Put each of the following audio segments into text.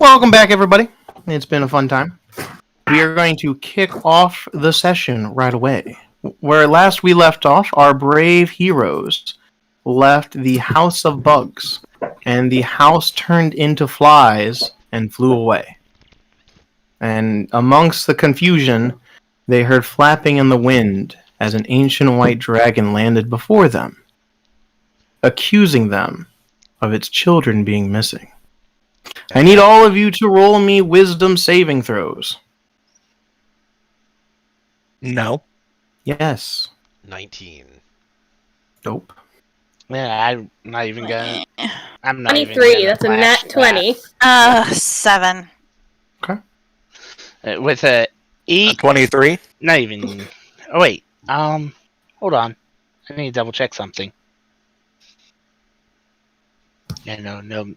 Welcome back, everybody. It's been a fun time. We are going to kick off the session right away. Where last we left off, our brave heroes left the House of Bugs, and the house turned into flies and flew away. And amongst the confusion, they heard flapping in the wind as an ancient white dragon landed before them, accusing them of its children being missing. I need all of you to roll me wisdom saving throws. No. Yes. 19. Nope. Yeah, I'm not even gonna. I'm not 23, even gonna that's a nat flash 20. 7. that. With a E. 23. Not even. Oh wait. Hold on. I need to double check something. Yeah, no.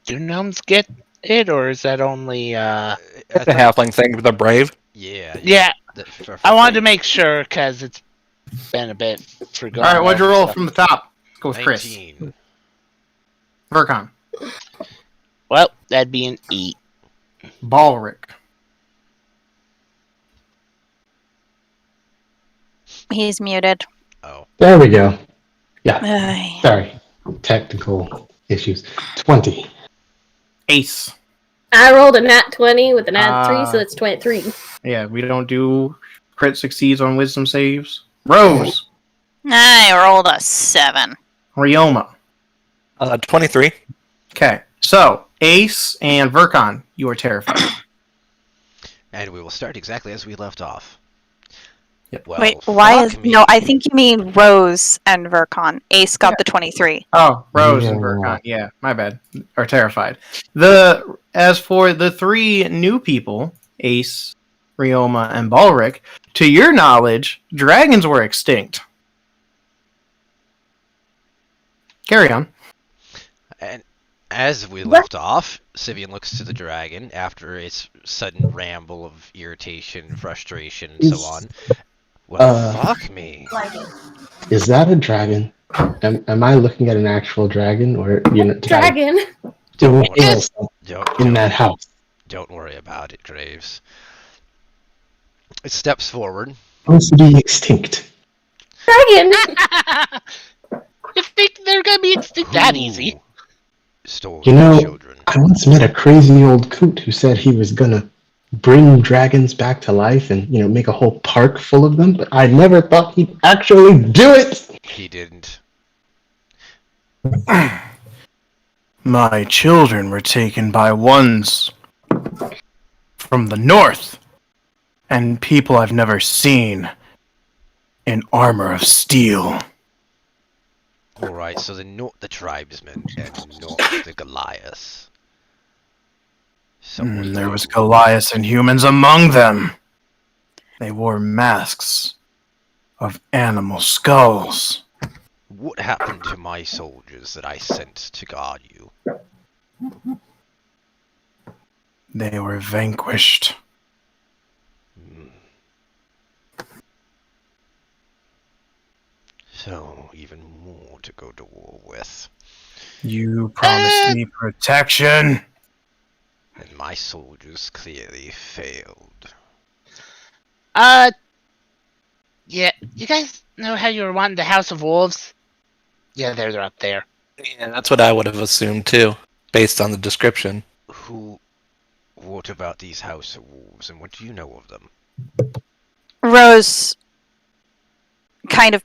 Do gnomes get it, or is that only It's a halfling thing with a brave. Yeah. I wanted to make sure because it's been a bit forgotten. All right, what'd you roll from the top? Let's go with 19. Chris. Vercon. Well, that'd be an E. Balric. He's muted. Oh. There we go. Yeah, Ay. sorry. Technical issues. 20. Ace. I rolled a nat 20 with a nat 3, so it's 23. Yeah, we don't do crit succeeds on wisdom saves. Rose. I rolled a 7. Ryoma. 23. Okay, so Ace and Vercon, you are terrified. And we will start exactly as we left off. Yep. Well, Wait, why is... fuck me. No, I think you mean Rose and Vercon. Ace got the 23. Oh, Rose and Yeah. Vercon. Yeah, my bad. Are terrified. As for the three new people, Ace, Ryoma, and Balric, to your knowledge, dragons were extinct. Carry on. And as we left off, Sivian looks to the dragon after its sudden ramble of irritation, frustration, and so on. Well, fuck me. Is that a dragon? Am I looking at an actual dragon, or Dragon! Don't Don't, in that house? don't worry about it, Graves. It steps forward. Supposed to be extinct. Dragon! You think they're gonna be extinct that easy? Stole You your know, children. I once met a crazy old coot who said he was gonna bring dragons back to life and, make a whole park full of them, but I never thought he'd actually do it! He didn't. My children were taken by ones from the north, and people I've never seen in armor of steel. Alright, so they're not the tribesmen and not the Goliaths. So There was Goliaths and humans among them. They wore masks of animal skulls. what happened to my soldiers that I sent to guard you? They were vanquished. So, even more to go to war with. You promised me protection. And my soldiers clearly failed. Yeah. You guys know how you were wanting the House of Wolves? Yeah, they're up there. Yeah, that's what I would have assumed too, based on the description. What about these House of Wolves, and what do you know of them? Rose kind of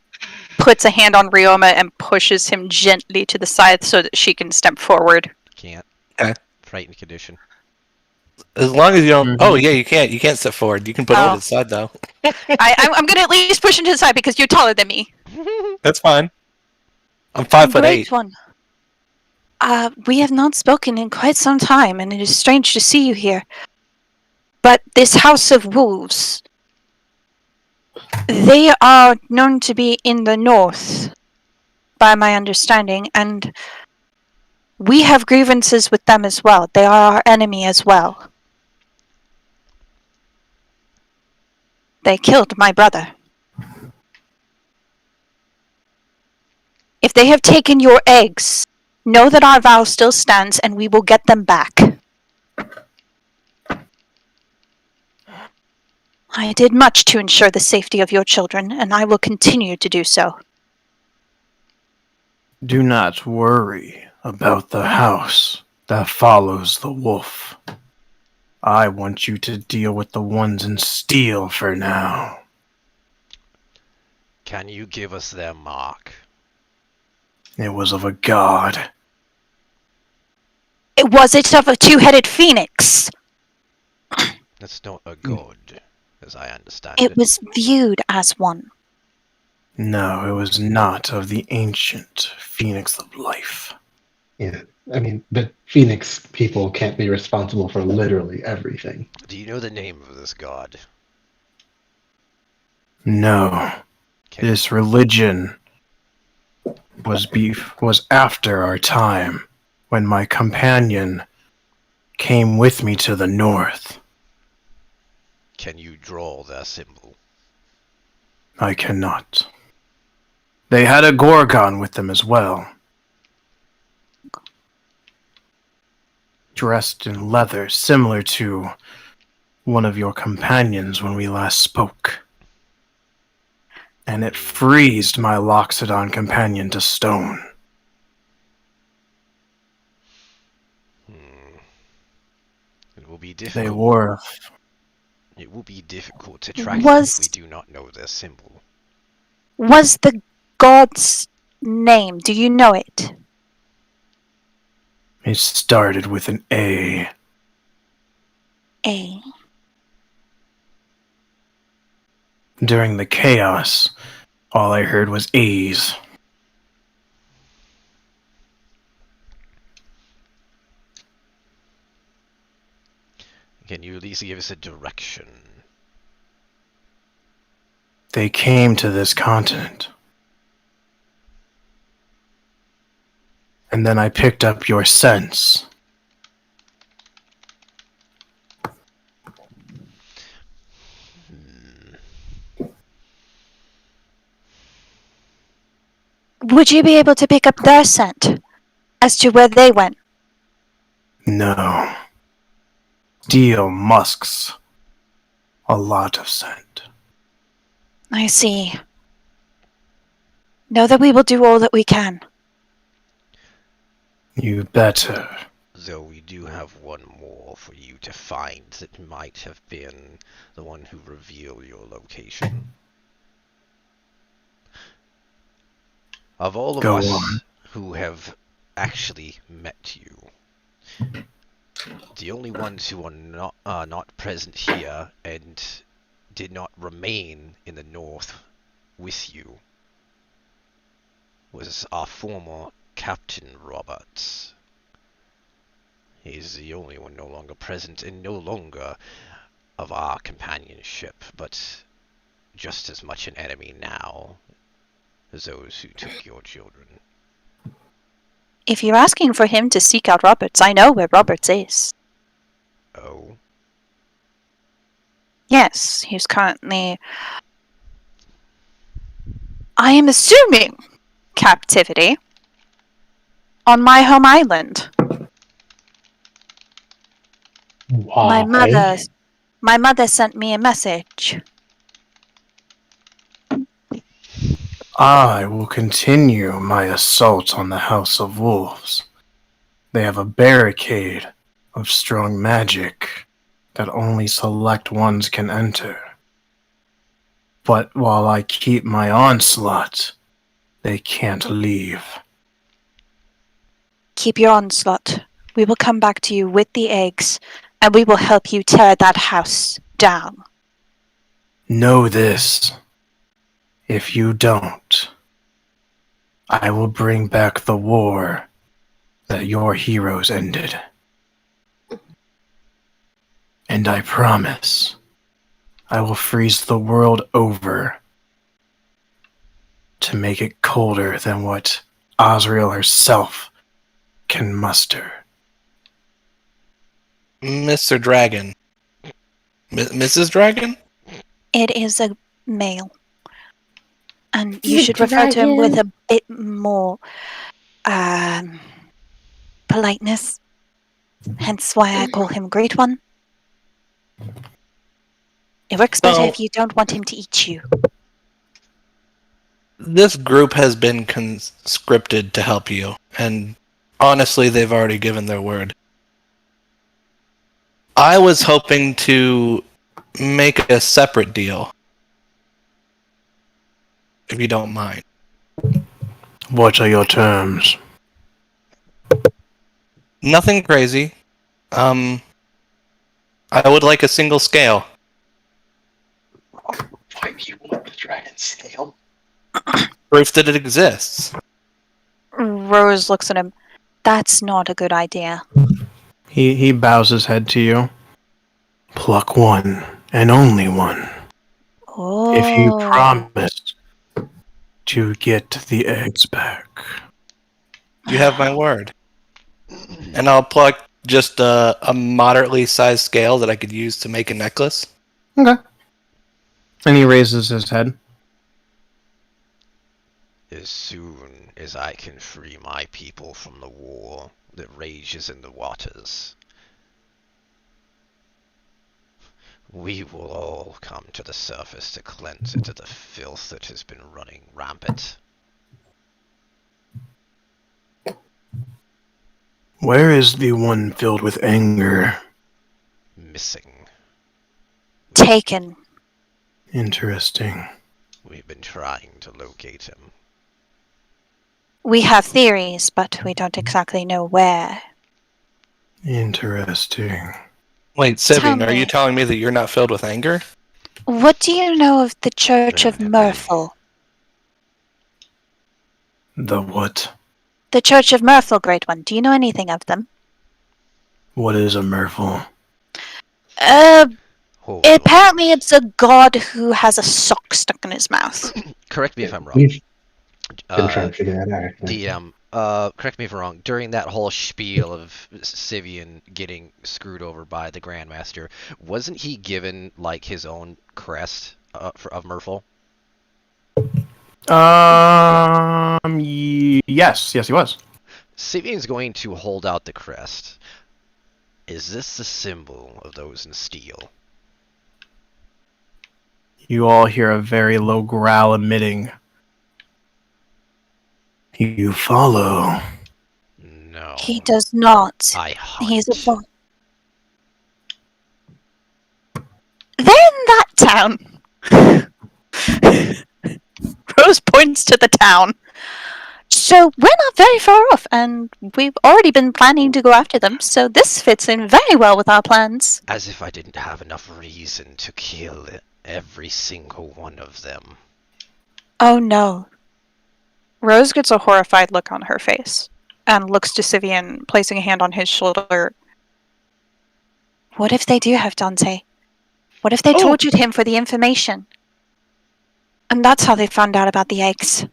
puts a hand on Ryoma and pushes him gently to the side so that she can step forward. Can't. Okay. Frightened condition. As long as you don't... Oh, yeah, you can't. You can't step forward. You can put it to the side, though. I'm going to at least push him to the side because you're taller than me. That's fine. I'm 5'8". Great one. We have not spoken in quite some time, and it is strange to see you here. But this House of Wolves, they are known to be in the north, by my understanding, and we have grievances with them as well. They are our enemy as well. They killed my brother. If they have taken your eggs, know that our vow still stands and we will get them back. I did much to ensure the safety of your children, and I will continue to do so. Do not worry about the house that follows the wolf. I want you to deal with the ones in steel for now. Can you give us their mark? It was of a god. Was it of a two-headed phoenix? That's not a god, as I understand It was viewed as one. No, it was not of the ancient phoenix of life. Yeah, I mean, the Phoenix people can't be responsible for literally everything. Do you know the name of this god? No, Can this religion was after our time, when my companion came with me to the north. Can you draw their symbol? I cannot. They had a Gorgon with them as well. Dressed in leather, similar to one of your companions when we last spoke. And it freezed my Loxodon companion to stone. It will be They difficult. were. It will be difficult to track them if we do not know their symbol. Was the god's name, do you know it? It started with an A. A. During the chaos, all I heard was A's. Can you at least give us a direction? They came to this continent. And then I picked up your sense. Would you be able to pick up their scent as to where they went? No. Steel musks. A lot of scent. I see. Know that we will do all that we can. You better. Though we do have one more for you to find that might have been the one who revealed your location. Of all of Go us on. who have actually met you, the only ones who are not present here and did not remain in the north with you was our former Captain Roberts. He's the only one no longer present and no longer of our companionship, but just as much an enemy now as those who took your children. If you're asking for him to seek out Roberts, I know where Roberts is. Oh? Yes, he's currently, I am assuming, captivity on my home island. Why? My mother sent me a message. I will continue my assault on the House of Wolves. They have a barricade of strong magic that only select ones can enter. But while I keep my onslaught, they can't leave. Keep your onslaught. We will come back to you with the eggs, and we will help you tear that house down. Know this. If you don't, I will bring back the war that your heroes ended. And I promise, I will freeze the world over to make it colder than what Azrael herself can muster. Mr. Dragon. Mrs. Dragon? It is a male. And you The should refer to him with dragon. a bit more politeness. Hence why I call him Great One. It works better So- if you don't want him to eat you. This group has been conscripted to help you, and honestly, they've already given their word. I was hoping to make a separate deal, if you don't mind. What are your terms? Nothing crazy. I would like a single scale. Why do you want the dragon scale? Proof that it exists. Rose looks at him. That's not a good idea. He bows his head to you. Pluck one, and only one. Oh. If you promise to get the eggs back. You have my word. And I'll pluck just a moderately sized scale that I could use to make a necklace. Okay. And he raises his head. As soon as I can free my people from the war that rages in the waters, we will all come to the surface to cleanse it of the filth that has been running rampant. Where is the one filled with anger? Missing. Taken. Interesting. We've been trying to locate him. We have theories, but we don't exactly know where. Interesting. Wait, Tell Sivian, are me. you telling me that you're not filled with anger? What do you know of the Church of Very. Myrtle? The what? The Church of Myrtle, Great One. Do you know anything of them? What is a merfolk? Hold on. Apparently it's a god who has a sock stuck in his mouth. Correct me if I'm wrong. We've been trying to figure that out. DM, correct me if I'm wrong. During that whole spiel of Sivian getting screwed over by the Grandmaster, wasn't he given like his own crest of Myrtle? Yes, he was. Sivian's going to hold out the crest. Is this the symbol of those in steel? You all hear a very low growl emitting. You follow. No. He does not. I hunt. He's a bot. They're in that town. Rose points to the town. So we're not very far off, and we've already been planning to go after them, so this fits in very well with our plans. As if I didn't have enough reason to kill every single one of them. Oh no. Rose gets a horrified look on her face, and looks to Sivian, placing a hand on his shoulder. What if they do have Dante? What if they tortured him for the information? And that's how they found out about the eggs.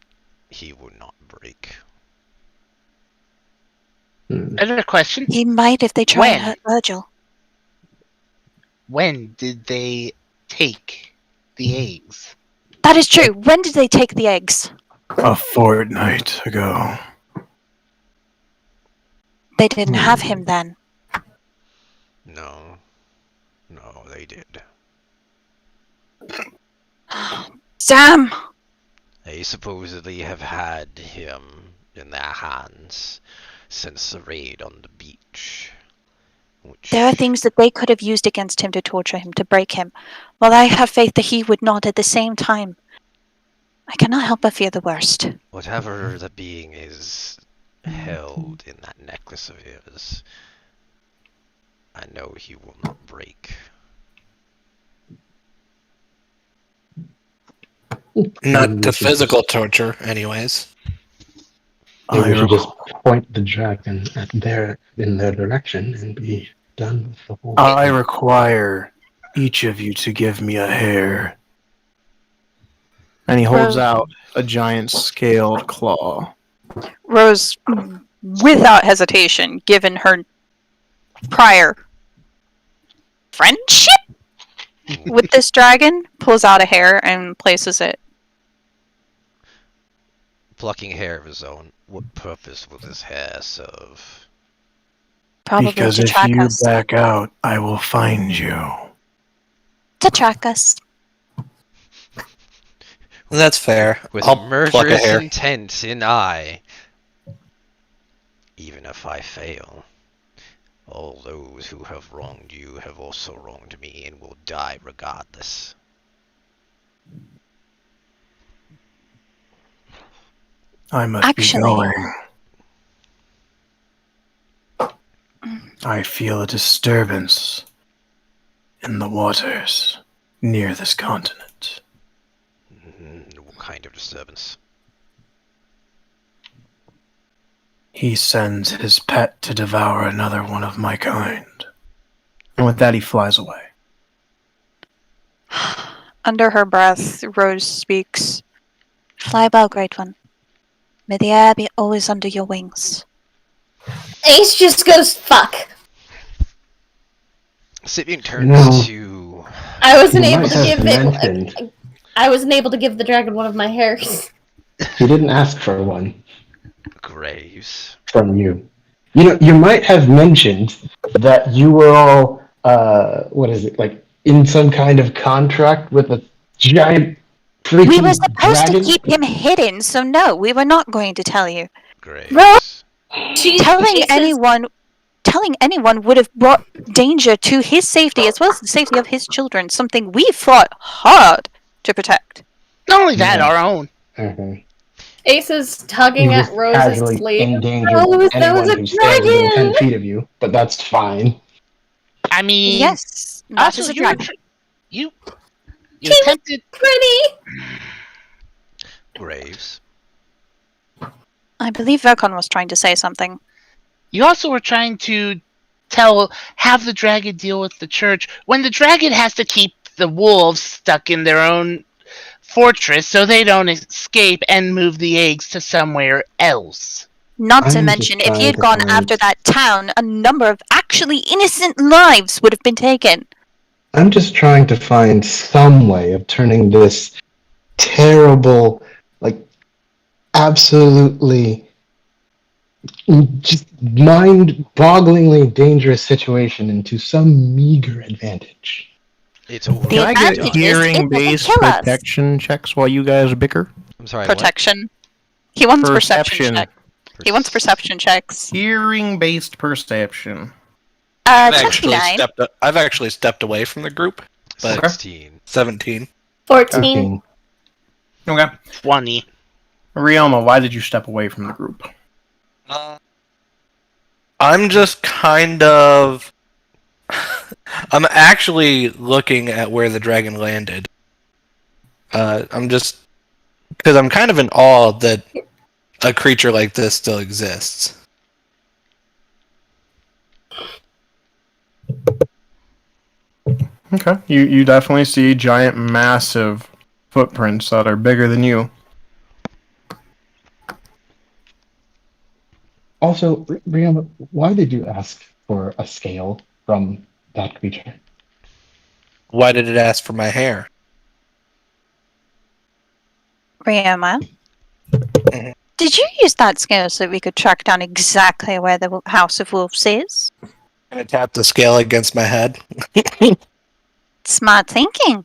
He would not break. Another question. He might if they try When? and hurt Virgil. When did they take the eggs? That is true. When did they take the eggs? A fortnight ago. They didn't have him then. No. No, they did. Damn! They supposedly have had him in their hands since the raid on the beach. Which... There are things that they could have used against him to torture him, to break him. While I have faith that he would not at the same time. I cannot help but fear the worst. Whatever the being is held in that necklace of his, I know he will not break. Not to physical torture, anyways. Maybe we should I- just point the dragon in their direction and be done with the whole I thing. require each of you to give me a hair. And he holds Rose. out a giant scaled claw. Rose, without hesitation, given her prior friendship with this dragon, pulls out a hair and places it. Plucking hair of his own, what purpose will this hair serve? Probably Because to if track you us. back out, I will find you. To track us. That's fair. With I'll pluck a murderous hair. intent in eye. Even if I fail, all those who have wronged you have also wronged me and will die regardless. I must Actually- be going. I feel a disturbance in the waters near this continent. What kind of disturbance? He sends his pet to devour another one of my kind. And with that, he flies away. Under her breath, Rose speaks. Fly well, Great One. May the air be always under your wings. Ace just goes, fuck. Sibian turns No. to... I wasn't You able might to have give mentioned. it. I wasn't able to give the dragon one of my hairs. He didn't ask for one Graves. from you. You know, you might have mentioned that you were all, what is it, like in some kind of contract with a giant freaking We were supposed dragon? to keep him hidden, so no, we were not going to tell you. Graves. Telling anyone would have brought danger to his safety as well as the safety of his children, something we fought hard to protect. Not only that, Yeah. our own. Mhm. Ace is tugging You at just Rose's casually sleeve. endangered Rose, that anyone was a who stands within dragon! 10 feet of you, but that's fine. I mean, Yes, that also is a you were dragon. you She was attempted. pretty! Graves. I believe Vercon was trying to say something. You also were trying to have the dragon deal with the church when the dragon has to keep the wolves stuck in their own fortress so they don't escape and move the eggs to somewhere else. Not to I'm mention, just if he trying had to gone find- after that town, a number of actually innocent lives would have been taken. I'm just trying to find some way of turning this terrible, like, absolutely just mind-bogglingly dangerous situation into some meager advantage. It's already The Can I get advantage is it hearing-based doesn't kill us. protection checks while you guys bicker? I'm sorry, Protection. He wants perception Perception. check. He wants perception checks. Hearing-based perception. I've 29. actually stepped away from the group. what? But 16. 17. 14. Okay. 20. Ryoma, why did you step away from the group? I'm just kind of... I'm actually looking at where the dragon landed. I'm just... Because I'm kind of in awe that a creature like this still exists. Okay. You definitely see giant, massive footprints that are bigger than you. Also, Rihanna, why did you ask for a scale from that creature? Why did it ask for my hair? Ryoma, Mhm. did you use that scale so we could track down exactly where the House of Wolves is? And I tapped the scale against my head. Smart thinking.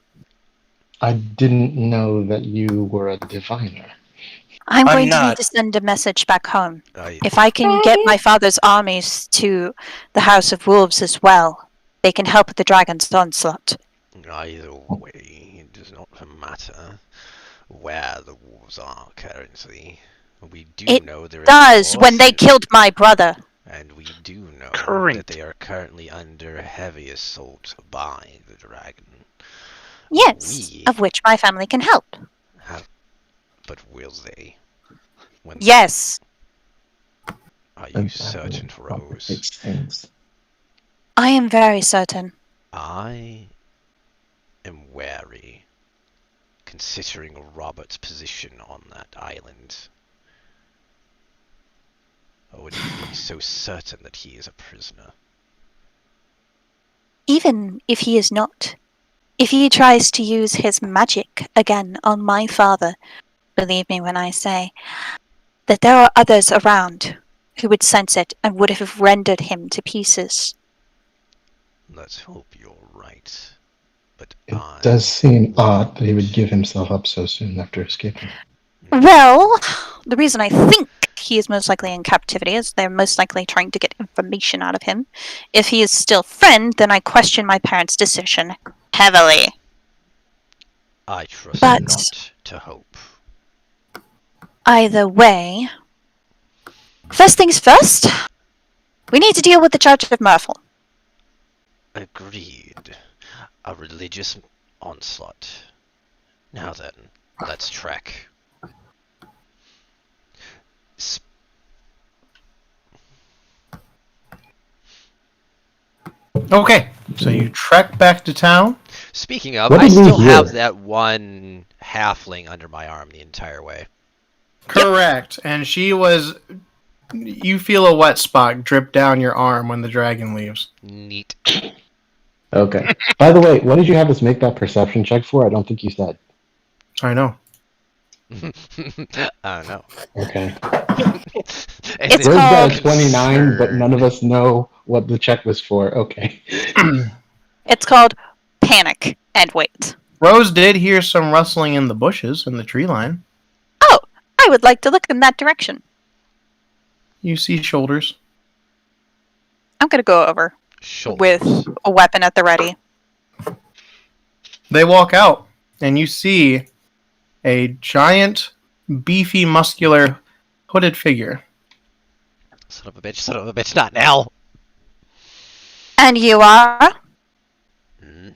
I didn't know that you were a diviner. I'm I'm going to need not. to send a message back home. If I can get my father's armies to the House of Wolves as well, they can help with the dragon's onslaught. Either way, it does not matter where the wolves are currently. We do It know there is Does when they forces, killed my brother. and we do know Current. that they are currently under heavy assault by the dragon. Yes, We of which my family can help. But will they? When Yes, Are you That certain, would probably Rose? make sense. I am very certain. I am wary, considering Robert's position on that island. I wouldn't be so certain that he is a prisoner. Even if he is not, if he tries to use his magic again on my father, believe me when I say that there are others around who would sense it and would have rendered him to pieces. Let's hope you're right. But It does seem odd that he would give himself up so soon after escaping. Well, the reason I think he is most likely in captivity is they're most likely trying to get information out of him. If he is still friend, then I question my parents' decision heavily. I trust But- not to hope. Either way, first things first, we need to deal with the charge of Murphle. Agreed. A religious onslaught. Now then, let's trek. Okay, so you trek back to town. Speaking of, What I did we still hear? have that one halfling under my arm the entire way. Correct. And she was. You feel a wet spot drip down your arm when the dragon leaves. Neat. Okay. By the way, what did you have us make that perception check for? I don't think you said. I know. I don't know. Okay. It's Where's called- that 29, but none of us know what the check was for? Okay. It's called Panic and Wait. Rose did hear some rustling in the bushes in the tree line. Oh, I would like to look in that direction. You see shoulders. I'm gonna go over Shoulders. with a weapon at the ready. They walk out, and you see a giant, beefy, muscular, hooded figure. Son of a bitch, not now! And you are? Hmm.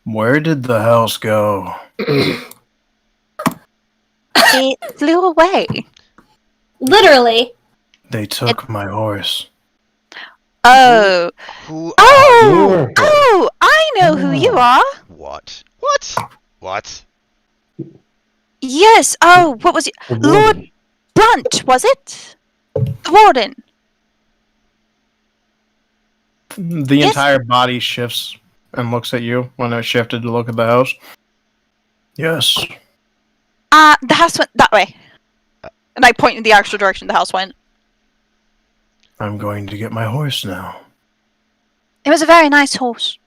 Where did the house go? It flew away. Literally. They took my horse. Oh. Who are Oh! Sure. Oh! I know who you are! What? What? What? Yes, oh, what was it? The Lord warden. Blunt, was it? The warden. The Yes. entire body shifts and looks at you when it shifted to look at the house. Yes. The house went that way. And I point in the actual direction the house went. I'm going to get my horse now. It was a very nice horse.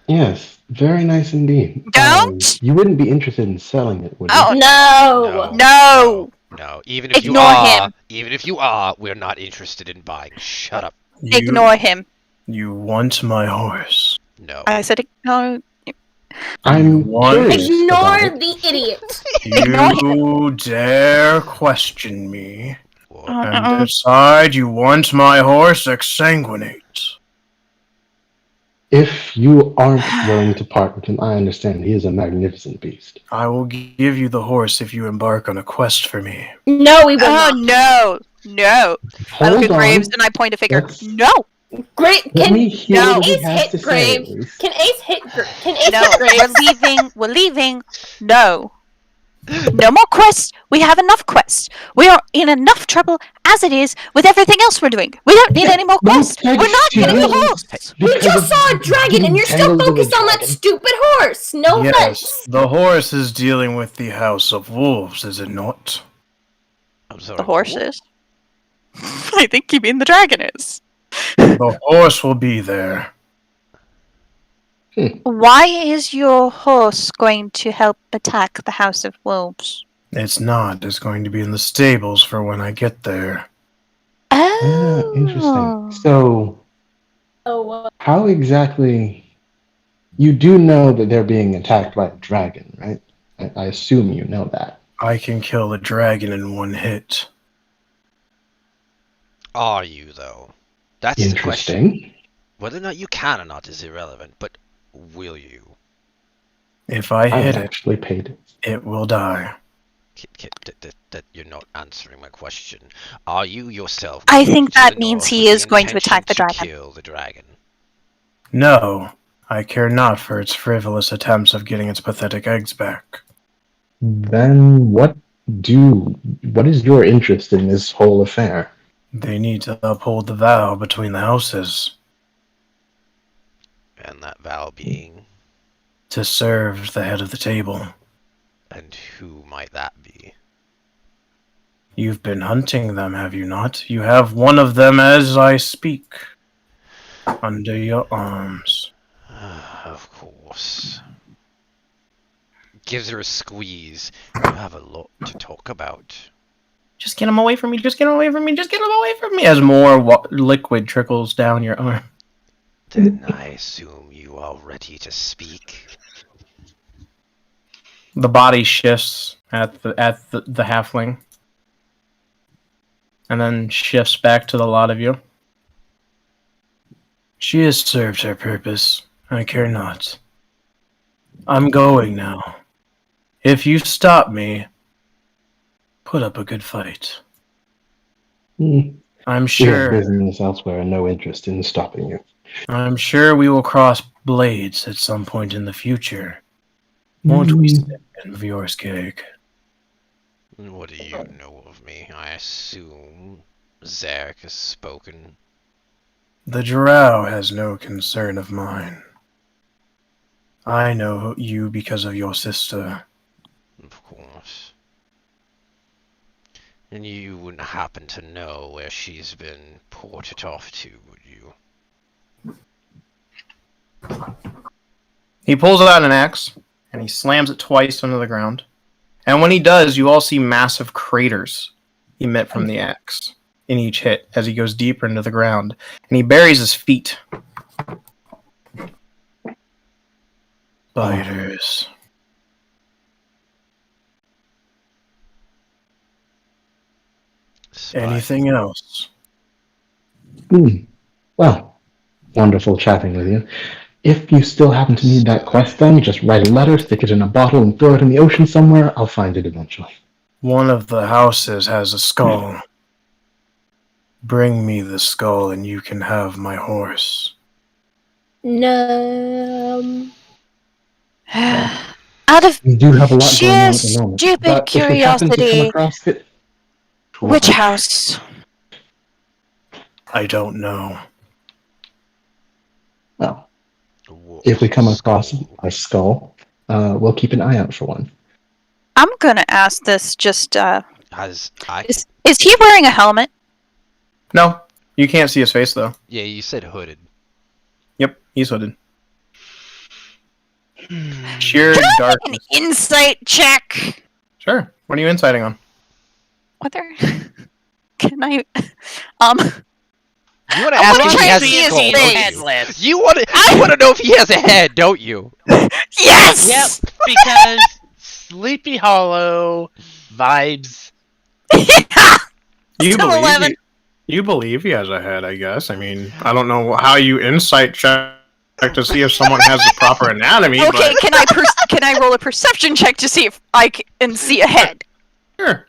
Yes, very nice indeed. Don't! You wouldn't be interested in selling it, would you? Oh, No. No. No. Even if Ignore you are, him. even if you are, we're not interested in buying. Shut up. Ignore him. You want my horse. No. I said ignore. I'm What? curious Ignore about it. the idiot. Ignore You dare question me What? and decide you want my horse? Exsanguinate. If you aren't willing to part with him, I understand. He is a magnificent beast. I will give you the horse if you embark on a quest for me. No, we will Oh, not. no. No. I look Hold at Graves on. and I point a finger. Let's- No. Great. Let Can me hear no. what he Ace has hit to say, Graves? at least. Can Ace hit? Can Ace No. hit We're Graves? leaving. We're leaving. No. No more quests. We have enough quests. We are in enough trouble as it is with everything else we're doing. We don't need any more quests. We're not getting the horse. We Because just of saw a dragon, and you're still tangled with a focused on that dragon. stupid horse. No Yes, offense. the horse is dealing with the House of Wolves, is it not? I'm sorry. The horse is. I think you mean the dragon is. The horse will be there. Why is your horse going to help attack the House of Wolves? It's not. It's going to be in the stables for when I get there. Oh. Interesting. So, Oh, how exactly... You do know that they're being attacked by a dragon, right? I assume you know that. I can kill a dragon in one hit. Are you though? That's the question. Interesting. Whether or not you can or not is irrelevant, but will you? If I I hit it, actually paid. it will die. That you're not answering my question. Are you yourself? I going think to that the means north he with is going to intention attack the dragon. Kill the dragon. No, I care not for its frivolous attempts of getting its pathetic eggs back. Then what is your interest in this whole affair? They need to uphold the vow between the houses And that vow being, to serve the head of the table. and who might that be? You've been hunting them, have you not? You have one of them as I speak. Under your arms. Of course. gives her a squeeze. We have a lot to talk about. Just get him away from me. Just get him away from me. Just get him away from me. As more liquid trickles down your arm. Then I assume you are ready to speak. The body shifts at the halfling, and then shifts back to the lot of you. She has served her purpose. I care not. I'm going now. If you stop me, put up a good fight. I'm We have sure. business elsewhere and no interest in stopping you. I'm sure we will cross blades at some point in the future. Won't we, Vyorskeg? What do you know of me? I assume Zarek has spoken. The drow has no concern of mine. I know you because of your sister. Of course. And you wouldn't happen to know where she's been ported off to, would you? He pulls out an axe, and he slams it twice into the ground. And when he does, you all see massive craters emit from the axe in each hit as he goes deeper into the ground. And he buries his feet. Spiders. Anything else? Well, wonderful chatting with you. If you still happen to need that quest, then just write a letter, stick it in a bottle, and throw it in the ocean somewhere. I'll find it eventually. One of the houses has a skull. Bring me the skull and you can have my horse. No. Out of We do have a lot sheer going on at the moment. stupid But if we happen to come curiosity, across it, which house? I don't know. Well, if we come across a skull, we'll keep an eye out for one. I'm gonna ask this just, Has I? is he wearing a helmet? No, you can't see his face though. Yeah, you said hooded. Yep, he's hooded. Sheer An darkness. insight check! Sure. What are you inciting on? Whether... Can I... You want to I ask wanna if he try has to a see his skull, face. don't you? Headless. You want to know if he has a head, don't you? Yes! Yep, because Sleepy Hollow vibes. You Still 11. You believe he has a head, I guess. I mean, I don't know how you insight check to see if someone has the proper anatomy, Okay, but can I roll a perception check to see if I can see a head? sure.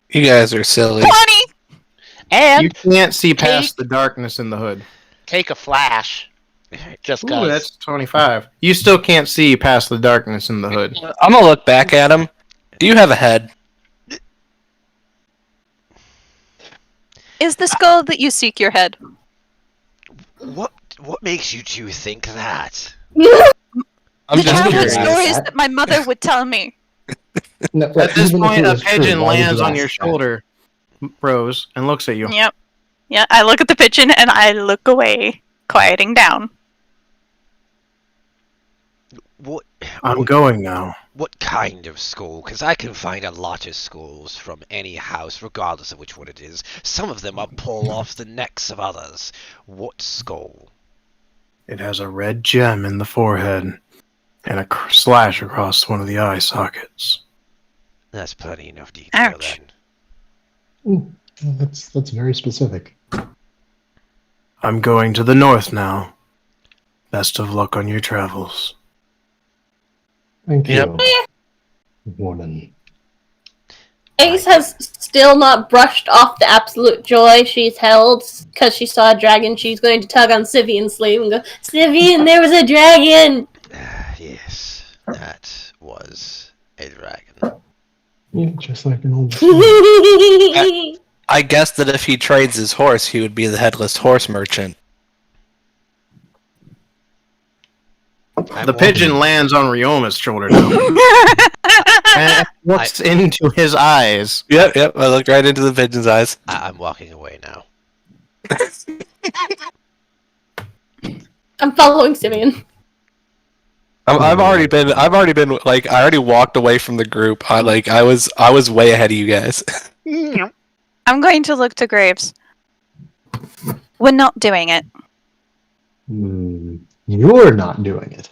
You guys are silly. 20! And You can't see past the darkness in the hood. take a flash. Just Ooh, cause. that's 25. You still can't see past the darkness in the hood. I'm gonna look back at him. Do you have a head? Is the skull that you seek your head? What makes you two think that? I'm The just childhood curious. stories that my mother would tell me. No, At this even if point, it a was true, pigeon why would you lands on ask your that? shoulder, Rose, and looks at you. Yep. Yeah, I look at the pigeon and I look away, quieting down. What? I'm going now. What kind of skull? Because I can find a lot of skulls from any house, regardless of which one it is. Some of them are pull off the necks of others. What skull? It has a red gem in the forehead and a slash across one of the eye sockets. That's plenty enough detail Ouch. then. Ooh, that's very specific. I'm going to the north now. Best of luck on your travels. Thank you, Yep. Warden. Ace has still not brushed off the absolute joy she's held because she saw a dragon. She's going to tug on Sivian's sleeve and go, Sivian, there was a dragon! Yes, that was a dragon. Yeah, just like an old. I guess that if he trades his horse, he would be the headless horse merchant. The pigeon lands on Rioma's shoulder now. And looks into his eyes. Yep. I looked right into the pigeon's eyes. I'm walking away now. I'm following Simeon. I've already been like I already walked away from the group. I was way ahead of you guys. I'm going to look to Graves. We're not doing it. You're not doing it.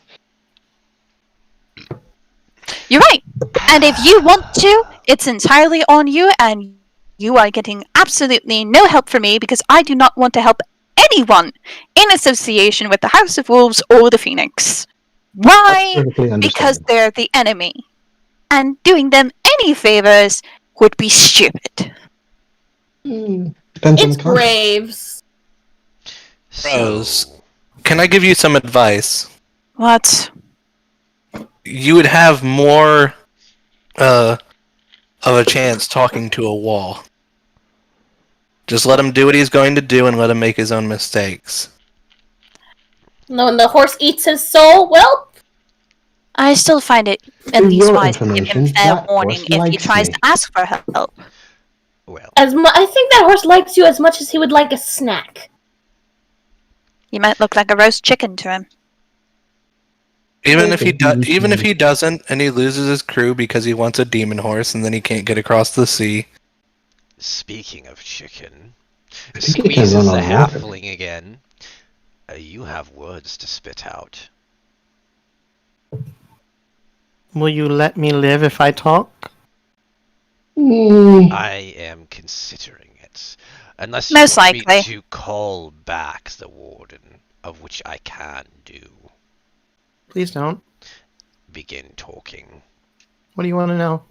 You're right. And if you want to, it's entirely on you, and you are getting absolutely no help from me because I do not want to help anyone in association with the House of Wolves or the Phoenix. Why? That's perfectly Because understandable. they're the enemy. And doing them any favors would be stupid. Depends on It's the context. Graves. Rose, can I give you some advice? What? You would have more of a chance talking to a wall. Just let him do what he's going to do and let him make his own mistakes. No, when the horse eats his soul, well, I still find it at For least your wise to give him information, fair that warning horse if he likes tries me. to ask for help. Well, I think that horse likes you as much as he would like a snack. You might look like a roast chicken to him. Even if he doesn't, and he loses his crew because he wants a demon horse, and then he can't get across the sea. speaking of chicken, I think he can squeezes run the on water. halfling again. You have words to spit out. Will you let me live if I talk? I am considering it. Unless you Most want me likely. to call back the warden, of which I can do. Please don't. Begin talking. What do you want to know?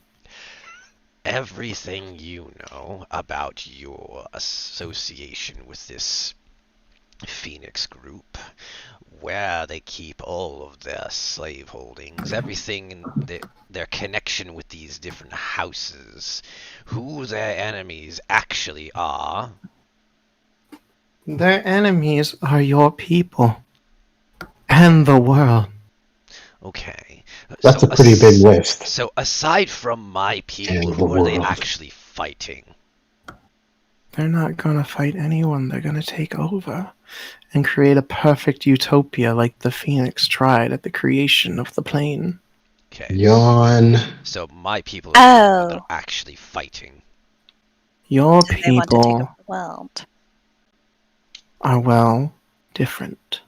Everything you know about your association with this Phoenix group, where they keep all of their slave holdings, everything in their connection with these different houses, who their enemies actually are. Their enemies are your people. And the world. Okay. That's a pretty big list. So aside from my people, And the who are they world. actually fighting? They're not gonna fight anyone. They're gonna take over and create a perfect utopia like the Phoenix tried at the creation of the plane. Okay. Yawn. So my people are the ones that Oh. are actually fighting. Your So they want to take people over the world. are, well, different.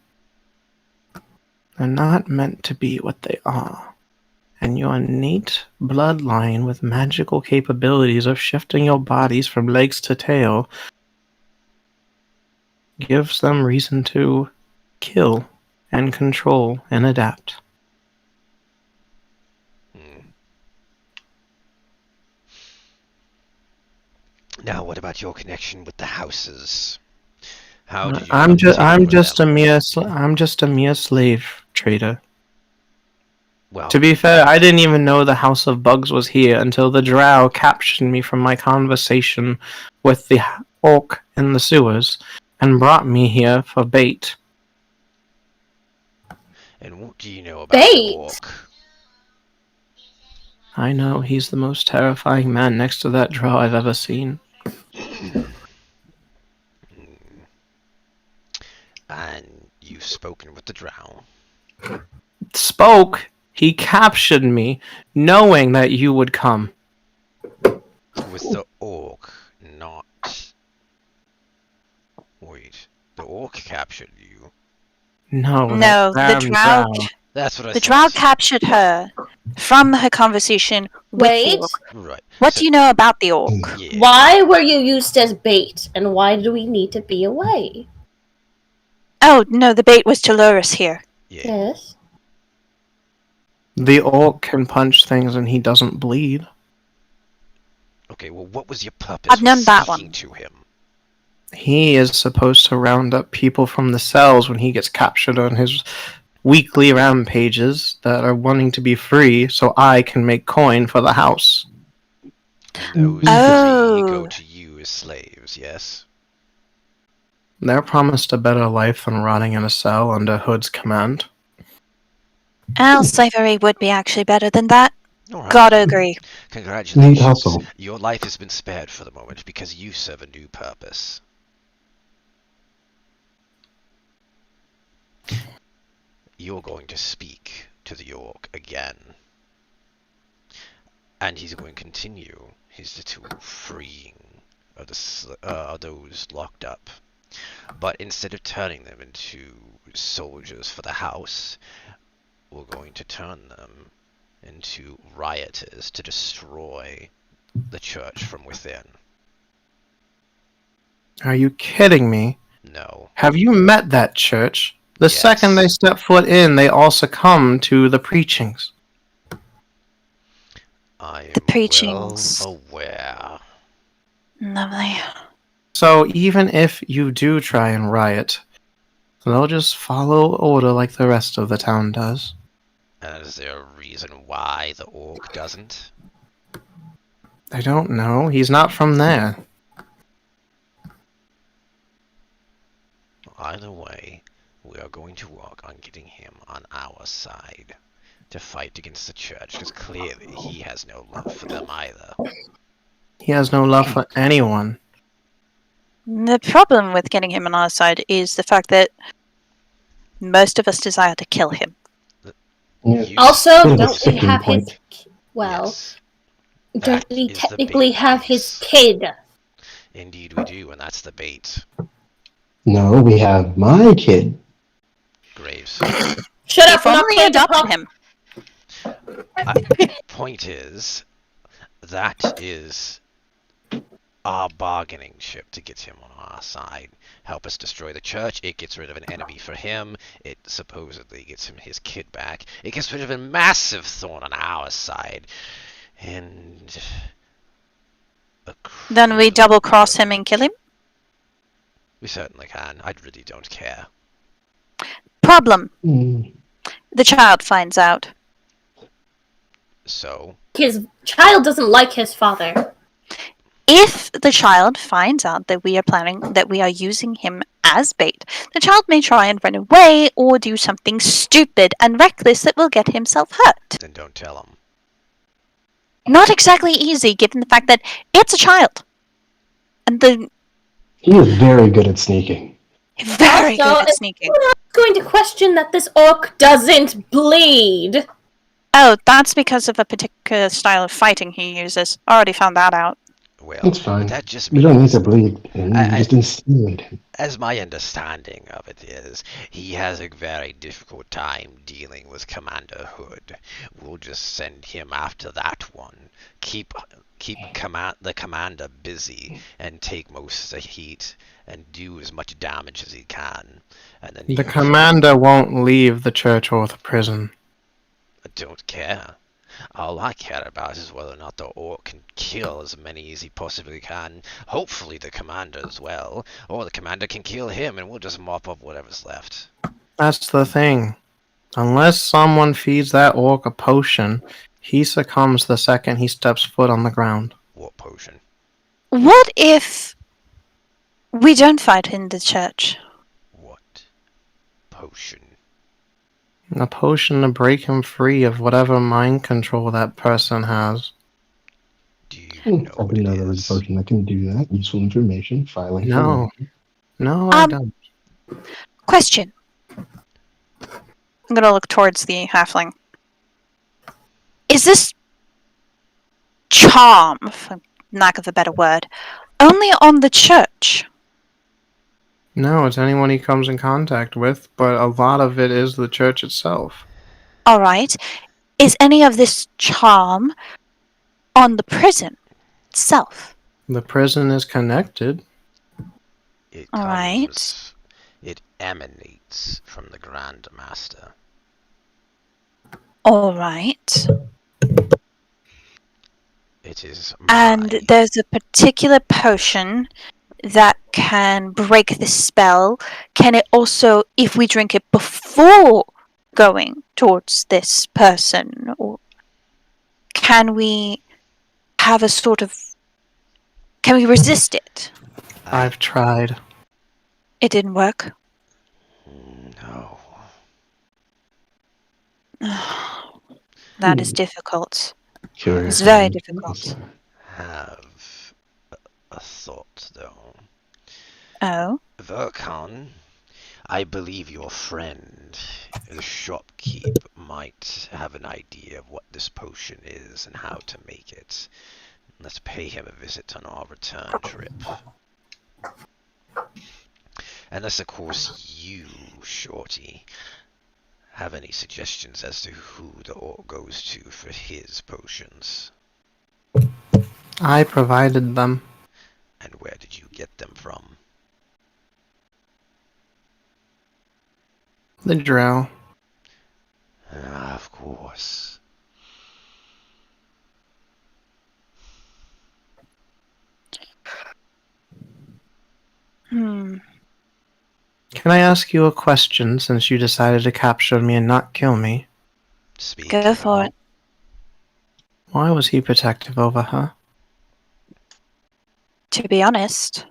They're not meant to be what they are. And your innate bloodline with magical capabilities of shifting your bodies from legs to tail gives them reason to kill and control and adapt. Now, what about your connection with the houses? How did you I'm come to just take I'm over just them? I'm just a mere slave trader. Well, To be fair, I didn't even know the House of Bugs was here until the drow captured me from my conversation with the orc in the sewers and brought me here for bait. and what do you know about Bait? the orc? I know he's the most terrifying man next to that drow I've ever seen. And you've spoken with the drow. Spoke. He captured me, knowing that you would come. With the orc, not... Wait, the orc captured you? No, No, that the damn drow. That's what I The thought. drow captured her from her conversation with Wait. the orc. Right. What so, do you know about the orc? Yeah. Why were you used as bait, and why do we need to be away? Oh, no, the bait was to lure us here. Yeah. Yes. The orc can punch things and he doesn't bleed. Okay, well, what was your purpose I've known with that speaking one. to him? He is supposed to round up people from the cells when he gets captured on his weekly rampages that are wanting to be free so I can make coin for the house. And those Oh. three go to you as slaves, yes? They're promised a better life than rotting in a cell under Hood's command. Well, slavery would be actually better than that. Alright. Gotta agree. Congratulations. Neat hustle. Your life has been spared for the moment because you serve a new purpose. you're going to speak to the orc again. And he's going to continue his little freeing of those locked up. But instead of turning them into soldiers for the house, we're going to turn them into rioters to destroy the church from within. Are you kidding me? No. Have you met that church? The Yes. second they step foot in, they all succumb to the preachings. I am The preachings. well aware. Lovely. So even if you do try and riot, they'll just follow order like the rest of the town does. And is there a reason why the orc doesn't? I don't know. He's not from there. Either way, we are going to work on getting him on our side to fight against the church, because clearly he has no love for them either. He has no love for anyone. The problem with getting him on our side is the fact that most of us desire to kill him. Yeah. You- Also, Bit of a don't we sticking have his... point. Well, Yes, don't that we is the technically bait have his piece. kid? Indeed we do, and that's the bait. No, we have my kid. Graves. Shut up, If we're not only playing the adopted pop- him. Point is, that is our bargaining chip to get him on our side. Help us destroy the church. It gets rid of an enemy for him. It supposedly gets him his kid back. It gets rid of a massive thorn on our side. And... Then we double cross him and kill him? We certainly can. I really don't care. Problem. Mm. The child finds out. So, His child doesn't like his father. If the child finds out that we are using him as bait, the child may try and run away or do something stupid and reckless that will get himself hurt. then don't tell him. Not exactly easy given the fact that it's a child. And the He is very good at sneaking. very Also, good at sneaking. I'm going to question that this orc doesn't bleed. Oh, that's because of a particular style of fighting he uses. Already found that out. Well, It's fine. that just You don't need means, to bleed him. I- You just inseminate him. as my understanding of it is, he has a very difficult time dealing with Commander Hood. We'll just send him after that one. Keep the commander busy and take most of the heat and do as much damage as he can. And then The commander won't leave the church or the prison. I don't care. All I care about is whether or not the orc can kill as many as he possibly can. Hopefully the commander as well. Or the commander can kill him and we'll just mop up whatever's left. That's the thing. Unless someone feeds that orc a potion, he succumbs the second he steps foot on the ground. What potion? What if we don't fight in the church? What potion? A potion to break him free of whatever mind control that person has. Do you I know what didn't know it there was a is? potion that can do that. Useful information. Filing. for No. later. No, I Um, don't. Question. I'm gonna look towards the halfling. Is this charm, for lack of a better word, only on the church? No, it's anyone he comes in contact with, but a lot of it is the church itself. Alright. Is any of this charm on the prison itself? The prison is connected. It All right. comes... It emanates from the Grand Master. Alright. It is And my... there's a particular potion that can break the spell. Can it also, if we drink it before going towards this person, or can we have a sort of... Can we resist it? I've tried. It didn't work. No. That is difficult. Curious. It's very difficult. Have a thought, though. Oh? Verkan, I believe your friend, the shopkeep, might have an idea of what this potion is and how to make it. Let's pay him a visit on our return trip. Unless, of course, you, Shorty, have any suggestions as to who the orc goes to for his potions. I provided them. And where did you get them from? The drow. Ah, of course. Hmm. Can I ask you a question since you decided to capture me and not kill me? Speak. Go for it. Why was he protective over her? To be honest,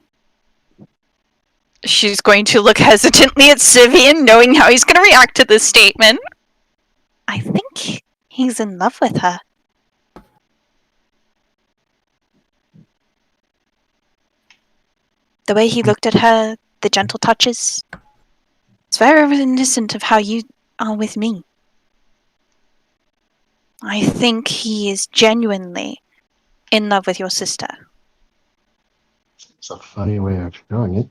she's going to look hesitantly at Sivian, knowing how he's going to react to this statement. I think he's in love with her. The way he looked at her, the gentle touches. It's very reminiscent of how you are with me. I think he is genuinely in love with your sister. It's a funny way of showing it.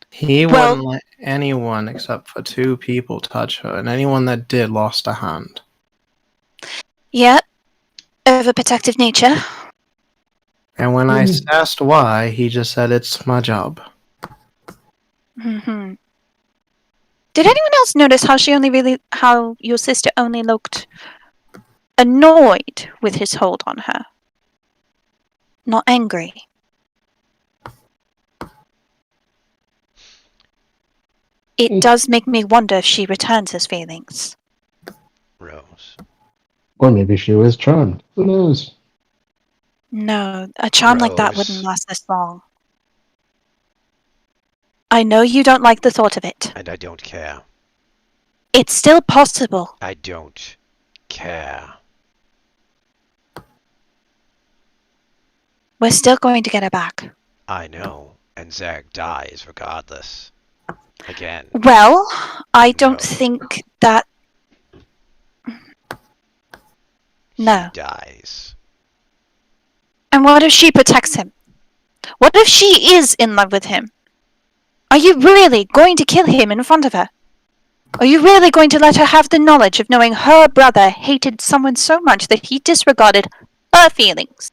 He Well- wouldn't let anyone except for 2 people touch her, and anyone that did lost a hand. Yeah, overprotective nature. And when I asked why, he just said, "It's my job." Hmm. Did anyone else notice how your sister only looked annoyed with his hold on her? Not angry. It does make me wonder if she returns his feelings. Rose. Or maybe she was charmed. Who knows? No, a charm like that Rose. wouldn't last this long. I know you don't like the thought of it. And I don't care. It's still possible. I don't care. We're still going to get her back. I know. And Zag dies regardless. Again. Well, I don't No. think that... No. He dies. And what if she protects him? What if she is in love with him? Are you really going to kill him in front of her? Are you really going to let her have the knowledge of knowing her brother hated someone so much that he disregarded her feelings?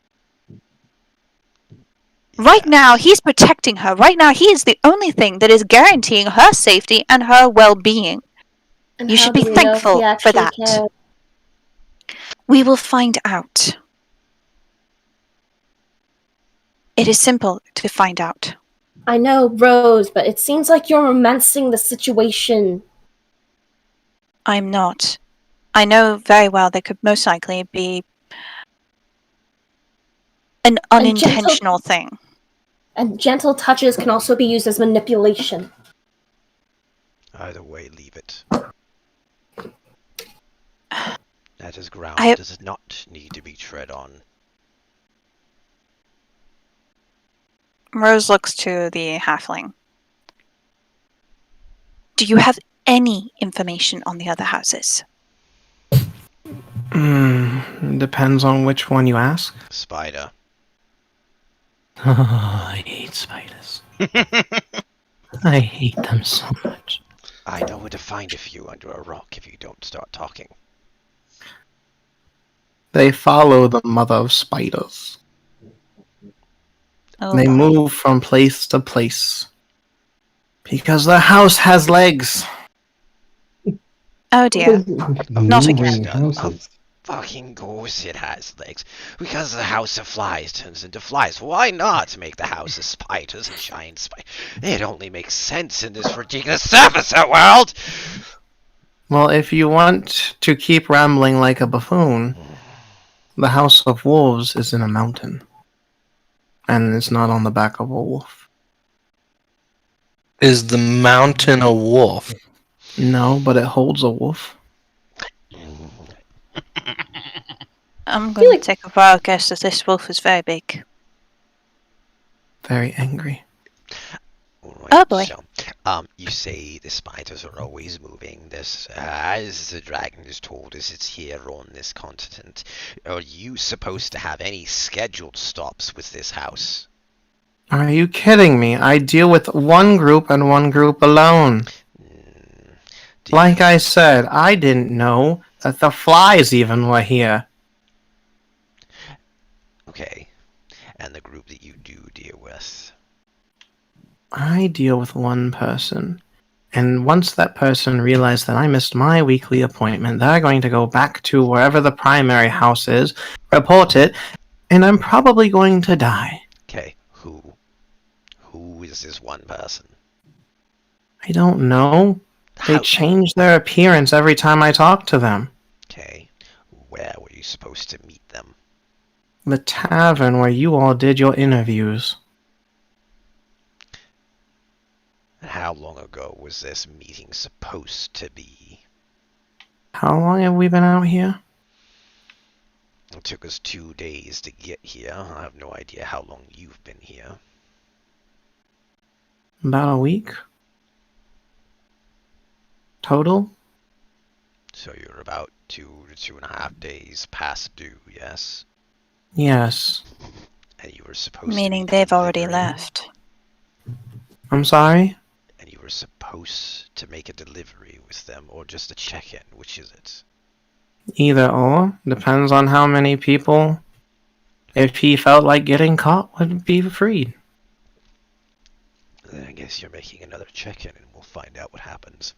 Right now, he's protecting her. Right now, he is the only thing that is guaranteeing her safety and her well-being. And You how should do be we know if thankful he for actually that. cares? We will find out. It is simple to find out. I know, Rose, but it seems like you're romancing the situation. I'm not. I know very well there could most likely be an unintentional thing. And gentle touches can also be used as manipulation. Either way, leave it. That is ground does not need to be tread on. Rose looks to the halfling. Do you have any information on the other houses? Depends on which one you ask. Spider. I hate spiders. I hate them so much. I know where to find a few under a rock if you don't start talking. They follow the mother of spiders. Oh, They boy. move from place to place. Because the house has legs. Oh dear. Not Moving again. houses. Fucking course it has legs. Because the house of flies turns into flies. Why not make the house of spiders and giant spiders? It only makes sense in this ridiculous surface world! Well, if you want to keep rambling like a buffoon, the House of Wolves is in a mountain. And it's not on the back of a wolf. Is the mountain a wolf? No, but it holds a wolf. I'm going to take a wild guess that this wolf is very big. Very angry. Alright, Oh, boy. So, You say the spiders are always moving. This, as the dragon has told us, it's here on this continent. Are you supposed to have any scheduled stops with this house? Are you kidding me? I deal with one group and one group alone. Like I said, I didn't know that the flies even were here. Okay. And the group that you do deal with? I deal with one person. And once that person realizes that I missed my weekly appointment, they're going to go back to wherever the primary house is, report it, and I'm probably going to die. Okay, who? Who is this one person? I don't know. They change their appearance every time I talk to them. Okay, where were you supposed to meet them? The tavern where you all did your interviews. How long ago was this meeting supposed to be? How long have we been out here? It took us 2 days to get here. I have no idea how long you've been here. About a week? Total? So you're about 2 to 2.5 days past due, yes? Yes. And you were supposed Meaning to they've already left. I'm sorry? And you were supposed to make a delivery with them, or just a check-in. Which is it? Either or. Depends on how many people, if he felt like getting caught, would be freed. Then I guess you're making another check-in, and we'll find out what happens.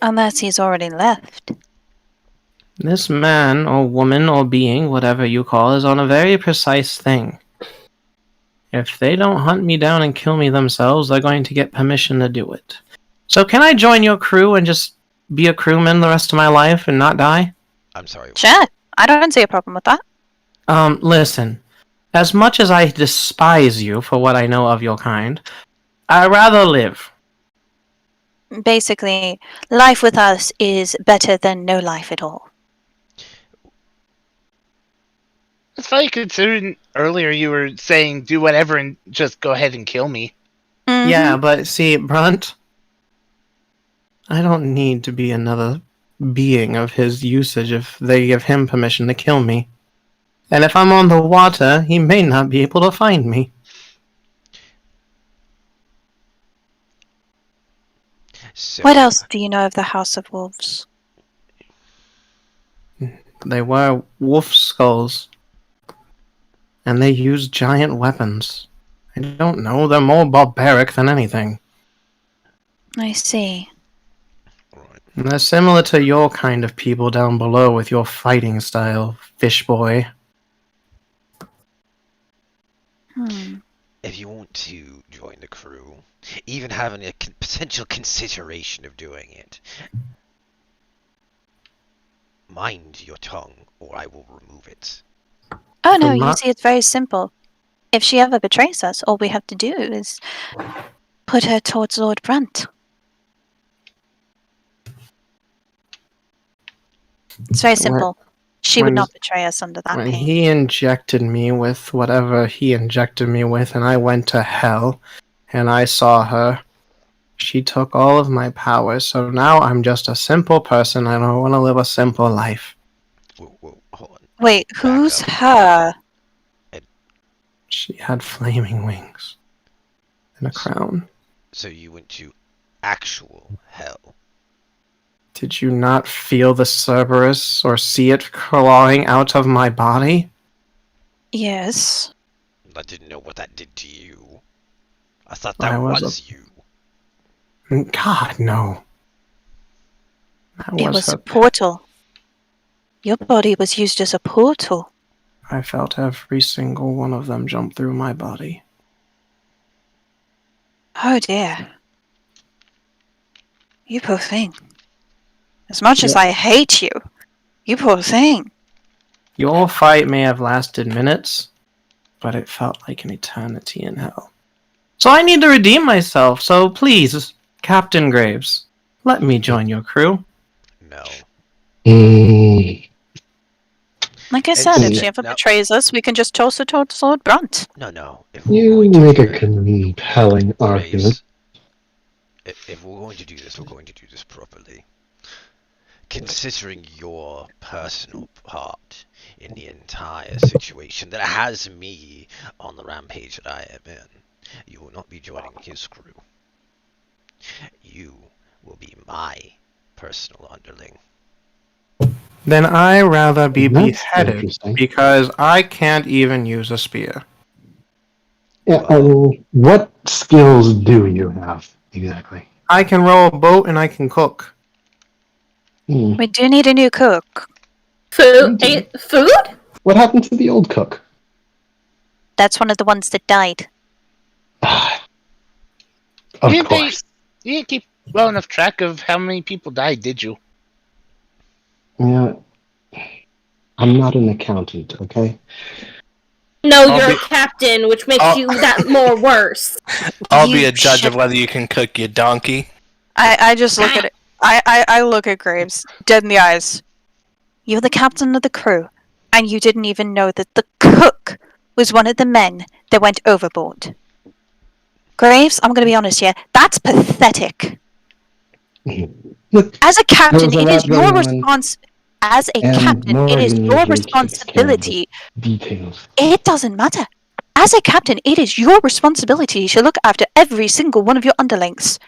Unless he's already left. This man, or woman, or being, whatever you call, is on a very precise thing. If they don't hunt me down and kill me themselves, they're going to get permission to do it. So can I join your crew and just be a crewman the rest of my life and not die? I'm sorry. Sure. I don't see a problem with that. Listen. As much as I despise you for what I know of your kind, I'd rather live. Basically, life with us is better than no life at all. It's funny considering earlier you were saying do whatever and just go ahead and kill me. Mhm. Yeah, but see, Brunt, I don't need to be another being of his usage if they give him permission to kill me. And if I'm on the water, he may not be able to find me. So, What else do you know of the House of Wolves? They wear wolf skulls. And they use giant weapons. I don't know, they're more barbaric than anything. I see. Right. And they're similar to your kind of people down below with your fighting style, fish boy. If you want to join the crew, even having a potential consideration of doing it, mind your tongue, or I will remove it. Oh no, you not- see, it's very simple. If she ever betrays us, all we have to do is put her towards Lord Brunt. It's very simple. She would when- not betray us under that When pain. he injected me with whatever he injected me with, and I went to hell, and I saw her, she took all of my powers, so now I'm just a simple person, and I want to live a simple life. Whoa, hold on. Wait, Back who's up. her? She had flaming wings and a crown. So you went to actual hell. Did you not feel the Cerberus or see it clawing out of my body? Yes. I didn't know what that did to you. I thought I that was was you. God, no. That It was her. a portal. Your body was used as a portal. I felt every single one of them jump through my body. Oh dear. You poor thing. As much as Yeah. I hate you, you poor thing. Your fight may have lasted minutes, but it felt like an eternity in hell. So I need to redeem myself, so please, Captain Graves, let me join your crew. No. Like I And said, if see- she ever no. betrays us, we can just toss her towards Lord Brunt. No. If You we're going to make a do it, compelling argument. Graves, if we're going to do this, we're going to do this properly. Considering your personal part in the entire situation that has me on the rampage that I am in, you will not be joining his crew. You will be my personal underling. Then I rather be That's beheaded interesting. because I can't even use a spear. Yeah, what skills do you have exactly? I can row a boat and I can cook. We do need a new cook. Food? Food? What happened to the old cook? That's one of the ones that died. Of You course. didn't keep well enough track of how many people died, did you? Yeah, I'm not an accountant, okay? No, I'll you're be- a captain, which makes I'll- you that more worse. I'll You be a judge should- of whether you can cook, you donkey. I just look at it. I look at Graves dead in the eyes. You're the captain of the crew, and you didn't even know that the cook was one of the men that went overboard. Graves, I'm going to be honest here. That's pathetic. Look, As a captain, There it was is a lot your going on, response. As a and captain, it is Morgan your usually takes care of the responsibility. details. It doesn't matter. As a captain, it is your responsibility to look after every single one of your underlings,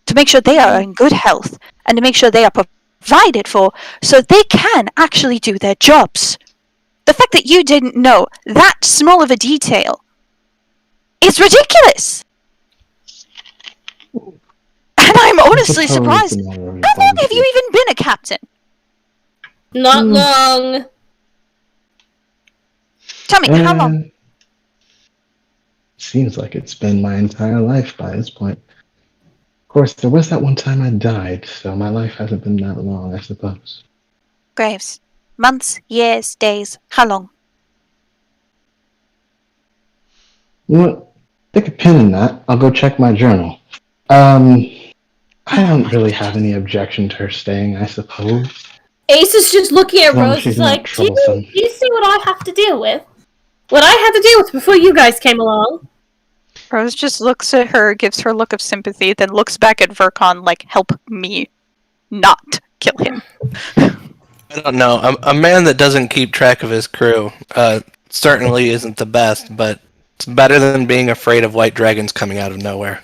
to make sure they are in good health, and to make sure they are provided for, so they can actually do their jobs. The fact that you didn't know that small of a detail is ridiculous. And I'm honestly Suppose surprised. it's a matter of How long have you even been a captain? Not long. Tell me, how long? Seems like it's been my entire life by this point. Of course, there was that one time I died, so my life hasn't been that long, I suppose. Graves. Months, years, days, how long? You know what? Stick a pin in that. I'll go check my journal. I don't really have any objection to her staying, I suppose. Ace is just looking at As long as Rose. she's He's not like, do troublesome. you see what I have to deal with? What I had to deal with before you guys came along? Rose just looks at her, gives her a look of sympathy, then looks back at Vercon like, help me not kill him. I don't know. A man that doesn't keep track of his crew certainly isn't the best, but it's better than being afraid of white dragons coming out of nowhere.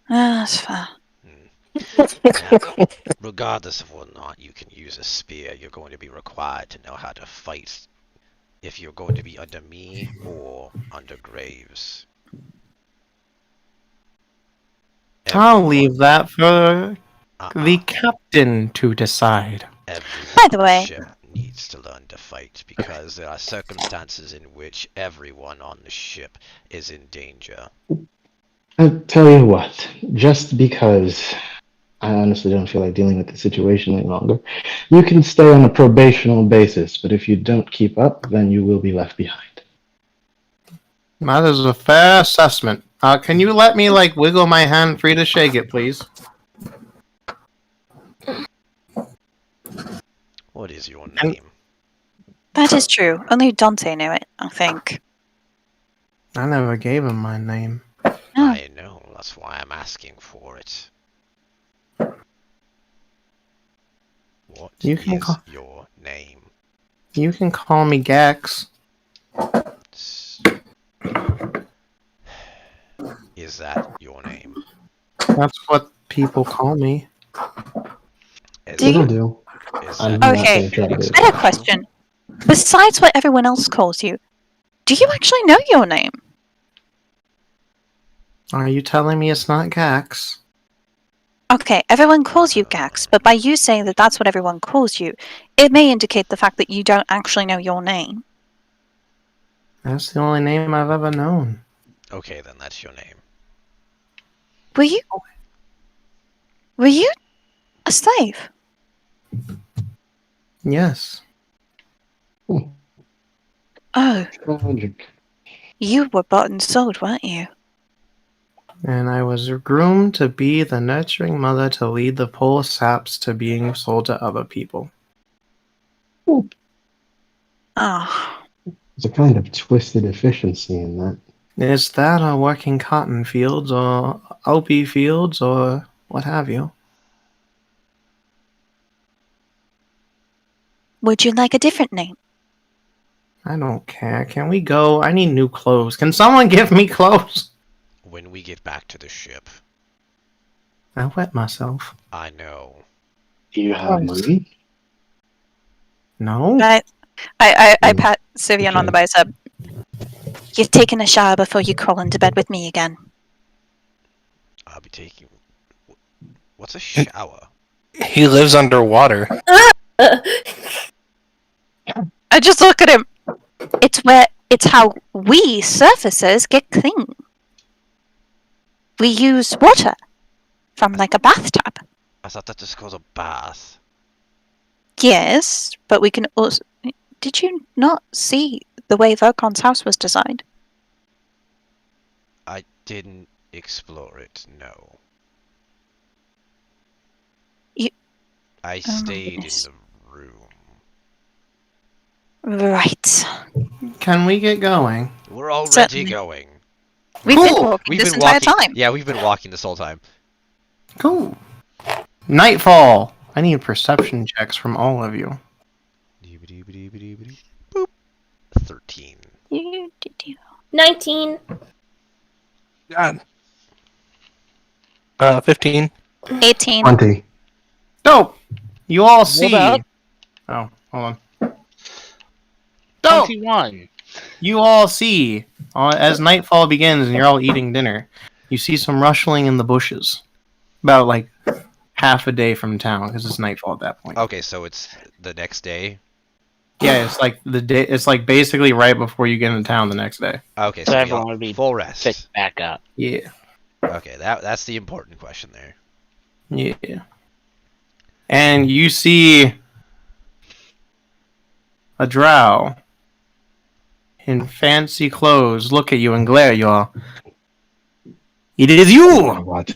That's fair. Regardless of whether or not you can use a spear, you're going to be required to know how to fight if you're going to be under me or under Graves. I'll leave that for Uh-uh. the captain to decide. Everyone By the on way- the ship needs to learn to fight because there are circumstances in which everyone on the ship is in danger. I'll tell you what, just because I honestly don't feel like dealing with the situation any longer, you can stay on a probational basis, but if you don't keep up, then you will be left behind. That is a fair assessment. Can you let me, wiggle my hand free to shake it, please? What is your And- name? That is true. Only Dante knew it, I think. I never gave him my name. I know, that's why I'm asking for it. What You can is call- your name? You can call me Gax. S- Is that your name? That's what people call me. Is Do It'll you- do. Is I'm that not Okay. gonna try to do it. Better question. Besides what everyone else calls you, do you actually know your name? Are you telling me it's not Gax? Okay, everyone calls you Gax, but by you saying that that's what everyone calls you, it may indicate the fact that you don't actually know your name. That's the only name I've ever known. Okay, then that's your name. Were you? Were you a slave? Yes. Oh, Tragic. you were bought and sold, weren't you? And I was groomed to be the nurturing mother to lead the pole saps to being sold to other people. Ah, There's a kind of twisted efficiency in that. Is that or working cotton fields or opi fields or what have you? Would you like a different name? I don't care. Can we go? I need new clothes. Can someone give me clothes? When we get back to the ship, I wet myself. I know. Do you have money? No? I pat Sivian on the Okay. bicep. You've taken a shower before you crawl into bed with me again. I'll be taking. What's a shower? He lives underwater. I just look at him. It's how we surfacers get clean. We use water from like a bathtub. I thought that just called a bath. Yes, but we can also. Did you not see the way Vokon's house was designed? I didn't explore it, no. You- I stayed in yes. the room. Right. Can we get going? We're already Certainly. going. We've been Cool. walking We've this been entire walking. time. Yeah, we've been walking this whole time. Cool. Nightfall. I need perception checks from all of you. Boop. 13. 19. God. 15. 18. 20. Dope. You all see. up. Oh, hold on. Dope. 21. You all see, as nightfall begins and you're all eating dinner, you see some rustling in the bushes. About like half a day from town, because it's nightfall at that point. Okay, so it's the next day. Yeah, it's like the day. It's like basically right before you get into town the next day. Okay, So so we everyone all would be full rest. Pick back up. Yeah, Okay, that's the important question there. yeah. And you see a drow in fancy clothes look at you and glare at you all. It is you, What?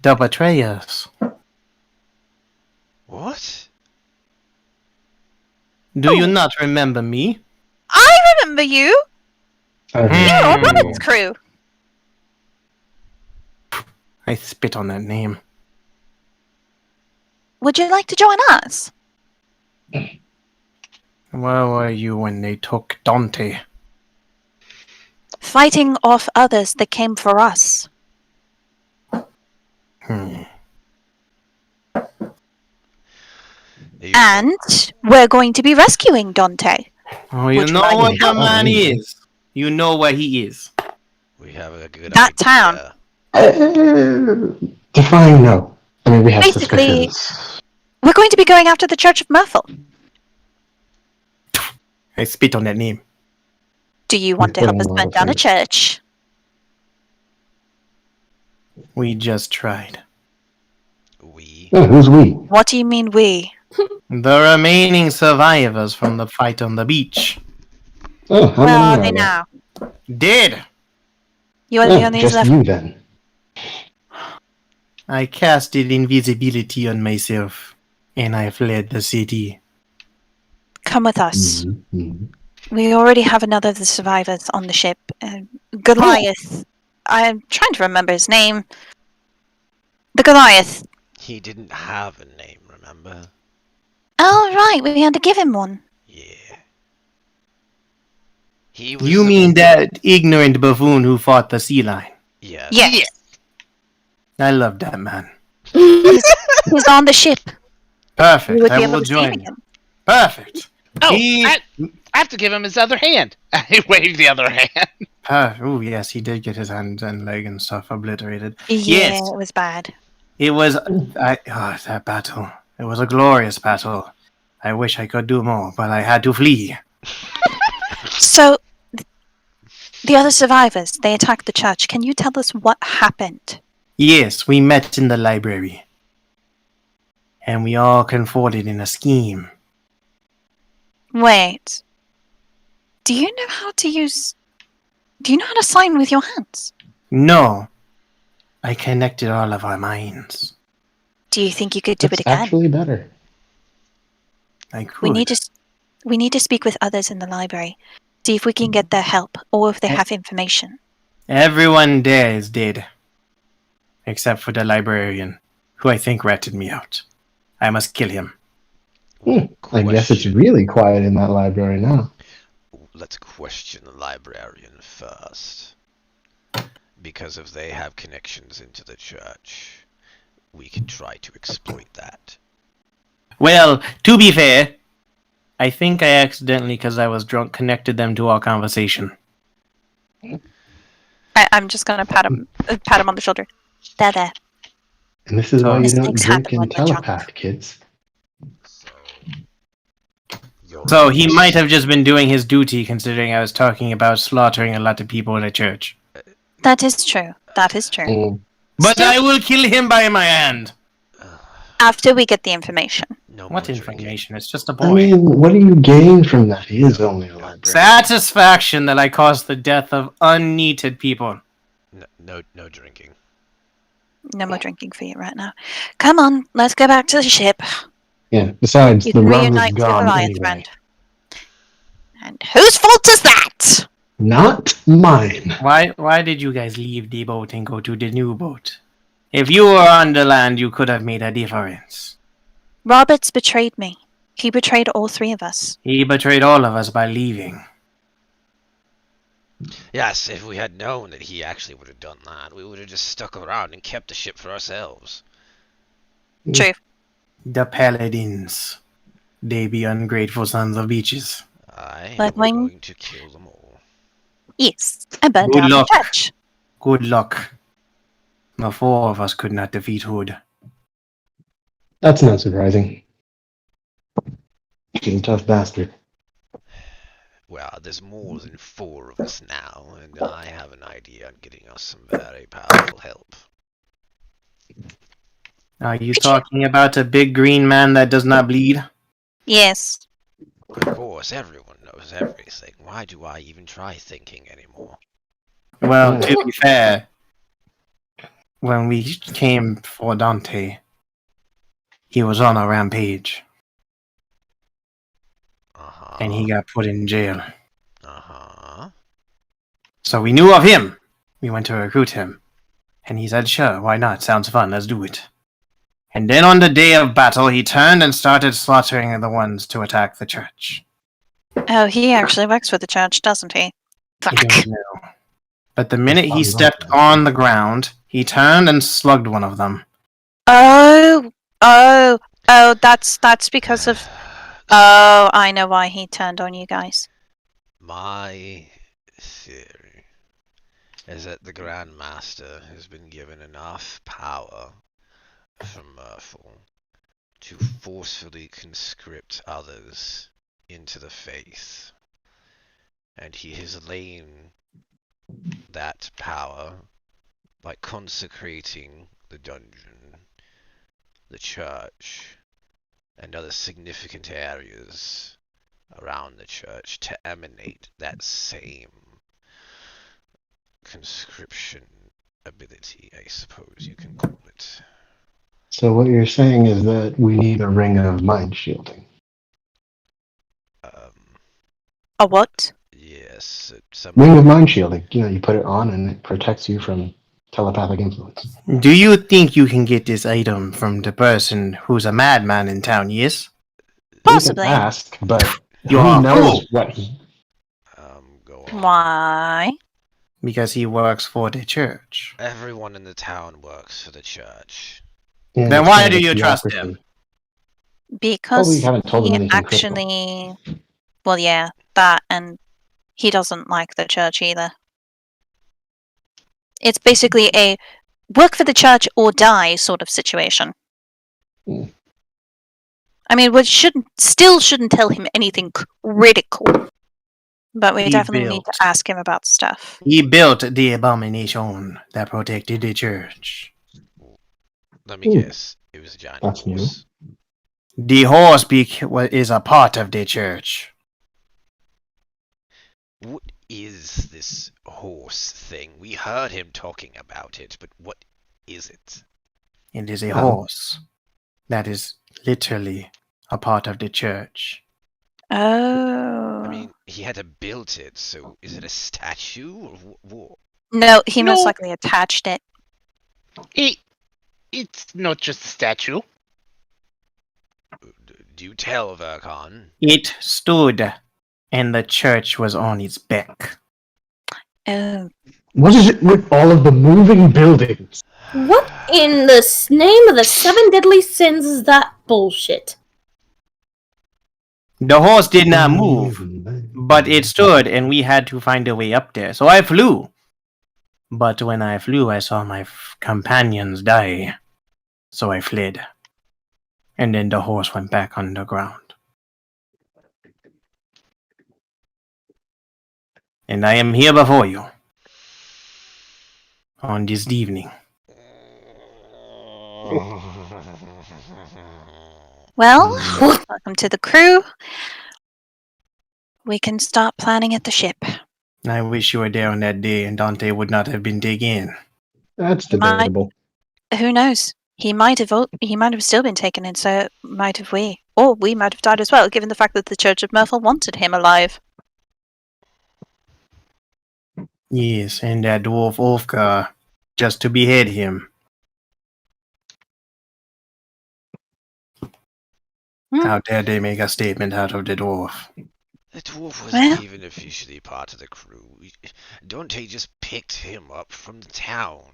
the betrayers. What? Do you not remember me? I remember you. Hmm. You're on Robin's crew. I spit on that name. Would you like to join us? Where were you when they took Dante? Fighting off others that came for us. Hmm. You- And we're going to be rescuing Dante. Oh, you Which know might what the help. man is. You know where he is. we have a good That idea. town. Define no. I mean, we have Basically- suspicions. We're going to be going after the Church of Myrtle. I spit on that name. Do you want to Put help in us a lot burn of down a things. church? We just tried. We. Oh, who's we? What do you mean we? The remaining survivors from the fight on the beach. Oh, how Where are many they there? now? Dead! You are the Oh, only just left. you then. I casted invisibility on myself, and I fled the city. Come with us. Mhm. We already have another of the survivors on the ship. Goliath. I'm trying to remember his name. The Goliath. He didn't have a name, remember? Oh, right. We had to give him one. Yeah. He was. You mean that ignorant buffoon who fought the sea lion? Yes. Yes. I love that man. He's on the ship. We Perfect. would I be able will to see join him you. again. Perfect. Oh, He- I have to give him his other hand. I waved the other hand. Oh, yes, he did get his hand and leg and stuff obliterated. Yeah, Yes. it was bad. It was that battle. It was a glorious battle. I wish I could do more, but I had to flee. So, the other survivors, they attacked the church. Can you tell us what happened? Yes, we met in the library. And we all concorded in a scheme. Wait. Do you know how to sign with your hands? No. I connected all of our minds. Do you think you could do That's it again? actually better. I could. We need to speak with others in the library. See if we can get their help, or if they have information. Everyone there is dead. Except for the librarian, who I think ratted me out. I must kill him. I guess it's really quiet in that library now. Let's question the librarian first. Because if they have connections into the church, we can try to exploit that. Well, to be fair, I think I accidentally, because I was drunk, connected them to our conversation. I'm just gonna pat him on the shoulder. There. And this is why you don't Mistakes drink happen when and you're drunk. telepath, kids. So he might have just been doing his duty, considering I was talking about slaughtering a lot of people in a church. That is true. That is true. But Still- I will kill him by my hand. After we get the information. No What more information? It's just a boy. I mean, what do you gain from that? He is only a librarian. Satisfaction that I caused the death of unneeded people. No drinking. No more drinking for you right now. Come on, let's go back to the ship. Yeah, besides, You the can rum is reunite with gone Goliath, anyway. friend. And whose fault is that? Not mine. Why did you guys leave the boat and go to the new boat? If you were on the land, you could have made a difference. Roberts betrayed me. He betrayed all three of us. He betrayed all of us by leaving. Yes, if we had known that he actually would have done that, we would have just stuck around and kept the ship for ourselves. True. The paladins. They be ungrateful sons of bitches. Aye, Like we're when- going to kill them all. Yes, I burned Good down luck. the church. Good luck. The four of us could not defeat Hood. That's not surprising. He's a tough bastard. Well, there's more than 4 of us now, and I have an idea on getting us some very powerful help. Are you talking about a big green man that does not bleed? Yes. Of course, everyone knows everything. Why do I even try thinking anymore? Well, to be fair, when we came for Dante, he was on a rampage, Uh-huh. and he got put in jail. Uh-huh. So we knew of him. We went to recruit him. And he said, sure, why not? Sounds fun, let's do it. And then on the day of battle, he turned and started slaughtering the ones to attack the church. Oh, he actually works for the church, doesn't he? I Fuck. don't know. But the minute he That's stepped not on the ground, he turned and slugged one of them. Oh, that's because of... Oh, I know why he turned on you guys. My theory is that the Grand Master has been given enough power from Murphle to forcefully conscript others into the faith. And he has lain that power by consecrating the dungeon, the church, and other significant areas around the church to emanate that same conscription ability, I suppose you can call it. So what you're saying is that we need a ring of mind shielding. A what? Yes, some Ring of mind shielding. You know, you put it on and it protects you from telepathic influence. Do you think you can get this item from the person who's a madman in town, yes? Possibly. You can ask, but You he are knows cool. what he... go on. Why? Because he works for the church. Everyone in the town works for the church. Yeah, Then it's why kind do of you trust bureaucracy. him? Because Well, we haven't told him he anything critical. actually... Well, yeah, that, and he doesn't like the church either. It's basically a work for the church or die sort of situation. Hmm. I mean, we shouldn't tell him anything critical, but we He definitely need to built. ask him about stuff. He built the abomination that protected the church. Let me Ooh. guess. It was a giant That's new. horse. The horse is a part of the church. What is this horse thing? We heard him talking about it, but what is it? It is a Oh. horse that is literally a part of the church. Oh. I mean, he had to build it, so is it a statue or what? No, he most No. likely attached it. It's not just a statue. Do tell, Vercon. It stood, and the church was on its back. Oh. What is it with all of the moving buildings? What in the name of the 7 deadly sins is that bullshit? The horse did not move, but it stood, and we had to find a way up there. So I flew. But when I flew, I saw my companions die. So I fled. And then the horse went back underground. And I am here before you. On this evening. Well, welcome to the crew. We can start planning at the ship. I wish you were there on that day and Dante would not have been taken. That's He might- debatable. Who knows? He might have still been taken, and so might have we. Or we might have died as well, given the fact that the Church of Merfolk wanted him alive. Yes, and that dwarf Ulfgar just to behead him. How dare they make a statement out of the dwarf? The dwarf wasn't Well- even officially part of the crew. Dante just picked him up from the town.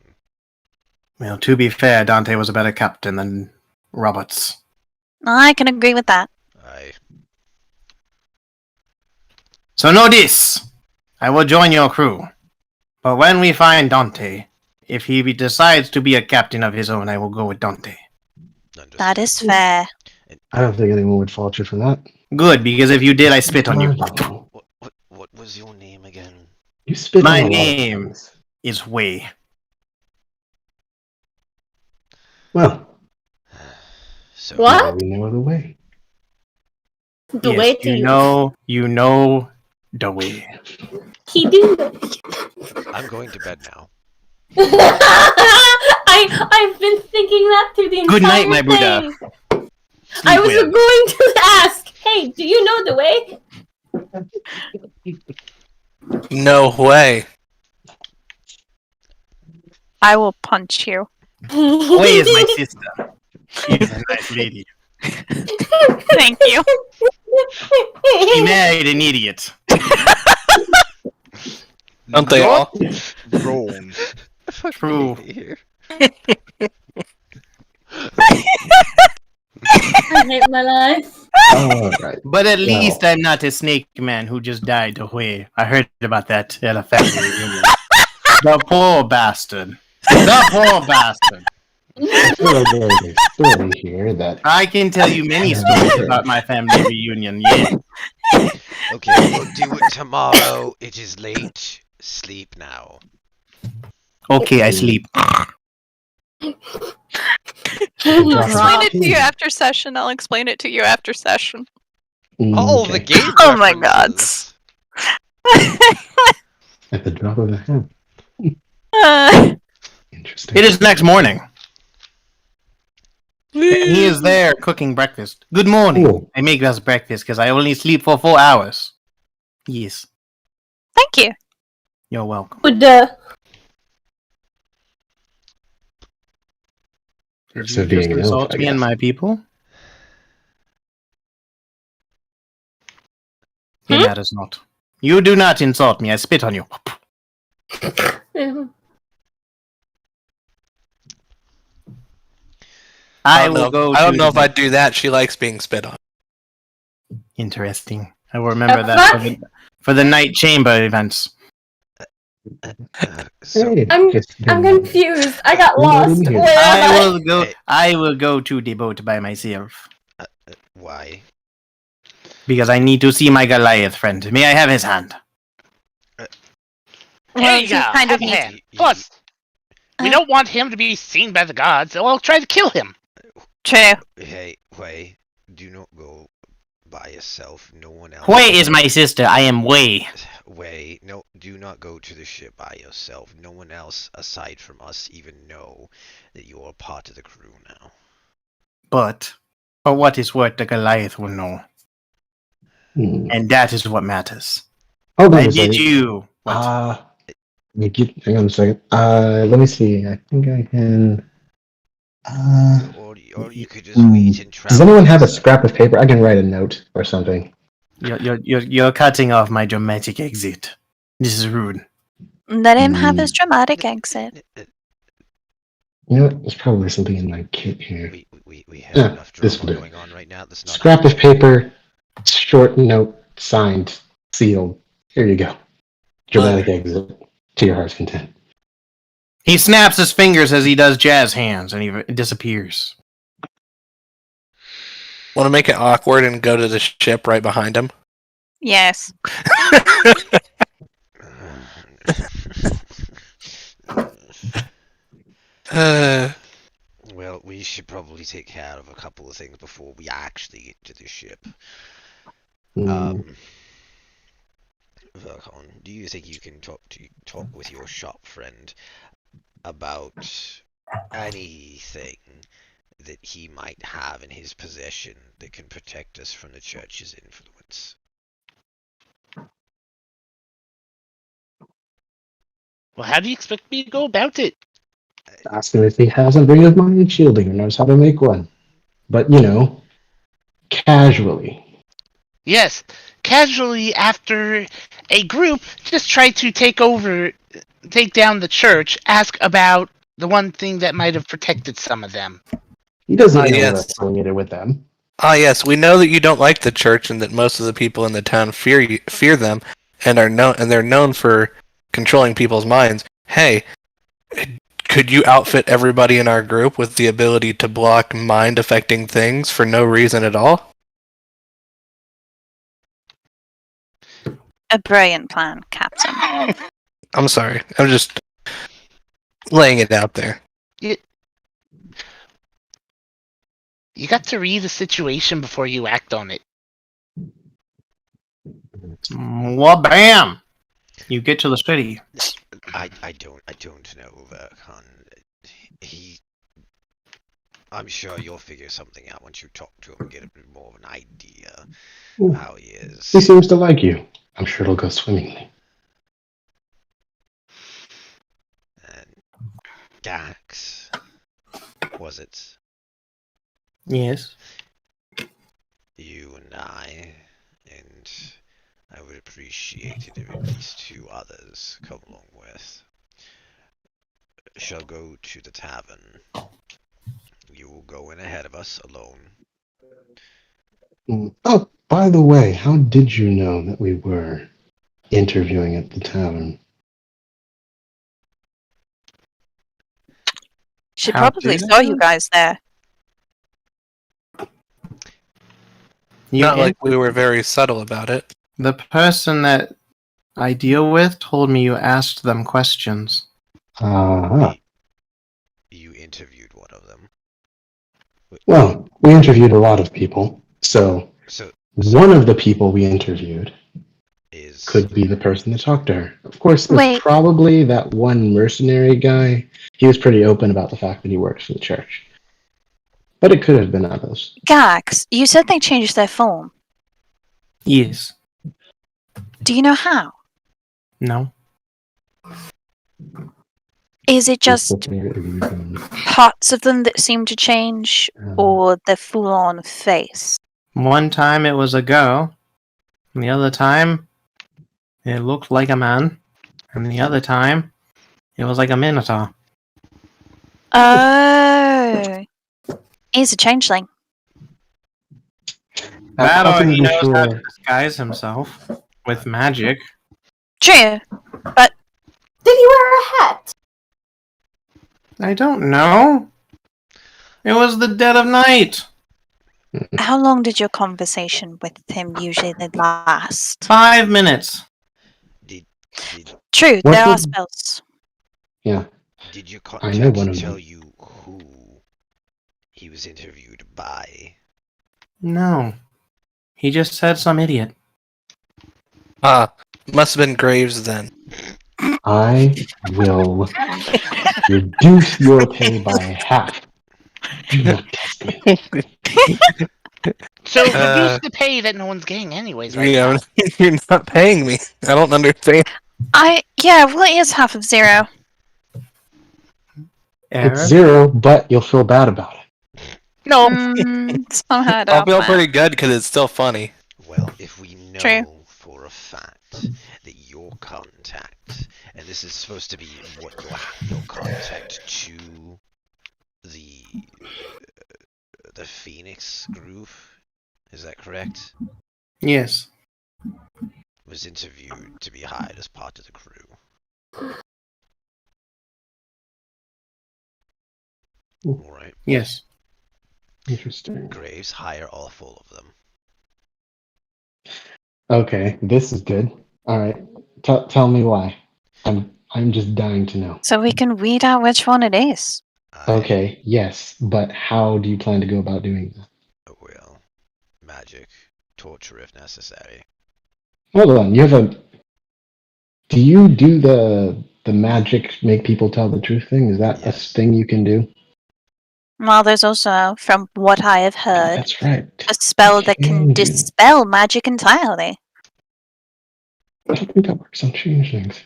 Well, to be fair, Dante was a better captain than Roberts. I can agree with that. Aye. So know this. I will join your crew. But when we find Dante, if he decides to be a captain of his own, I will go with Dante. That is fair. I don't think anyone would fault you for that. Good, because if you did, I spit on you. What was your name again? You spit My on a lot of name. things. Is Way. Well, So What? now we know the way. The Yes, way to you know the way. He do. I'm going to bed now. I've been thinking that through the entire Good night, my Buddha. thing. I was well. going to ask, hey, do you know the way? No way. I will punch you. Way is my sister. She's a nice lady. Thank you. She married an idiot. Don't they all? Wrong. True. Here. I hate my life. Alright. But at Well. least I'm not a snake man who just died away. I heard about that at a family reunion. The poor bastard. The poor bastard. I feel like there is a story here that I can tell you many stories about my family reunion, yeah. Okay, we'll do it tomorrow. It is late. Sleep now. Okay, I sleep. I'll Drop explain it. it to you after session. I'll explain it to you after session. All the Okay. game Oh my god. references. At the drop of a hat. Interesting. It is next morning. And he is there cooking breakfast. Good morning. Cool. I make us breakfast because I only sleep for 4 hours. Yes, Thank you. you're welcome. Buddha. Did So you being just an elf, insult I me and guess. my people? It matters not. You do not insult me. I spit on you. I will go. I don't to know if the- I'd do that. She likes being spit on. Interesting. I will remember The that fuck? for the night chamber events. So, Hey, I'm just confused. I got We're not in lost. here. Where am I I? will go. Hey. I will go to the boat by myself why? because I need to see my Goliath friend. May I have his hand? Here Well, you he's go. kind Have of a neat. hand. Plus, we Uh. don't want him to be seen by the gods, so I'll try to kill him. True. Hey, wait. Do not go by yourself. No one else. Way is my sister. I am Way. Wait, no, do not go to the ship by yourself. No one else aside from us even know that you are part of the crew now. But for what is worth, the Goliath will know. And that is what matters. Hold on I a did second. you. What? Hang on a second. Let me see. I think I can. Or you could just wait and travel. Does anyone have a scrap of paper? I can write a note or something. You're cutting off my dramatic exit. This is rude. Let him have his dramatic exit. You know what? There's probably something in my kit here. We have Yeah, enough this drama will do. going on right now. That's not Scrap of paper, short note, signed, sealed. Here you go. Dramatic exit to your heart's content. He snaps his fingers as he does jazz hands, and he disappears. Want to make it awkward and go to the ship right behind him? Yes. Well, we should probably take care of a couple of things before we actually get to the ship. Vercon, do you think you can talk with your shop friend about anything that he might have in his possession that can protect us from the church's influence? Well, how do you expect me to go about it? Ask him if he has a ring of mind shielding or knows how to make one. But, casually. Yes, casually after a group just tried to take down the church, ask about the one thing that might have protected some of them. He doesn't know yes. we're affiliated with them. Yes, we know that you don't like the church and that most of the people in the town fear them and they're known for controlling people's minds. Hey, could you outfit everybody in our group with the ability to block mind-affecting things for no reason at all? A brilliant plan, Captain. I'm sorry. I'm just laying it out there. You got to read the situation before you act on it. Well, bam! You get to the city. I don't know, Vercon. I'm sure you'll figure something out once you talk to him and get a bit more of an idea of how he is. He seems to like you. I'm sure it'll go swimmingly. And Gax, was it? Yes. You and I would appreciate it if at least 2 others come along with. Shall go to the tavern. You will go in ahead of us alone. Oh, by the way, how did you know that we were interviewing at the tavern? She How probably did saw I you know? guys there. Not like we were very subtle about it. The person that I deal with told me you asked them questions. You interviewed one of them. Well, we interviewed a lot of people, so So one of the people we interviewed is could be the person that talked to her. Of course, it was Wait. probably that one mercenary guy. He was pretty open about the fact that he works for the church. But it could have been others. Gax, you said they changed their form. Yes. Do you know how? No. Is it just parts of them that seem to change, or their full-on face? One time it was a girl, and the other time it looked like a man, and the other time it was like a minotaur. Oh. He's a changeling. That or he even knows how to sure. disguise himself with magic. True. Did he wear a hat? I don't know. It was the dead of night. How long did your conversation with him usually last? 5 minutes. did True, What there are did- spells. Yeah. did your I know one contact of tell them. you who he was interviewed by? No. He just said some idiot. Must have been Graves then. I will reduce your pay by half. Do not test me. So reduce the pay that no one's getting anyways right Yeah, now. you're not paying me. I don't understand. What is half of 0? It's Eric? 0, but you'll feel bad about it. No, Somehow I I'll doubt feel that. pretty good because it's still funny. Well, if we know True. for a fact that your contact, and this is supposed to be what your contact to the Phoenix group, is that correct? Yes. Was interviewed to be hired as part of the crew. Alright. Yes. Interesting. Graves, hire all 4 of them. Okay, this is good. All right, tell me why. I'm just dying to know. So we can weed out which one it is. Okay, yes, but how do you plan to go about doing that? Well, magic, torture if necessary. Hold on, do you do the magic make people tell the truth thing? Is that Yes. a thing you can do? Well, there's also, from what I have heard, That's right. a spell that can do. dispel magic entirely. I don't think that works on changelings.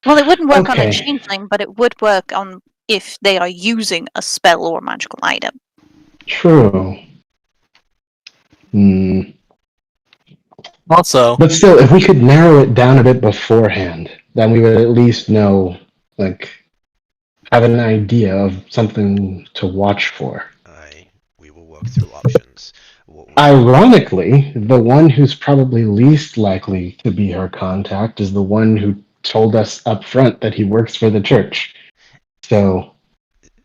Well, it wouldn't work on a Okay. changeling, but it would work on if they are using a spell or magical item. True. Also, But still, if we could narrow it down a bit beforehand, then we would at least know, have an idea of something to watch for. We will work through options. Ironically, the one who's probably least likely to be her contact is the one who told us up front that he works for the church. So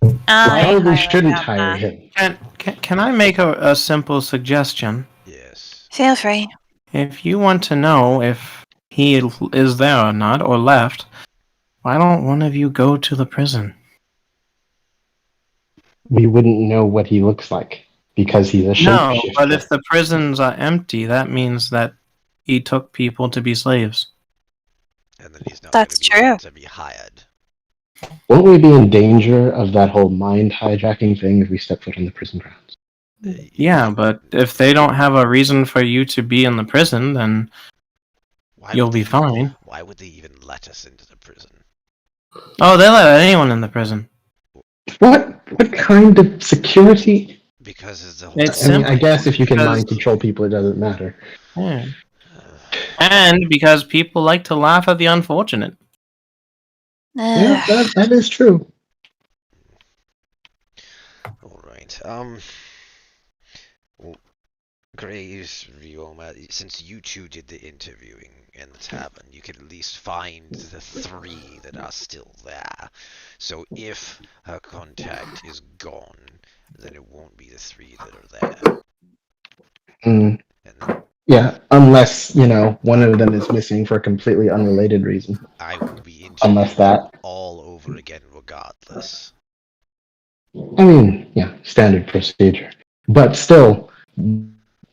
we probably shouldn't hire him. Can I make a simple suggestion? Yes. Feel free. If you want to know if he is there or not, or left, why don't one of you go to the prison? We wouldn't know what he looks like because he's a No, shapeshifter. but if the prisons are empty, that means that he took people to be slaves. And then he's not That's going to be true. able to be hired. Won't we be in danger of that whole mind hijacking thing if we step foot on the prison grounds? Yeah, but if they don't have a reason for you to be in the prison, then you'll be fine. Why would they even let us into the prison? Oh, they let anyone in the prison. What kind of security? Because it's the whole. It's I mean, I simple. guess if you can Because- mind control people, it doesn't matter. Yeah. And because people like to laugh at the unfortunate. Yeah, that is true. All right. Well, Graves, Rioma, since you two did the interviewing in the tavern, you could at least find the 3 that are still there. So if her contact is gone, then it won't be the 3 that are there. Mm. And then Yeah, unless, one of them is missing for a completely unrelated reason. I will be Unless interviewing that. all over again regardless. I mean, yeah, standard procedure. But still,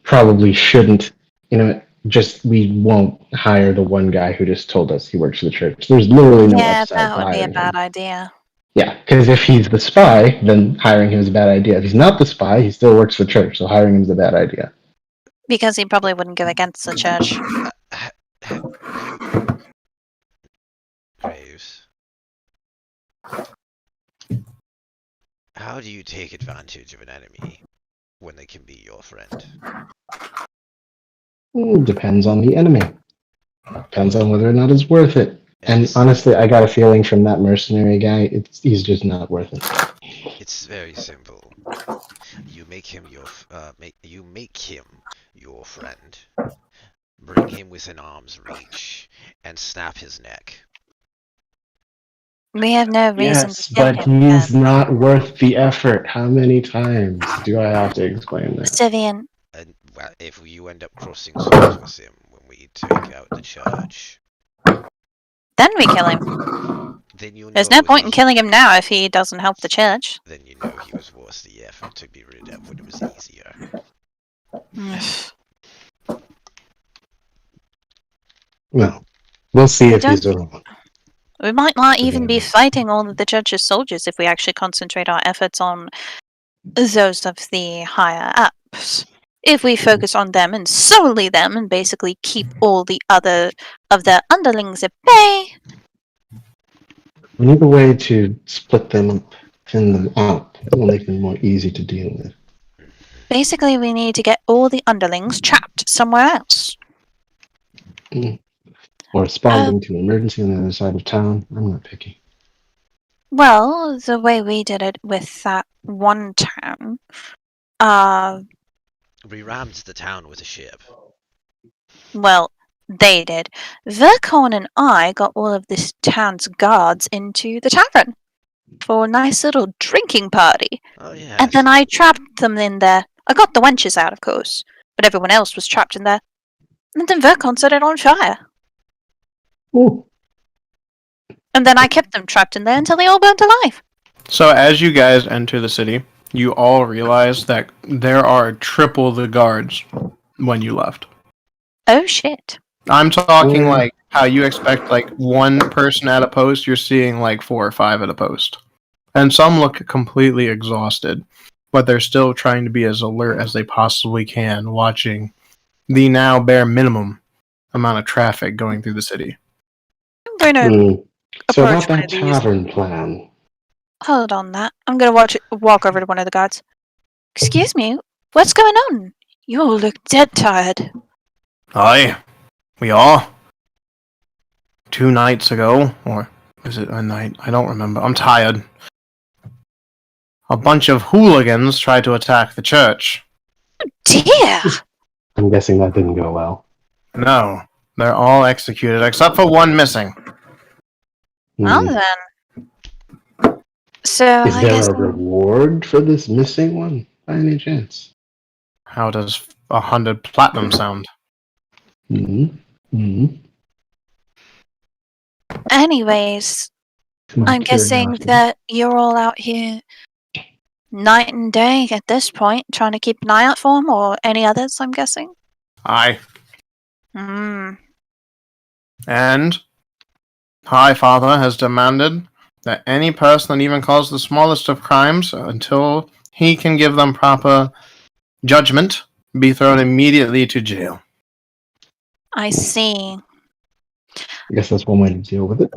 probably shouldn't, we won't hire the one guy who just told us he works for the church. There's literally no upside that to would be a hiring bad him. idea. Yeah, because if he's the spy, then hiring him is a bad idea. If he's not the spy, he still works for the church, so hiring him is a bad idea. Because he probably wouldn't go against the church. Graves. How do you take advantage of an enemy when they can be your friend? Depends on the enemy. Depends on whether or not it's worth it. And honestly, I got a feeling from that mercenary guy, he's just not worth it. It's very simple. You make him your friend. Bring him within arm's reach and snap his neck. We have no reason Yes, to kill but him. he's not worth the effort. How many times do I have to explain that? Sivian, And if you end up crossing swords with him when we take out the church, then we kill him. then you know There's no point in killing him now if he doesn't help the church. Then you know he was worth the effort to be rid of when it was easier. Well, we'll see if he's wrong. We might not even be fighting all of the church's soldiers if we actually concentrate our efforts on those of the higher ups. If we focus on them and solely them and basically keep all the other of their underlings at bay. We need a way to split them up, thin them out. It will make them more easy to deal with. Basically, we need to get all the underlings trapped somewhere else. Or responding to an emergency on the other side of town. I'm not picky. Well, the way we did it with that one town, We rammed the town with a ship. well, they did. Vercorn and I got all of this town's guards into the tavern for a nice little drinking party. Oh yeah. And then I trapped them in there. I got the wenches out, of course, but everyone else was trapped in there. And then Vercorn set it on fire. Ooh. And then I kept them trapped in there until they all burnt alive. So as you guys enter the city, you all realize that there are triple the guards when you left. Oh shit. I'm talking like how you expect like one person at a post, you're seeing like 4 or 5 at a post. And some look completely exhausted, but they're still trying to be as alert as they possibly can, watching the now bare minimum amount of traffic going through the city. I'm going to So approach about one that of these. tavern plan. Hold on that. I'm going to walk over to one of the guards. Excuse me, what's going on? You all look dead tired. Aye, we are. 2 nights ago, or is it a night? I don't remember. I'm tired. A bunch of hooligans tried to attack the church. Dear! I'm guessing that didn't go well. No, they're all executed except for one missing. Well Hmm. then. So Is I there guess a reward for this missing one, by any chance? How does 100 platinum sound? anyways, My I'm guessing curiosity. that you're all out here night and day at this point, trying to keep an eye out for him, or any others, I'm guessing? Aye. Hmm. And High Father has demanded that any person that even caused the smallest of crimes, until he can give them proper judgment, be thrown immediately to jail. I see. I guess that's one way to deal with it.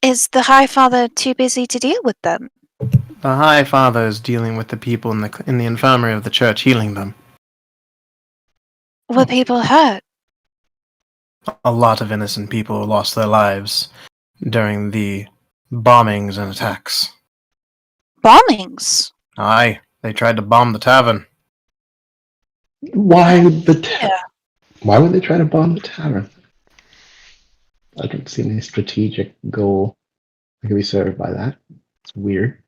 Is the High Father too busy to deal with them? The High Father is dealing with the people in the infirmary of the church, healing them. Were people hurt? A lot of innocent people lost their lives during the bombings and attacks. Bombings? Aye, they tried to bomb the tavern. Why would the Yeah. Why would they try to bomb the tavern? I don't see any strategic goal that can be served by that. It's weird.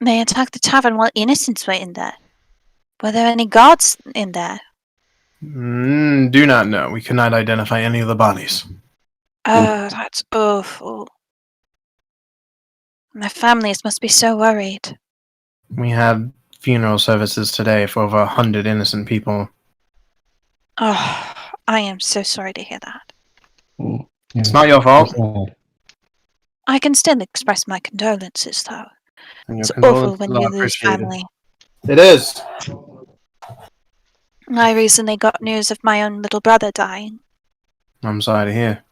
They attacked the tavern while innocents were in there. Were there any guards in there? Do not know. We cannot identify any of the bodies. Oh, that's awful. Their families must be so worried. We had funeral services today for over 100 innocent people. Oh, I am so sorry to hear that. Yeah, It's not your fault. sad. I can still express my condolences, though. And your It's awful condolences when are you lose appreciated. family. It is. I recently got news of my own little brother dying. I'm sorry to hear.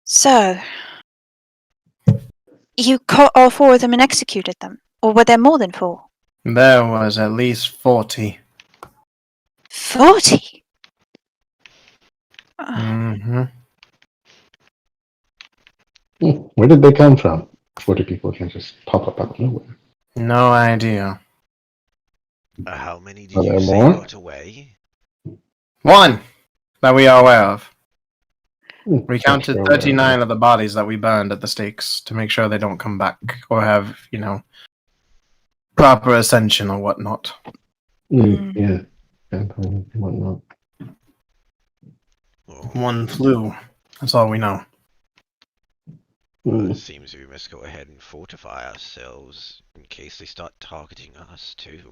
So, you caught all 4 of them and executed them? Or were there more than 4? There was at least 40. 40? Mm-hmm. Where did they come from? 40 people can just pop up out of nowhere. No idea. How many did Are you there say more? got away? 1 that we are aware of. We That's counted fair. 39 of the bodies that we burned at the stakes to make sure they don't come back or have, proper ascension or whatnot. Yeah. Vampire and whatnot. Well, 1 flew. That's all we know. it seems we must go ahead and fortify ourselves in case they start targeting us too.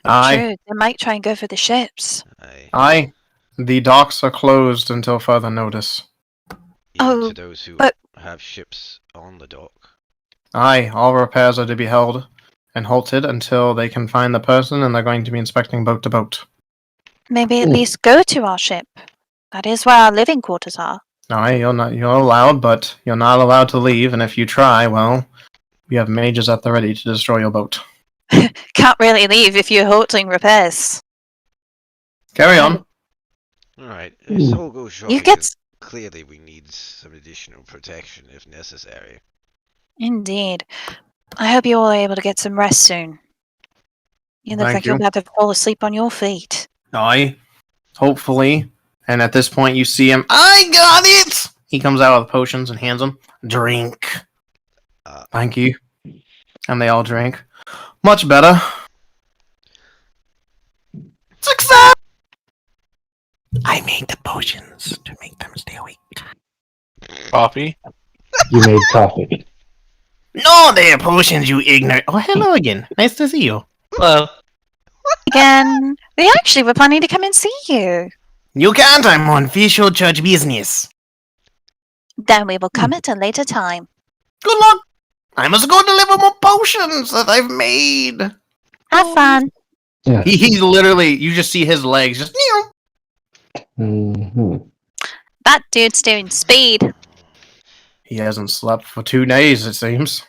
Aye. True, they might try and go for the ships. Aye. The docks are closed until further notice. Even Oh, to those who but- have ships on the dock. Aye, all repairs are to be held and halted until they can find the person, and they're going to be inspecting boat to boat. Maybe at least go to our ship. That is where our living quarters are. Aye, you're allowed, but you're not allowed to leave, and if you try, well, we have mages at the ready to destroy your boat. Can't really leave if you're halting repairs. Carry on. Alright, so go shopping. You get... Clearly we need some additional protection if necessary. Indeed. I hope you all are able to get some rest soon. You look Thank like you're you. about to fall asleep on your feet. Aye, hopefully. And at this point, you see him. I got it! He comes out with potions and hands them. Drink. Thank you. And they all drink. Much better. Success! I made the potions to make them stay awake. Coffee. You made coffee. No, they're potions, you ignorant. Oh, hello again. Nice to see you. Hello. Again, we actually were planning to come and see you. You can't, I'm on official church business. Then we will come at a later time. Good luck. I must go deliver more potions that I've made. Have fun. Yeah. He literally, you just see his legs just. Hmm. That dude's doing speed. He hasn't slept for 2 days, it seems.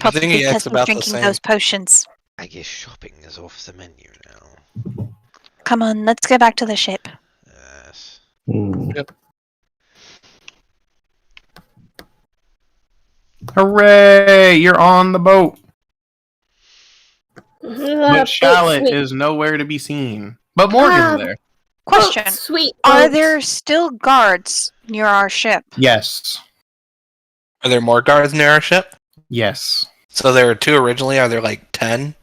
I think he because acts he's about the drinking same. those potions. I guess shopping is off the menu now. Come on, let's go back to the ship. Yes. Hmm. Hooray! You're on the boat. But Boat Charlotte sweet. is nowhere to be seen. But Morgan's there. Question. Boat sweet. Are boat. there still guards near our ship? Yes. Are there more guards near our ship? Yes. So there were 2 originally. Are there like 10?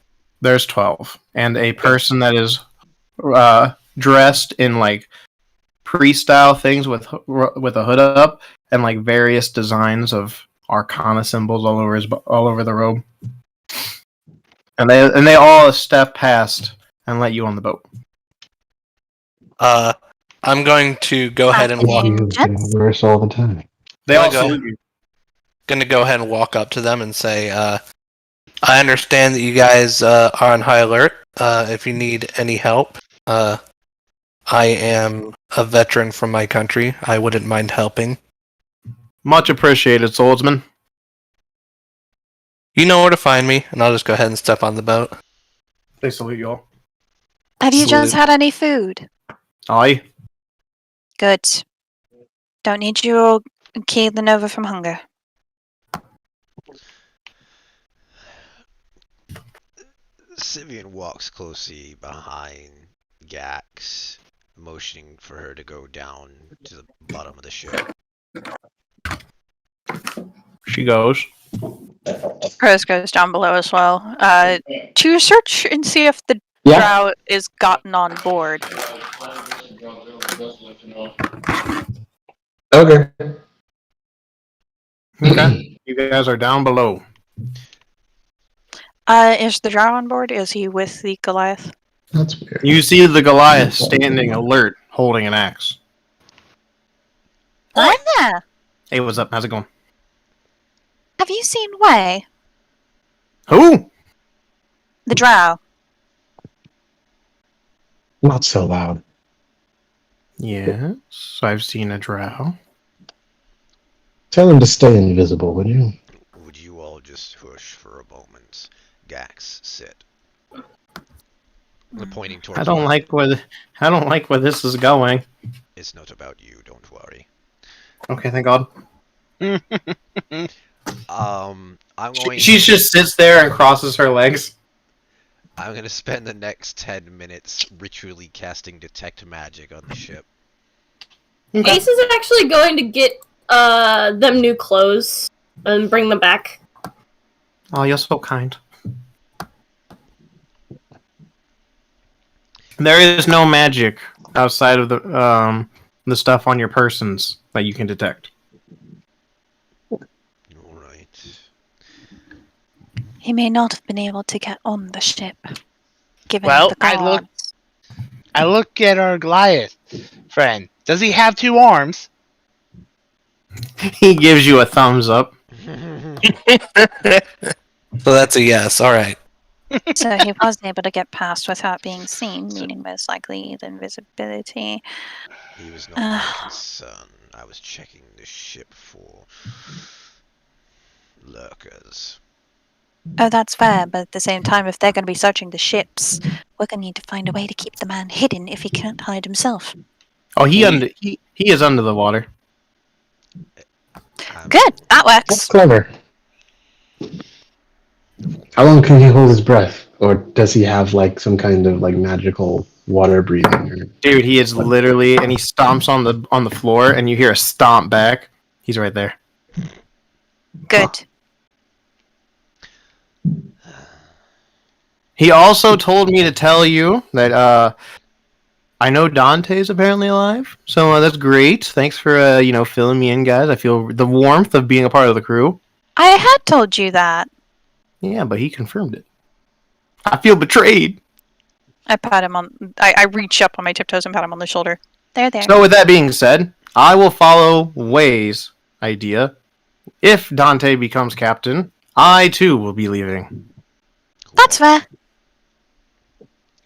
There's 12. And a person that is dressed in like pre-style things with a hood up and like various designs of arcana symbols all over the robe. And they all step past and let you on the boat. I'm going to go ahead and walk. You get worse all the time. They Wanna all go? salute you. Going to go ahead and walk up to them and say, I understand that you guys are on high alert. If you need any help, I am a veteran from my country. I wouldn't mind helping. Much appreciated, swordsman. You know where to find me, and I'll just go ahead and step on the boat. They salute you all. Have you just Salute. had any food? Aye. Good. Don't need you all keeling over from hunger. Sivian walks closely behind Gax, motioning for her to go down to the bottom of the ship. She goes. Rose goes down below as well. To search and see if the Yeah. drow is gotten on board. Okay. Okay. You guys are down below. Is the drow on board? Is he with the Goliath? That's weird. You see the Goliath standing alert, holding an axe. I'm there. Hey, what's up? How's it going? Have you seen Way? Who? The drow. Not so loud. Yes, I've seen a drow. Tell him to stay invisible, would you? Would you all just hush for a moment? Gax, sit. I'm pointing towards I don't you. like where this is going. It's not about you, don't worry. Okay, thank God. I'm going. She just sits there and crosses her legs. I'm gonna spend the next 10 minutes ritually casting detect magic on the ship. Ace is actually going to get them new clothes and bring them back. Oh, you're so kind. There is no magic outside of the stuff on your persons that you can detect. Alright. He may not have been able to get on the ship. Given Well, the I look- guards. I look at our Goliath friend. Does he have 2 arms? He gives you a thumbs up. So that's a yes. All right. So he was able to get past without being seen, meaning most likely the invisibility. He was not my concern. I was checking the ship for lurkers. Oh, that's fair, but at the same time, if they're going to be searching the ships, we're going to need to find a way to keep the man hidden if he can't hide himself. Oh, he is under the water. Good, that That's works. clever. How long can he hold his breath? Or does he have like some kind of like magical water breathing? Or... Dude, he is literally, and he stomps on the floor, and you hear a stomp back. He's right there. Good. He also told me to tell you that I know Dante's apparently alive, so that's great. Thanks for filling me in, guys. I feel the warmth of being a part of the crew. I had told you that. Yeah, but he confirmed it. I feel betrayed. I pat him on. I reach up on my tiptoes and pat him on the shoulder. There. So with that being said, I will follow Way's idea. If Dante becomes captain, I too will be leaving. That's fair.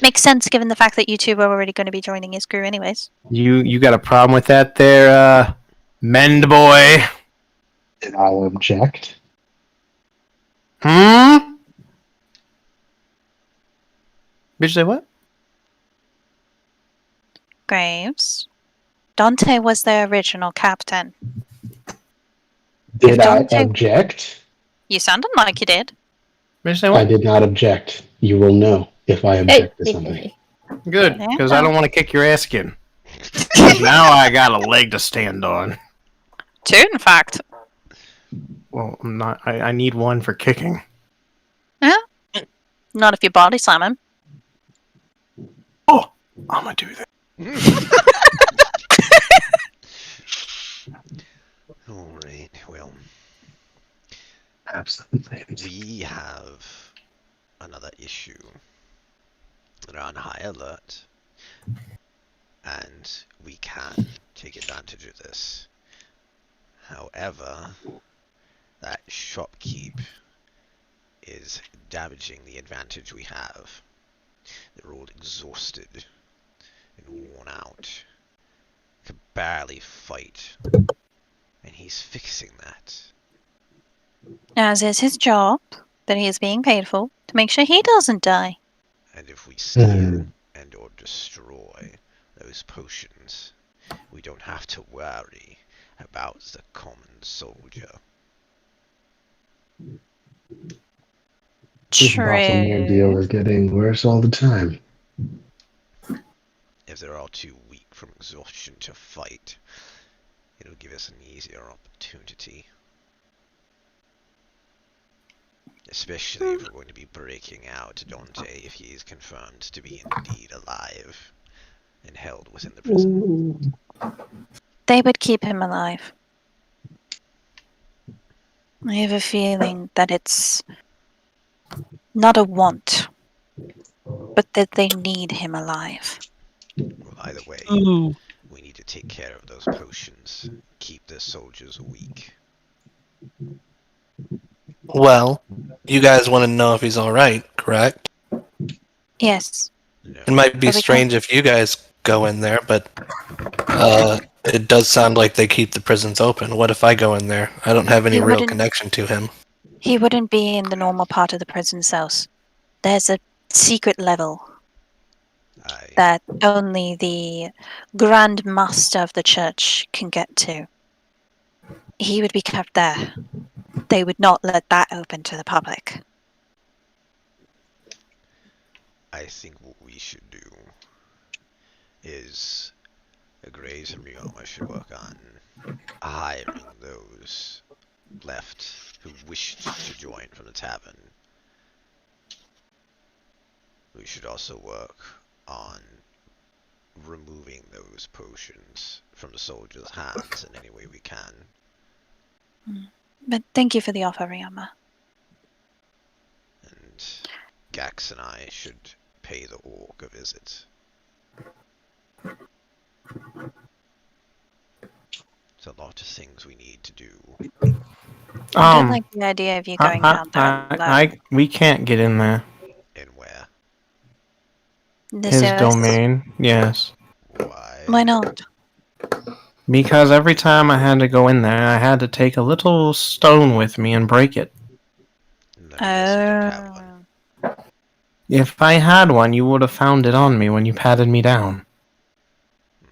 Makes sense given the fact that you two were already going to be joining his crew anyways. You got a problem with that there, Mend boy? Did I object? Hmm? Bitch, say what? Graves. Dante was the original captain. Did I Dante- object? You sounded like you did. Bitch, say I what? did not object. You will know if I object to something. Hey. Good, Yeah. because I don't want to kick your ass again. Now I got a leg to stand on. Two, in fact. Well, I'm not. I need one for kicking. Not if you body slam him. Oh, I'm gonna do that. Alright, well, Absolutely. we have another issue. They're on high alert, and we can take advantage of this. However, that shopkeep is damaging the advantage we have. They're all exhausted and worn out. Can barely fight. And he's fixing that. As is his job, that he is being paid for, to make sure he doesn't die. And if we steal and or destroy those potions, we don't have to worry about the common soldier. This bottom deal is getting worse all the time. If they're all too weak from exhaustion to fight, it'll give us an easier opportunity. Especially if we're going to be breaking out Dante if he is confirmed to be indeed alive and held within the prison. They would keep him alive. I have a feeling that it's not a want, but that they need him alive. Well, either way, we need to take care of those potions. Keep the soldiers weak. Well, you guys want to know if he's all right, correct? Yes. No. It might be But we strange if you guys go in there, but it does sound like they keep the prisons open. What if I go in there? I don't have any You real wouldn't- connection to him. He wouldn't be in the normal part of the prison cells. There's a secret level that only the Grand Master of the Church can get to. He would be kept there. They would not let that open to the public. I think what we should do is Graves and Ryoma should work on hiring those left who wished to join from the tavern. We should also work on removing those potions from the soldiers' hands in any way we can. But thank you for the offer, Ryoma. And Gax and I should pay the orc a visit. So a lot of things we need to do. I don't like the idea of you going down there alone. We can't get in there. And where? The His sewers. domain, yes. Why? Why not? Because every time I had to go in there, I had to take a little stone with me and break it. Let me guess, you don't have one. If I had one, you would have found it on me when you patted me down.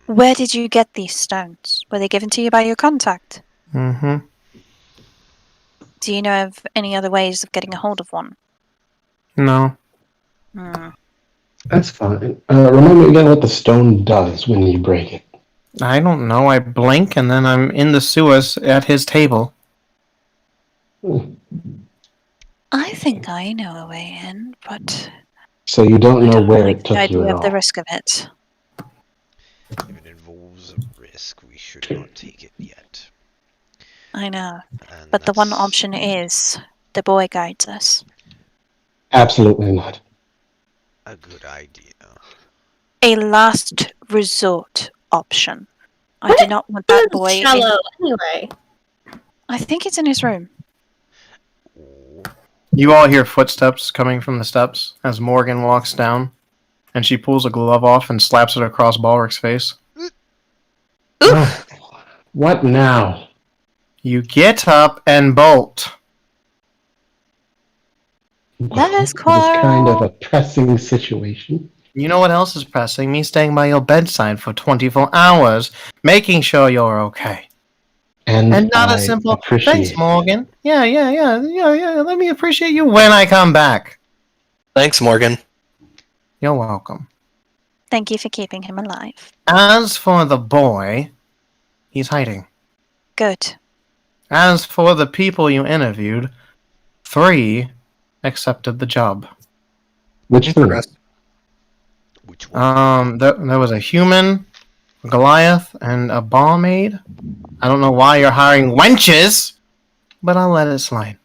Where did you get these stones? Were they given to you by your contact? Mm-hmm. Do you know of any other ways of getting a hold of one? No. Hmm. That's fine. Remember again what the stone does when you break it. I don't know. I blink and then I'm in the sewers at his table. I think I know a way in, but So you don't I know don't where like it the took you idea at of the all. risk of it. If it involves a risk, we should not take it yet. I know. And But the one that's option is the boy guides us. Absolutely not. a good idea. A last resort option. I do not want that boy in. Shallow, anyway. I think it's in his room. Oh, You all hear footsteps coming from the steps as Morgan walks down, and she pulls a glove off and slaps it across Balric's face. Oh, what now? You get up and bolt. Let us This kind of quarrel. a pressing situation. You know what else is pressing? Me staying by your bedside for 24 hours, making sure you're okay. And not a I simple, appreciate thanks, it. Morgan. Yeah. Let me appreciate you when I come back. Thanks, Morgan. You're welcome. Thank you for keeping him alive. As for the boy, he's hiding. Good. As for the people you interviewed, 3 accepted the job. Which three? which one? There was a human, a Goliath, and a barmaid. I don't know why you're hiring wenches, but I'll let it slide.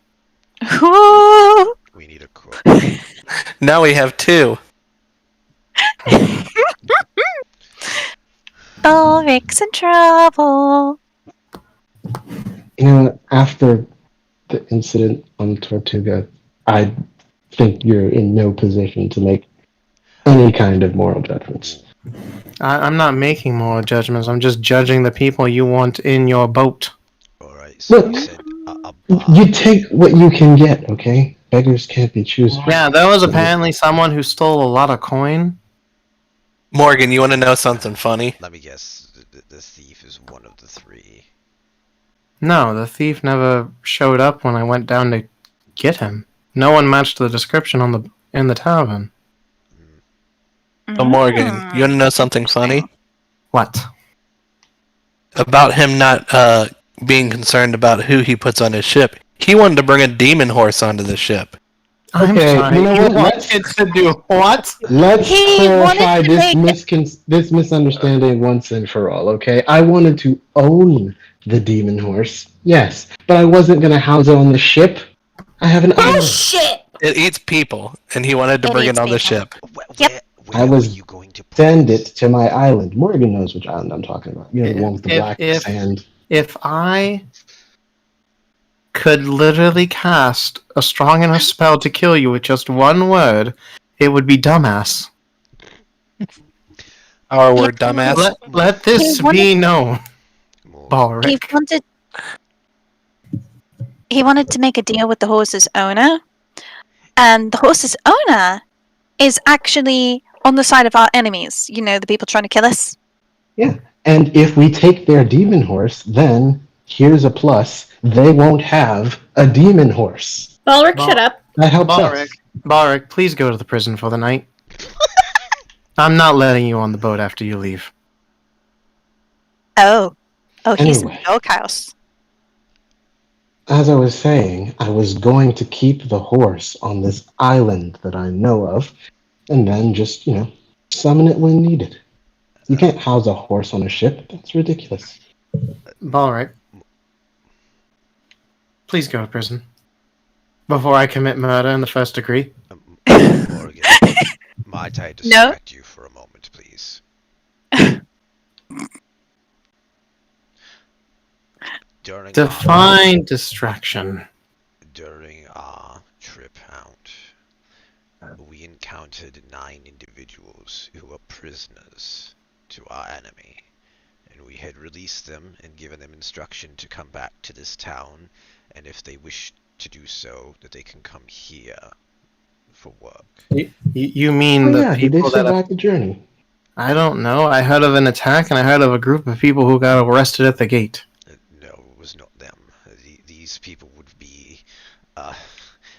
Ooh. We need a cook. Now we have 2. Ulrich's in trouble. You know, after the incident on Tortuga, I think you're in no position to make any kind of moral judgments. I'm not making moral judgments. I'm just judging the people you want in your boat. Alright, so Look, you said a You take what you can get, okay? Beggars can't be choosers. Yeah, there was apparently someone who stole a lot of coin. Morgan, you want to know something funny? Let me guess. The thief is one of the 3. No, the thief never showed up when I went down to get him. No one matched the description in the tavern. Oh, Morgan, you want to know something funny? What? About him not being concerned about who he puts on his ship. He wanted to bring a demon horse onto the ship. I'm Okay, sorry. you know what? wanted to do what? Let's He clarify wanted to this misunderstanding once and for all, okay? I wanted to own the demon horse, yes, but I wasn't going to house it on the ship. I have an Oh island. shit! It eats people, and he wanted to It bring eats it on the people. ship. Yep. Where I was are you going to put Send this? it to my island. Morgan knows which island I'm talking about. You know, the one with the black sand. If I could literally cast a strong enough spell to kill you with just one word, it would be dumbass. Our word, dumbass. Let this be known, Morgan. He Balric. wanted to make a deal with the horse's owner, and the horse's owner is actually on the side of our enemies. You know, the people trying to kill us. Yeah. And if we take their demon horse, then here's a plus. They won't have a demon horse. Balric, shut up. That helps Balric, us. Balric, please go to the prison for the night. I'm not letting you on the boat after you leave. Oh, he's in Anyway. the doghouse. As I was saying, I was going to keep the horse on this island that I know of, and then just, summon it when needed. You can't house a horse on a ship. That's ridiculous. Balric, please go to prison. Before I commit murder in the first degree. Morgan, might I distract you for a moment, please? During Define distraction. during our trip out, we encountered 9 individuals who were prisoners to our enemy, and we had released them and given them instruction to come back to this town, and if they wish to do so, that they can come here for work. You mean Oh the yeah, did they people that... survive the journey? I don't know. I heard of an attack, and I heard of a group of people who got arrested at the gate. No, it was not them. These people would be,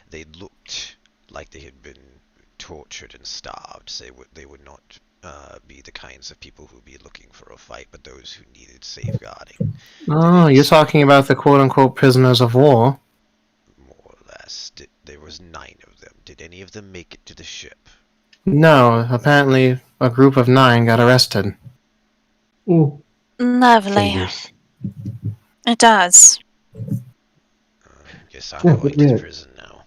they looked like they had been tortured and starved. They would not be the kinds of people who would be looking for a fight, but those who needed safeguarding. Oh, you're talking about the quote-unquote prisoners of war. More or less. There was 9 of them. Did any of them make it to the ship? No, apparently a group of 9 got arrested. Ooh, Lovely. figures. It does. Guess I'm Yeah, going but to yeah. prison now.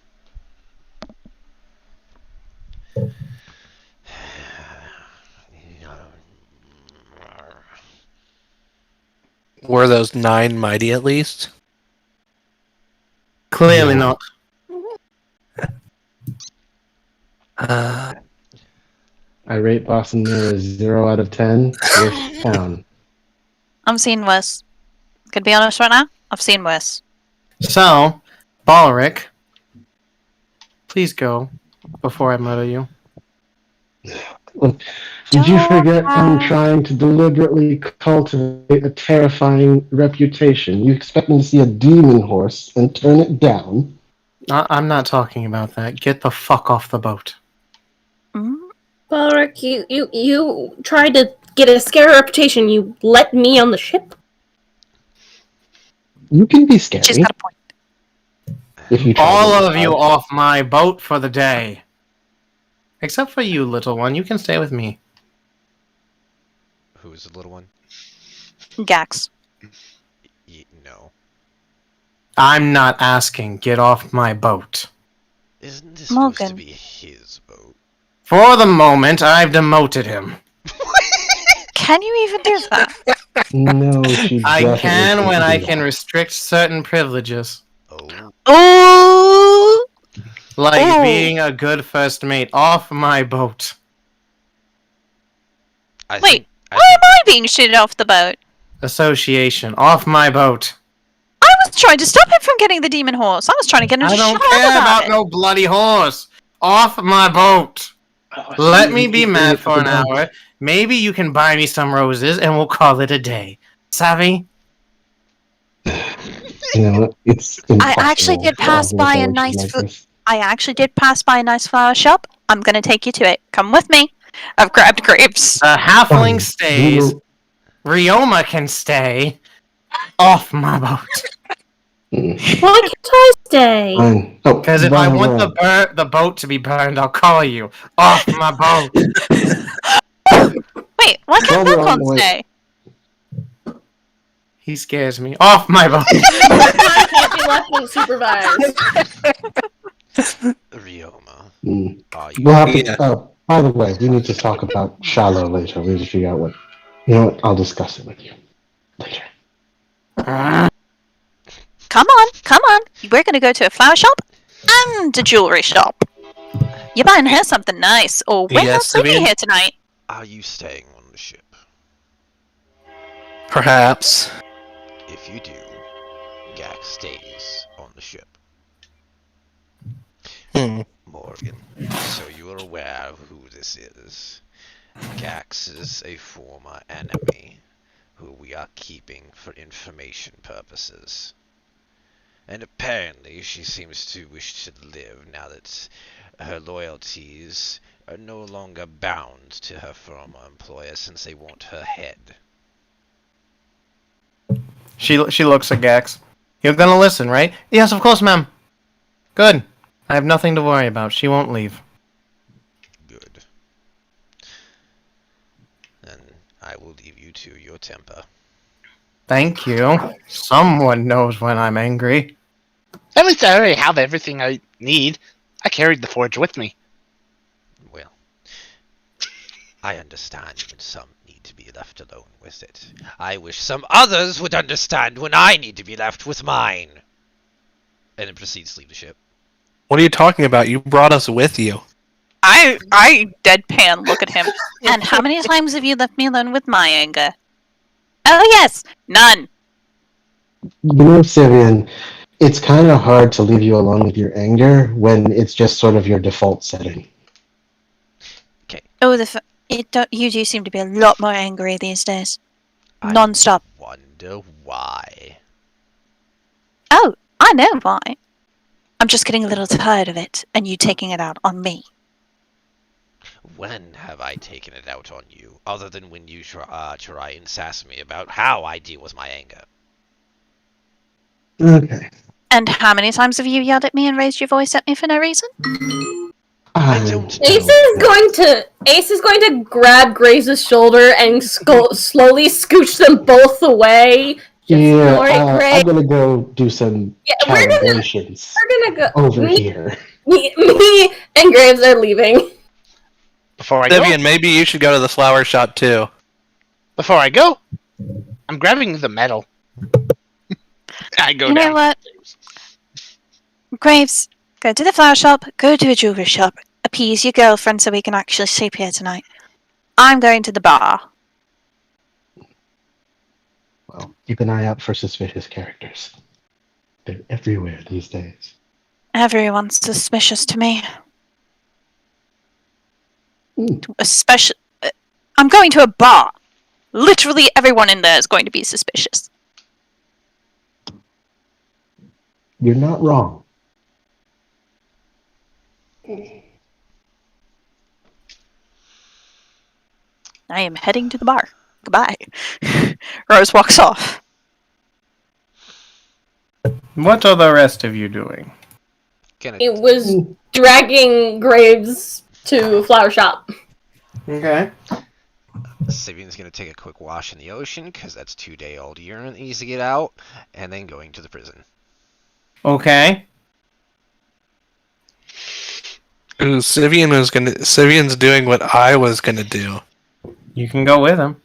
Were those 9 mighty at least? Clearly No. not. I rate Boston near a 0 out of 10. Worst town. I've seen worse. Could be honest right now. I've seen worse. So, Balric, please go before I murder you. Look, did you forget I'm trying to deliberately cultivate a terrifying reputation? You expect me to see a demon horse and turn it down? I'm not talking about that. Get the fuck off the boat. Balric, you tried to get a scary reputation. You let me on the ship? You can be scary. She's got a point. If you try All to of you off my boat for the day. Except for you, little one. You can stay with me. Who's the little one? Gax. No. I'm not asking. Get off my boat. Isn't this supposed to Morgan. be his boat? For the moment, I've demoted him. Can you even do that? No, she I definitely can when I do can that. restrict certain privileges. Oh. Ooh! Like Oh. being a good first mate. Off my boat. I Wait, think, why am I being shitted off the boat? Association. Off my boat. I was trying to stop him from getting the demon horse. I was trying to get him to I don't shut up care about about it. no bloody horse. Off my boat. Let me be mad for an hour. Maybe you can buy me some roses and we'll call it a day. Savvy? You know what? It's impossible. I actually did pass by a nice I actually did pass by a nice flower shop. I'm gonna take you to it. Come with me. I've grabbed grapes. The halfling Fine. stays. Ryoma can stay. Off my boat. Why can't I stay? Fine. Oh, Because if by I the want way, the boat to be burned, I'll call you. Off my boat. Wait, why can't While we're on Milcon the way- stay? He scares me. Off my boat. I can't be left unsupervised. Ryoma. mm, Are you we'll have to. Yeah. By the way, we need to talk about Shallow later. We need to figure out what. You know what? I'll discuss it with you later. Come on. We're gonna go to a flower shop and a jewelry shop. You're buying her something nice, or we're Yes, not sleeping Sabine? here tonight. Are you staying on the ship? Perhaps. If you do, Gax stays on the ship. Morgan, so you are aware of who this is. Gax is a former enemy who we are keeping for information purposes. And apparently she seems to wish to live now that her loyalties are no longer bound to her former employer since they want her head. She looks at Gax. You're gonna listen, right? Yes, of course, ma'am. Good. I have nothing to worry about. She won't leave. Good. Then I will leave you to your temper. Thank you. Someone knows when I'm angry. At least I already have everything I need. I carried the forge with me. Well, I understand when some need to be left alone with it. I wish some others would understand when I need to be left with mine. And it proceeds to leave the ship. What are you talking about? You brought us with you. I deadpan look at him. And how many times have you left me alone with my anger? Oh yes, none. You know, Sivian, it's kind of hard to leave you alone with your anger when it's just sort of your default setting. Oh, you do seem to be a lot more angry these days. I Non-stop. wonder why. Oh, I know why. I'm just getting a little tired of it, and you taking it out on me. When have I taken it out on you, other than when you try and sass me about how I deal with my anger? Okay. And how many times have you yelled at me and raised your voice at me for no reason? I don't Ace is going to grab Graves' shoulder and slowly scooch them both away. Just ignore it, Graves. I'm gonna go do some calibrations We're gonna go. over here. Me and Graves are leaving. Before I go, Vivian, maybe you should go to the flower shop too. before I go, I'm grabbing the medal. I go You down. know what? Graves, go to the flower shop, go to a jewelry shop, appease your girlfriend so we can actually sleep here tonight. I'm going to the bar. Well, keep an eye out for suspicious characters. They're everywhere these days. Everyone's suspicious to me. Hmm. Especially, I'm going to a bar. Literally everyone in there is going to be suspicious. You're not wrong. I am heading to the bar. Goodbye. Rose walks off. What are the rest of you doing? It was dragging Graves to flower shop. Okay. Sivian's gonna take a quick wash in the ocean, because that's 2-day-old urine that needs to get out, and then going to the prison. Okay. Ooh, Sivian's doing what I was gonna do. You can go with him.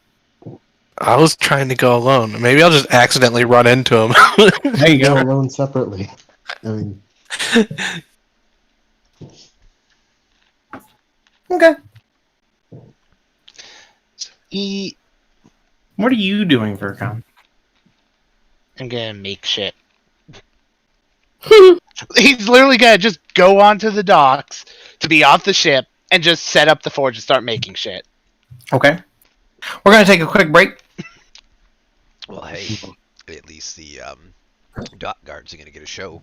I was trying to go alone. Maybe I'll just accidentally run into him. There you Go go. alone separately. I mean, Okay. I'm What are you doing, Vircon? gonna make shit. He's literally gonna just go onto the docks to be off the ship and just set up the forge and start making shit. Okay. We're gonna take a quick break. Well, hey, at least the dock guards are gonna get a show.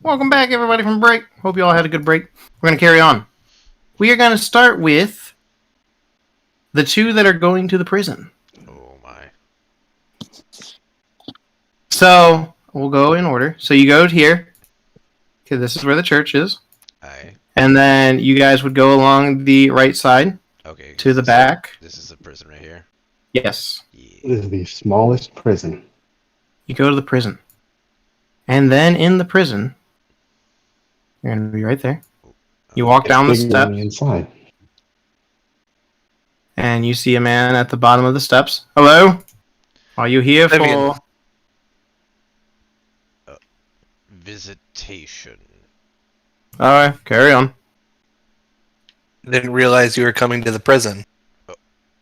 Welcome back, everybody, from break. Hope you all had a good break. We're gonna carry on. We are gonna start with the two that are going to the prison. Oh my. So we'll go in order. So you go here. Okay, this is where the church is. Aye. And then you guys would go along the right side Okay. to the back. This is the prison right here. Yes. Yeah. this is the smallest prison. You go to the prison. And then in the prison, you're going to be right there. You walk down the Bigger on steps, the inside. and you see a man at the bottom of the steps. Hello? Are you here Vivian. for... Visitation. Alright, carry on. Didn't realize you were coming to the prison.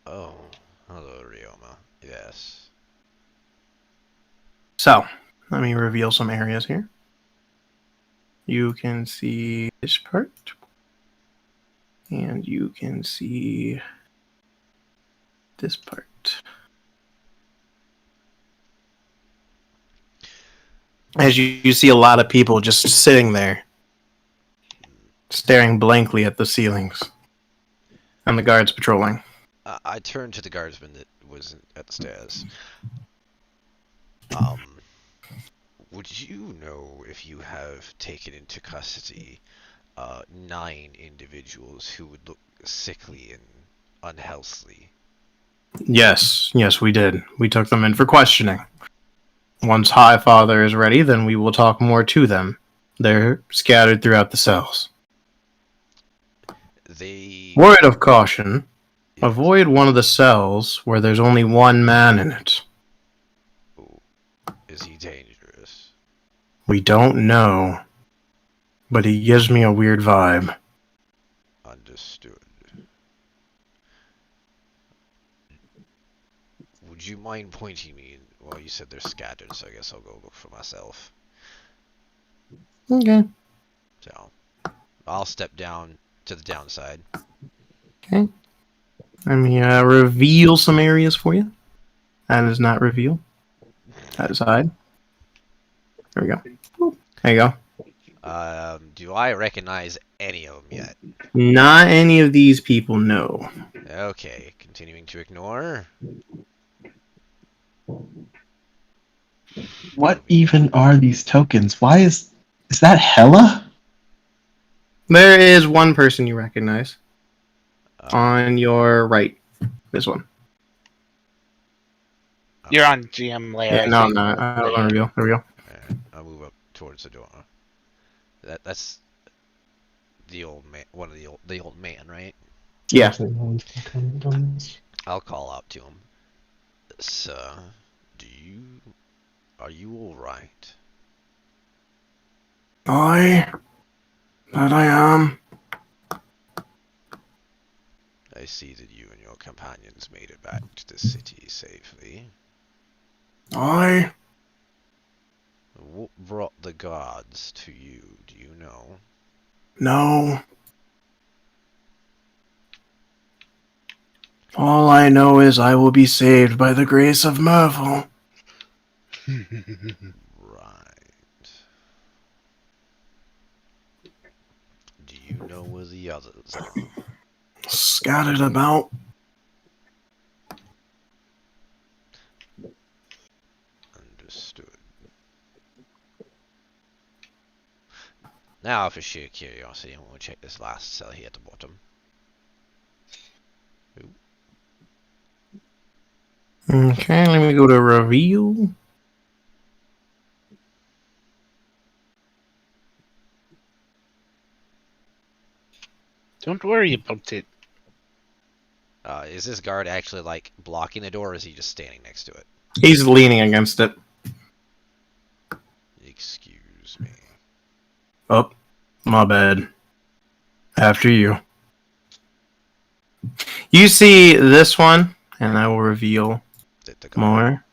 Oh, hello, Ryoma. Yes. So, let me reveal some areas here. You can see this part. And you can see this part. As you see a lot of people just sitting there, staring blankly at the ceilings. And the guards patrolling. I turned to the guardsman that was at the stairs. Would you know if you have taken into custody 9 individuals who would look sickly and unhealthy? Yes, we did. We took them in for questioning. Once High Father is ready, then we will talk more to them. They're scattered throughout the cells. they... Word of caution. Yes. Avoid one of the cells where there's only one man in it. Ooh. Is he dangerous? We don't know. But he gives me a weird vibe. Understood. Would you mind pointing me? Well, you said they're scattered, so I guess I'll go look for myself. Okay. So, I'll step down to the downside. Okay. Let me reveal some areas for you. That is not reveal. That is hide. There we go. Boop. There you go. Do I recognize any of them yet? Not any of these people know. Okay, continuing to ignore. What even are these tokens? Why is that Hella? There is one person you recognize Um, on your right. This one. You're on GM layer. Yeah, I no, I'm think. not. I don't reveal. There we go. Alright, I'll move up towards the door. That's the old man. One of the old man, right? Yeah. Actually, no one's gonna comment on this. I'll call out to him. Sir, are you all right? That I am. I see that you and your companions made it back to the city safely. I. What brought the guards to you? Do you know? No. All I know is I will be saved by the grace of Merville. Right. Do you know where the others are? Scattered about. Understood. Now, for sheer curiosity, I'm going to check this last cell here at the bottom. Okay, let me go to reveal. Don't worry about it. Is this guard actually, like, blocking the door, or is he just standing next to it? He's leaning against it. Excuse me. Oh, my bad. After you. You see this one, and I will reveal The guard. more.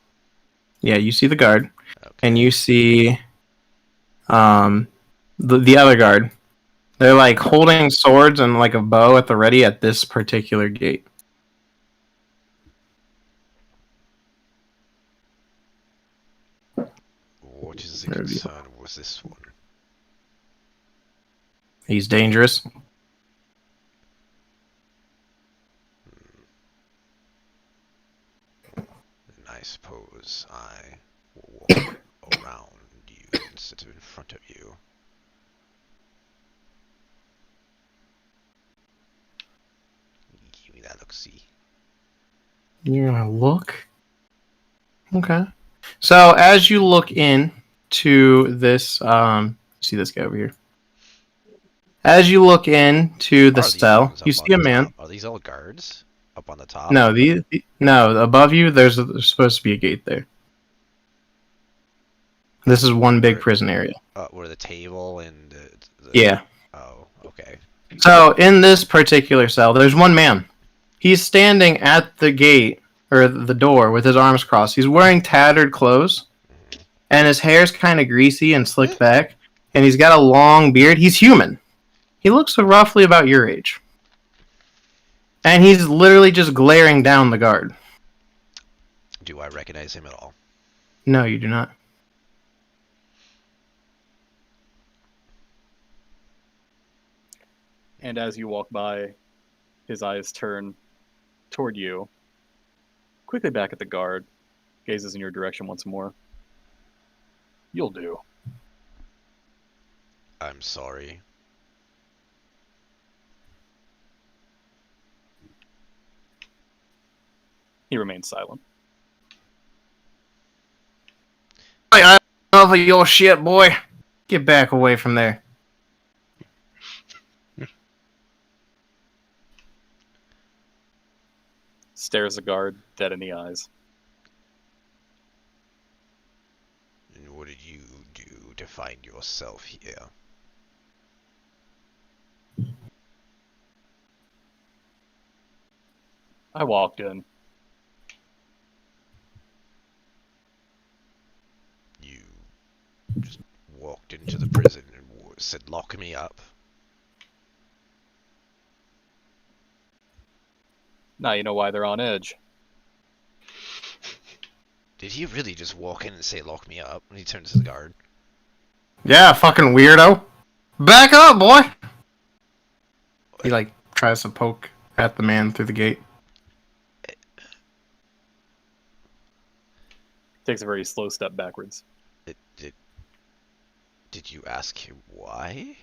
Yeah, you see the guard, Okay. and you see the other guard. They're like holding swords and like a bow at the ready at this particular gate. What is the Reveal. concern with this one? He's dangerous. I suppose I will walk around you instead of in front of you. Give me that look-see. You're gonna look. Okay. So as you look in to this, see this guy over here. As you look into the Are these cell, ones you up see on a the man. top? Are these all guards up on the top? No, no, above you. There's supposed to be a gate there. This is one big prison area. Where the table and the... Yeah. Oh, okay. So in this particular cell, there's one man. He's standing at the gate or the door with his arms crossed. He's wearing tattered clothes, and his hair's kind of greasy and slicked back, and he's got a long beard. He's human. He looks roughly about your age. And he's literally just glaring down the guard. Do I recognize him at all? No, you do not. And as you walk by, his eyes turn toward you, quickly back at the guard, gazes in your direction once more. You'll do. I'm sorry. He remains silent. I love your shit, boy. Get back away from there. Stares the guard dead in the eyes. And what did you do to find yourself here? I walked in. You just walked into the prison and said, "Lock me up." Now you know why they're on edge. Did he really just walk in and say, "Lock me up," when he turns to the guard? Yeah, fucking weirdo. Back up, boy! He, like, tries to poke at the man through the gate. Takes a very slow step backwards. Did you ask him why?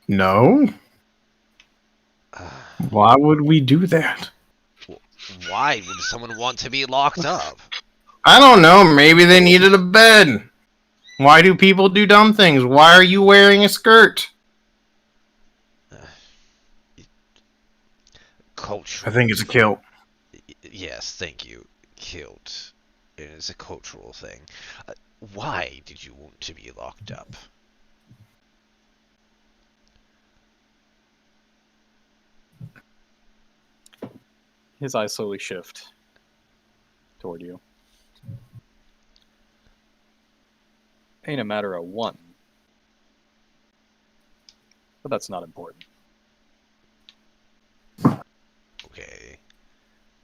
No? Why would we do that? Why would someone want to be locked up? I don't know, maybe they needed a bed. Why do people do dumb things? Why are you wearing a skirt? Culture. I think it's a kilt. Yes, thank you. Kilt. It is a cultural thing. Why did you want to be locked up? His eyes slowly shift toward you. Ain't a matter of one. But that's not important. Okay.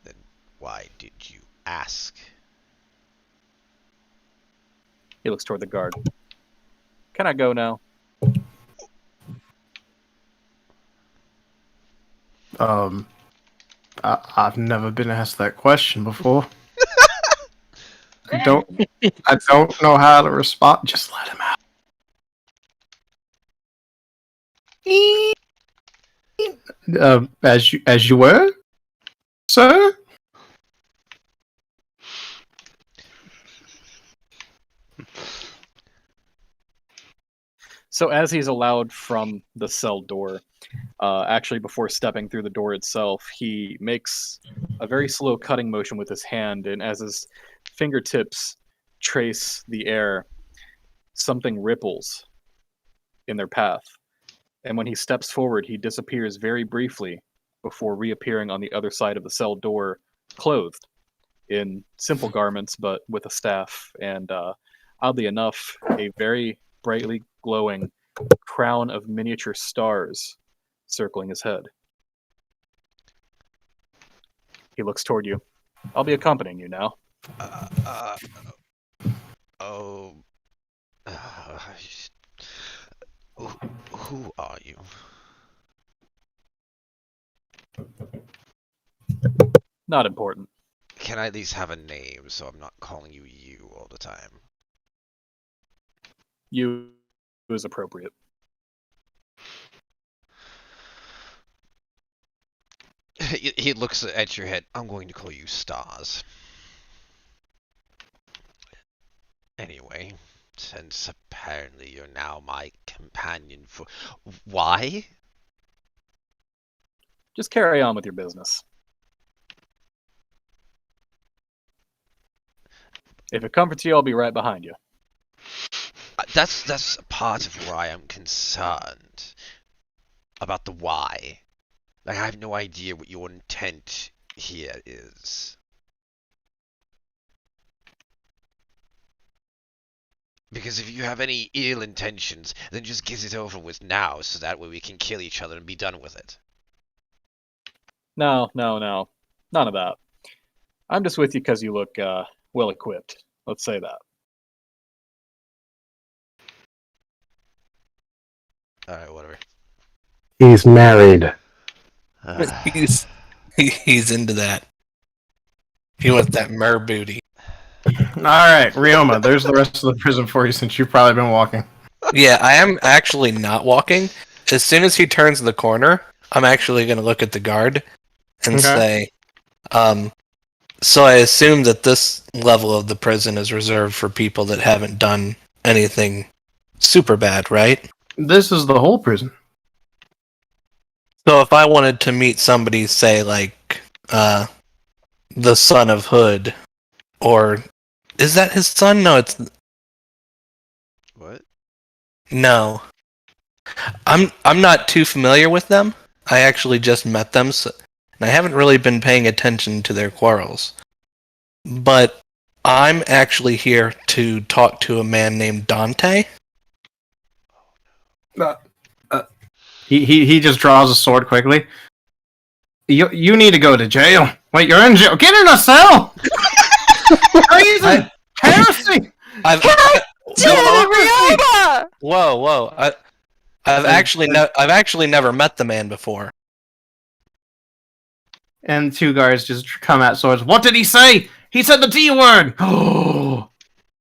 Then why did you ask? He looks toward the guard. Can I go now? I've never been asked that question before. I don't know how to respond. Just let him out. As you were, sir. So as he's allowed from the cell door, actually before stepping through the door itself, he makes a very slow cutting motion with his hand, and as his fingertips trace the air, something ripples in their path. And when he steps forward, he disappears very briefly before reappearing on the other side of the cell door, clothed in simple garments, but with a staff, and oddly enough, a very brightly glowing crown of miniature stars circling his head. He looks toward you. I'll be accompanying you now. Oh. Who are you? Not important. Can I at least have a name so I'm not calling you you all the time? You is appropriate. He looks at your head. I'm going to call you Stars. Anyway, since apparently you're now my companion for... Why? Just carry on with your business. If it comforts you, I'll be right behind you. That's part of where I am concerned. About the why. Like, I have no idea what your intent here is. Because if you have any ill intentions, then just get it over with now, so that way we can kill each other and be done with it. No. None of that. I'm just with you because you look well equipped. Let's say that. Alright, whatever. He's married. He's into that. He wants that mer booty. Alright, Ryoma, there's the rest of the prison for you since you've probably been walking. Yeah, I am actually not walking. As soon as he turns the corner, I'm actually going to look at the guard and say, so I assume that this level of the prison is reserved for people that haven't done anything super bad, right? This is the whole prison. So if I wanted to meet somebody, say like the son of Hood, or is that his son? No, it's What? no. I'm not too familiar with them. I actually just met them, and I haven't really been paying attention to their quarrels. But I'm actually here to talk to a man named Dante. He just draws a sword quickly. You need to go to jail. Wait, you're in jail. Get in a cell. Treason, heresy. I've Ryoma! whoa! I've actually never met the man before. And two guards just come at swords. What did he say? He said the D word. Oh,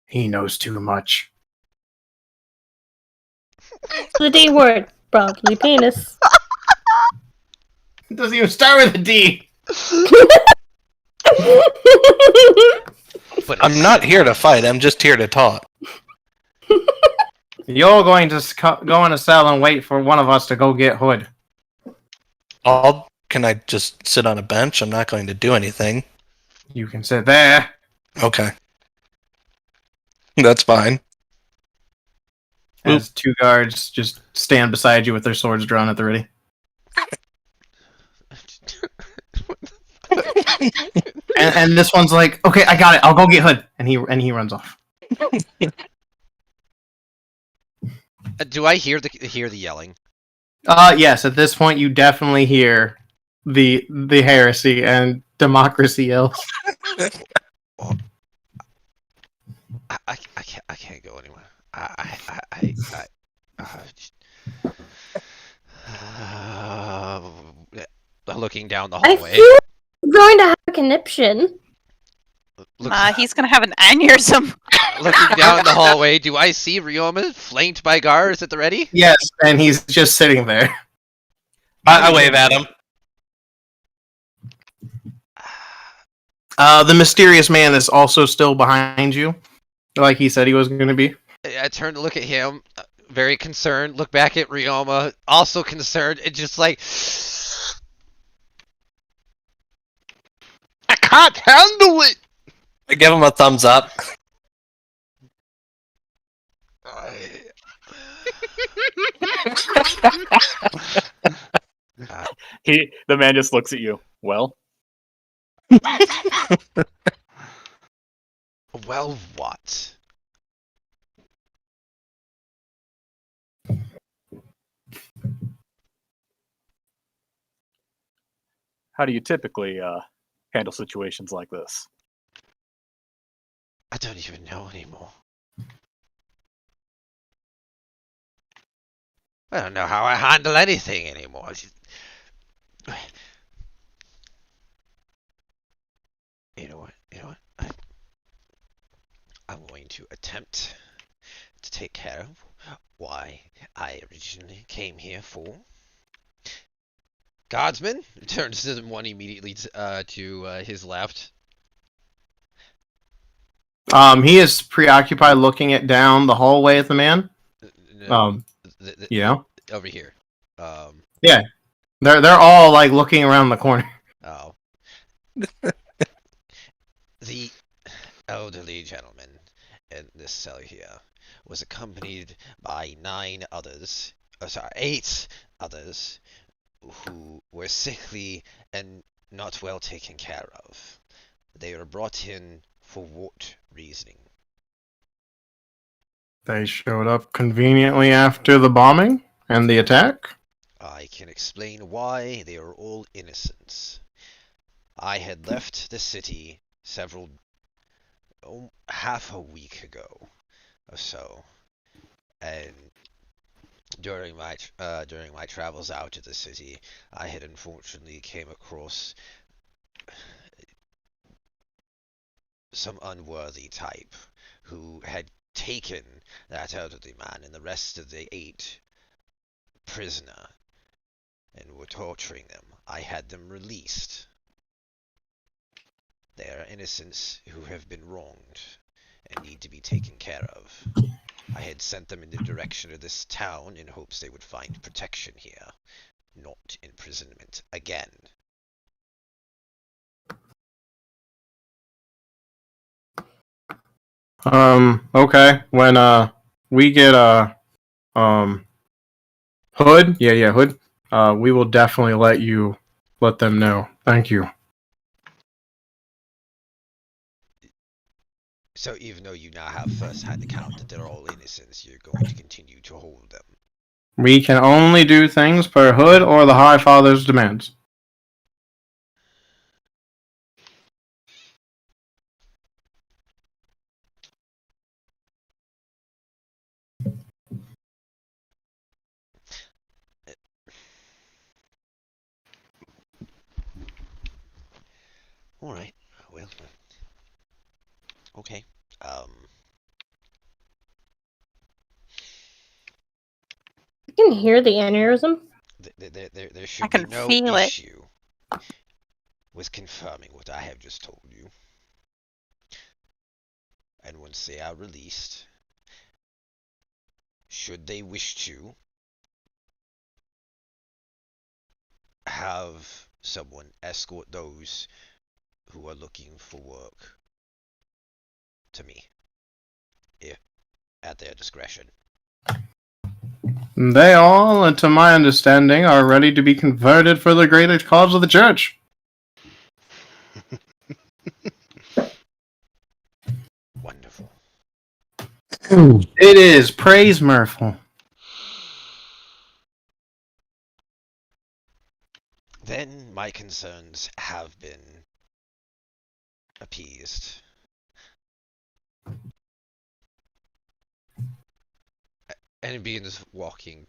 he knows too much. The D word. Probably penis. It doesn't even start with a D. But I'm not here to fight. I'm just here to talk. You're going to go in a cell and wait for one of us to go get Hood. Can I just sit on a bench? I'm not going to do anything. You can sit there. Okay. That's fine. As two guards just stand beside you with their swords drawn at the ready. And this one's like, okay, I got it. I'll go get Hood. And he runs off. do I hear the yelling? Yes, at this point you definitely hear the heresy and democracy yells. I can't go anywhere. Looking down the I hallway. feel I'm going to have a conniption. He's gonna have an aneurysm. Looking down the hallway, do I see Ryoma flanked by guards at the ready? Yes, and he's just sitting there. I wave at him. The mysterious man is also still behind you, like he said he was going to be. I turn to look at him, very concerned. Look back at Ryoma, also concerned. It's just like, I can't handle it. I give him a thumbs up. The man just looks at you. Well, well, what? how do you typically handle situations like this? I don't even know anymore. I don't know how I handle anything anymore. You know what? I'm going to attempt to take care of why I originally came here for. Guardsman turns to the one immediately to his left. He is preoccupied looking down the hallway at the man. Yeah. Over here. Yeah. They're all like looking around the corner. Oh. The elderly gentleman in this cell here was accompanied by 8 others who were sickly and not well taken care of. They were brought in for what reasoning? They showed up conveniently after the bombing and the attack. I can explain why. They are all innocents. I had left the city half a week ago or so, and during my travels out to the city, I had unfortunately came across some unworthy type who had taken that elderly man and the rest of the 8 prisoner and were torturing them. I had them released. They are innocents who have been wronged and need to be taken care of. I had sent them in the direction of this town in hopes they would find protection here. not imprisonment again. Okay. When we get Hood, yeah, Hood, we will definitely let them know. Thank you. So even though you now have first-hand account that they're all innocents, you're going to continue to hold them. We can only do things per Hood or the High Father's demands. All right. Well. Okay. You can hear the aneurysm. There I should be can no feel it. issue with confirming what I have just told you. And once they are released, should they wish to, have someone escort those who are looking for work to me, if at their discretion. They all, to my understanding, are ready to be converted for the greater cause of the church. Wonderful. It is. Praise Murphy. Then my concerns have been appeased. And it begins walking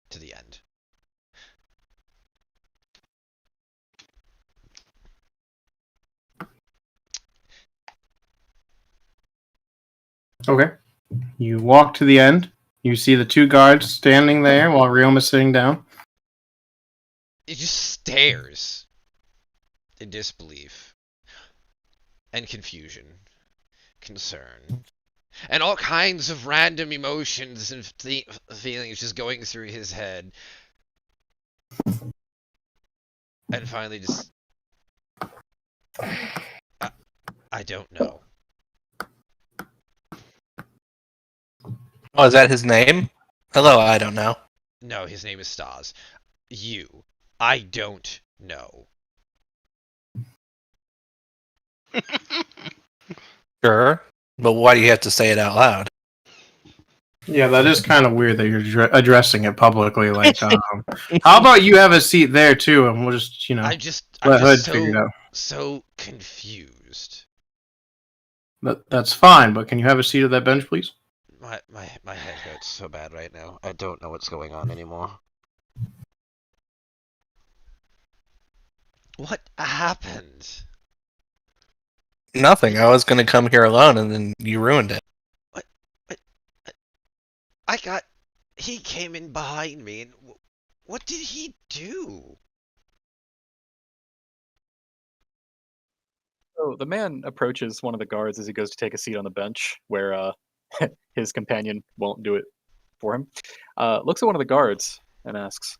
to the end. Okay. You walk to the end. You see the two guards standing there while Ryoma's sitting down. It just stares in disbelief and confusion, concern, and all kinds of random emotions and feelings just going through his head. And finally just... I don't know. Oh, is that his name? Hello, I don't know. No, his name is Stars. You. I don't know. Sure, but why do you have to say it out loud? Yeah, that is kind of weird that you're addressing it publicly. Like, how about you have a seat there too, and we'll just, I'm just let Hood figure it out. so confused. That's fine, but can you have a seat at that bench, please? My head hurts so bad right now. I don't know what's going on anymore. What happened? Nothing. I was going to come here alone, and then you ruined it. What? I got... He came in behind me, and what did he do? So the man approaches one of the guards as he goes to take a seat on the bench, where his companion won't do it for him. Looks at one of the guards and asks,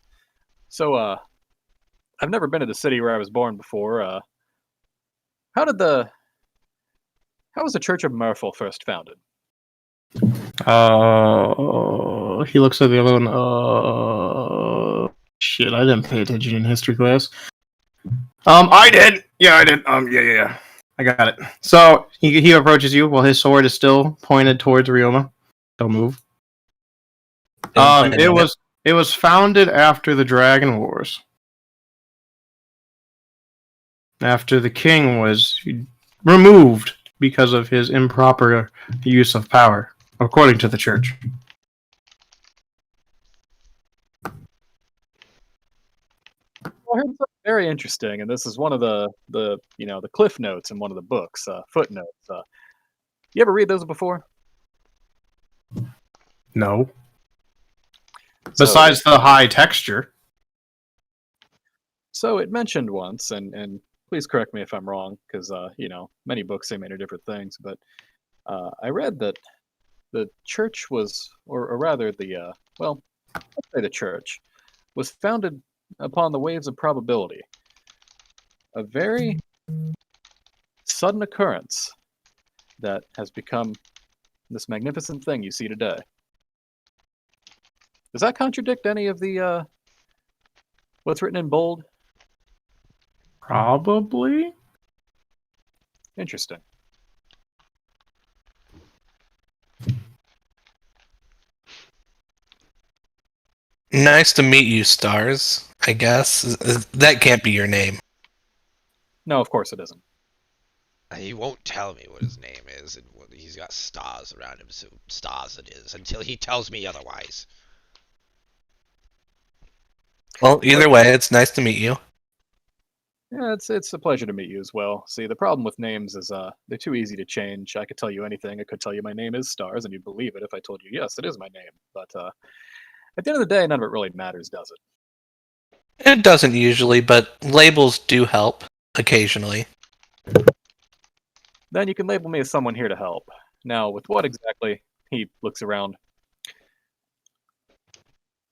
"So, I've never been to the city where I was born before. How was the Church of Merfolk first founded?" He looks at the other one. Shit, I didn't pay attention in history class. I did. Yeah, I did. Yeah. I got it. So he approaches you while his sword is still pointed towards Ryoma. Don't move. It was founded after the Dragon Wars. After the king was removed because of his improper use of power, according to the church. Well, I heard something very interesting, and this is one of the cliff notes in one of the books, footnotes. You ever read those before? No. So- Besides the high texture. So it mentioned once, and please correct me if I'm wrong, because many books say many different things, but I read that the church was, or rather let's say the church, was founded upon the waves of probability. A very sudden occurrence that has become this magnificent thing you see today. Does that contradict any of the what's written in bold? Probably. Interesting. Nice to meet you, Stars, I guess. That can't be your name. No, of course it isn't. He won't tell me what his name is, and he's got stars around him, so stars it is, until he tells me otherwise. Well, either way, it's nice to meet you. Yeah, it's a pleasure to meet you as well. See, the problem with names is they're too easy to change. I could tell you anything. I could tell you my name is Stars, and you'd believe it if I told you, yes, it is my name. But at the end of the day, none of it really matters, does it? It doesn't usually, but labels do help occasionally. Then you can label me as someone here to help. Now, with what exactly? He looks around.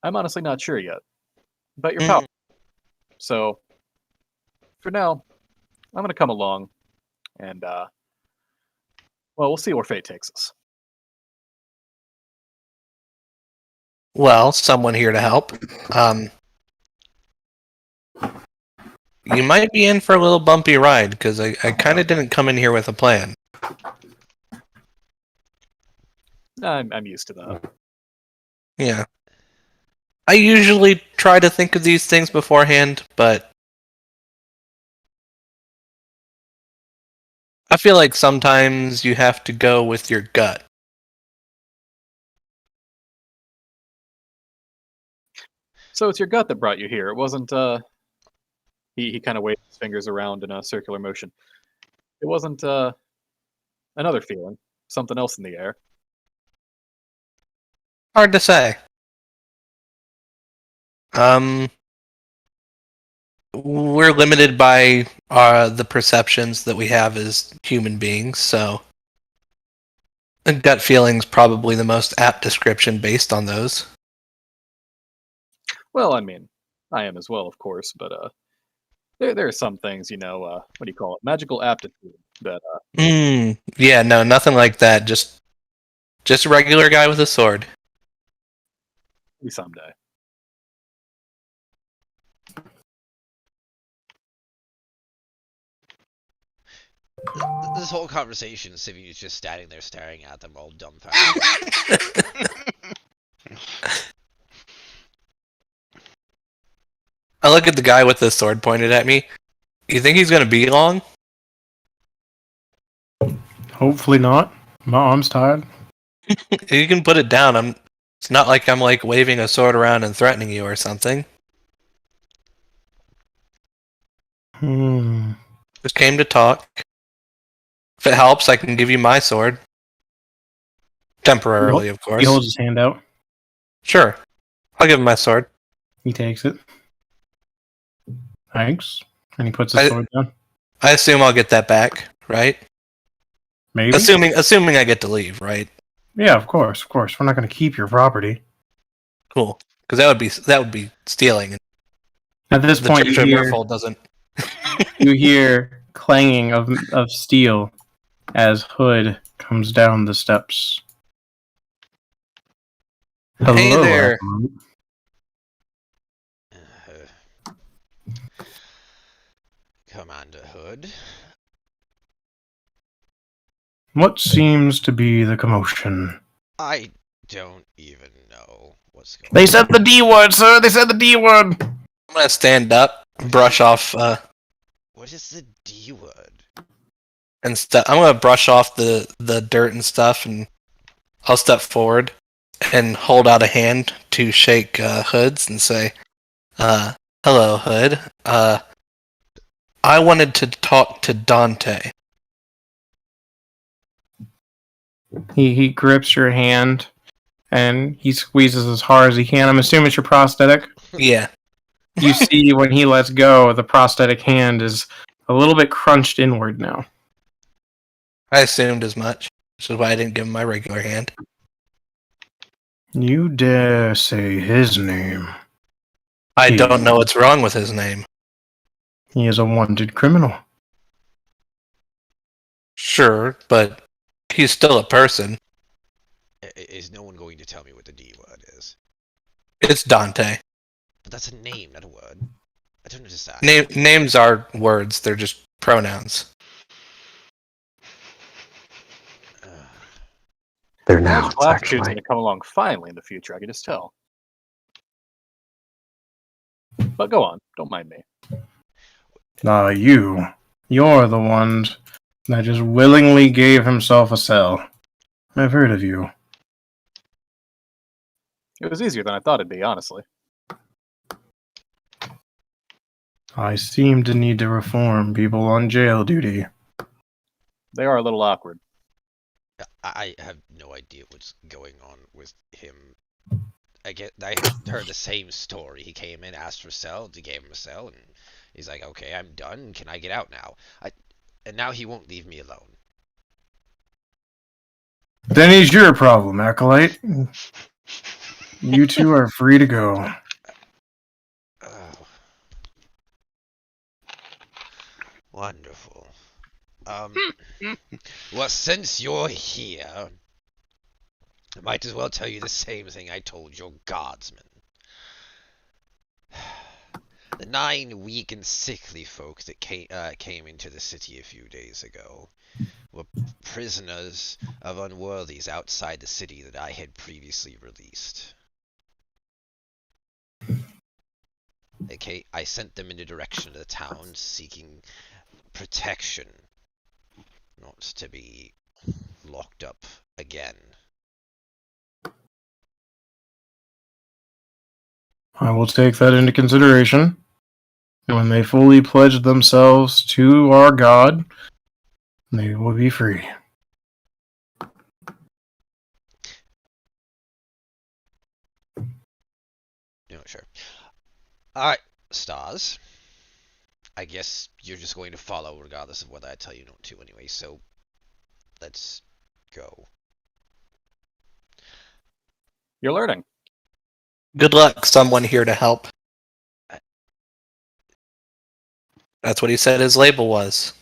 I'm honestly not sure yet. But you're powerful. So, for now, I'm going to come along, and, well, we'll see where fate takes us. Well, someone here to help. You might be in for a little bumpy ride, because I kind of didn't come in here with a plan. I'm used to that. Yeah. I usually try to think of these things beforehand, but I feel like sometimes you have to go with your gut. So it's your gut that brought you here. It wasn't, he kind of waved his fingers around in a circular motion. It wasn't, another feeling. Something else in the air. Hard to say. We're limited by the perceptions that we have as human beings, so a gut feeling's probably the most apt description based on those. Well, I mean, I am as well, of course, but, there are some things, you know, what do you call it? Magical aptitude that, Yeah, no, nothing like that. Just a regular guy with a sword. maybe someday. This whole conversation, Sivy's just standing there staring at them, all dumbfounded. I look at the guy with the sword pointed at me. You think he's gonna be long? Hopefully not. My arm's tired. You can put it down. It's not like I'm like waving a sword around and threatening you or something. Just came to talk. If it helps, I can give you my sword. Temporarily, of course. He holds his hand out. Sure. I'll give him my sword. He takes it. Thanks. And he puts his sword down. I assume I'll get that back, right? Maybe. Assuming I get to leave, right? Yeah, of course, of course. We're not going to keep your property. Cool. Because that would be stealing. At this point, Church of Nightfall doesn't. You hear clanging of steel as Hood comes down the steps. Hello, Hey there. Commander Hood. What seems to be the commotion? I don't even know what's going on. They said the D word, sir! They said the D word! I'm gonna stand up, brush off, What is the D word? and I'm gonna brush off the dirt and stuff, and I'll step forward and hold out a hand to shake Hood's and say, hello, Hood. I wanted to talk to Dante. He grips your hand, and he squeezes as hard as he can. I'm assuming it's your prosthetic? Yeah. You see, when he lets go, the prosthetic hand is a little bit crunched inward now. I assumed as much, which is why I didn't give him my regular hand. You dare say his name? I don't know what's wrong with his name. He is a wanted criminal. Sure, but he's still a person. Is no one going to tell me what the D word is? It's Dante. But that's a name, not a word. I don't understand. Names are words, they're just pronouns. They're Magical nouns, aptitude's actually. going to come along finally in the future, I can just tell. But go on, don't mind me. You're the one that just willingly gave himself a cell. I've heard of you. It was easier than I thought it'd be, honestly. I seem to need to reform people on jail duty. They are a little awkward. I have no idea what's going on with him. I heard the same story. He came in, asked for a cell, they gave him a cell, and he's like, "Okay, I'm done. Can I get out now?" And now he won't leave me alone. Then it's your problem, Acolyte. You two are free to go. Oh, wonderful. Well, since you're here, I might as well tell you the same thing I told your guardsmen. The 9 weak and sickly folk that came into the city a few days ago were prisoners of unworthies outside the city that I had previously released. Okay, I sent them in the direction of the town seeking protection, not to be locked up again. I will take that into consideration. And when they fully pledge themselves to our God, they will be free. No, sure. Alright, Stars. I guess you're just going to follow regardless of whether I tell you not to anyway, so let's go. You're learning. Good luck, someone here to help. That's what he said his label was.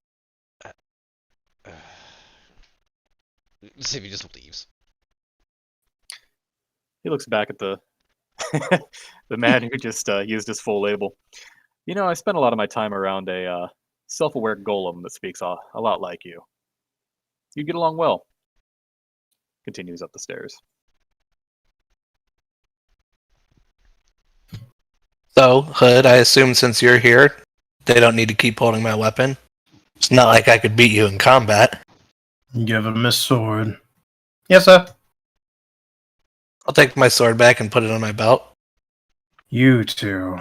Sivy just leaves. He looks back at the the man who just used his full label. You know, I spent a lot of my time around a self-aware golem that speaks a lot like you. You get along well. Continues up the stairs. So, Hood, I assume since you're here, they don't need to keep holding my weapon. It's not like I could beat you in combat. Give him his sword. Yes, sir. I'll take my sword back and put it on my belt. You two,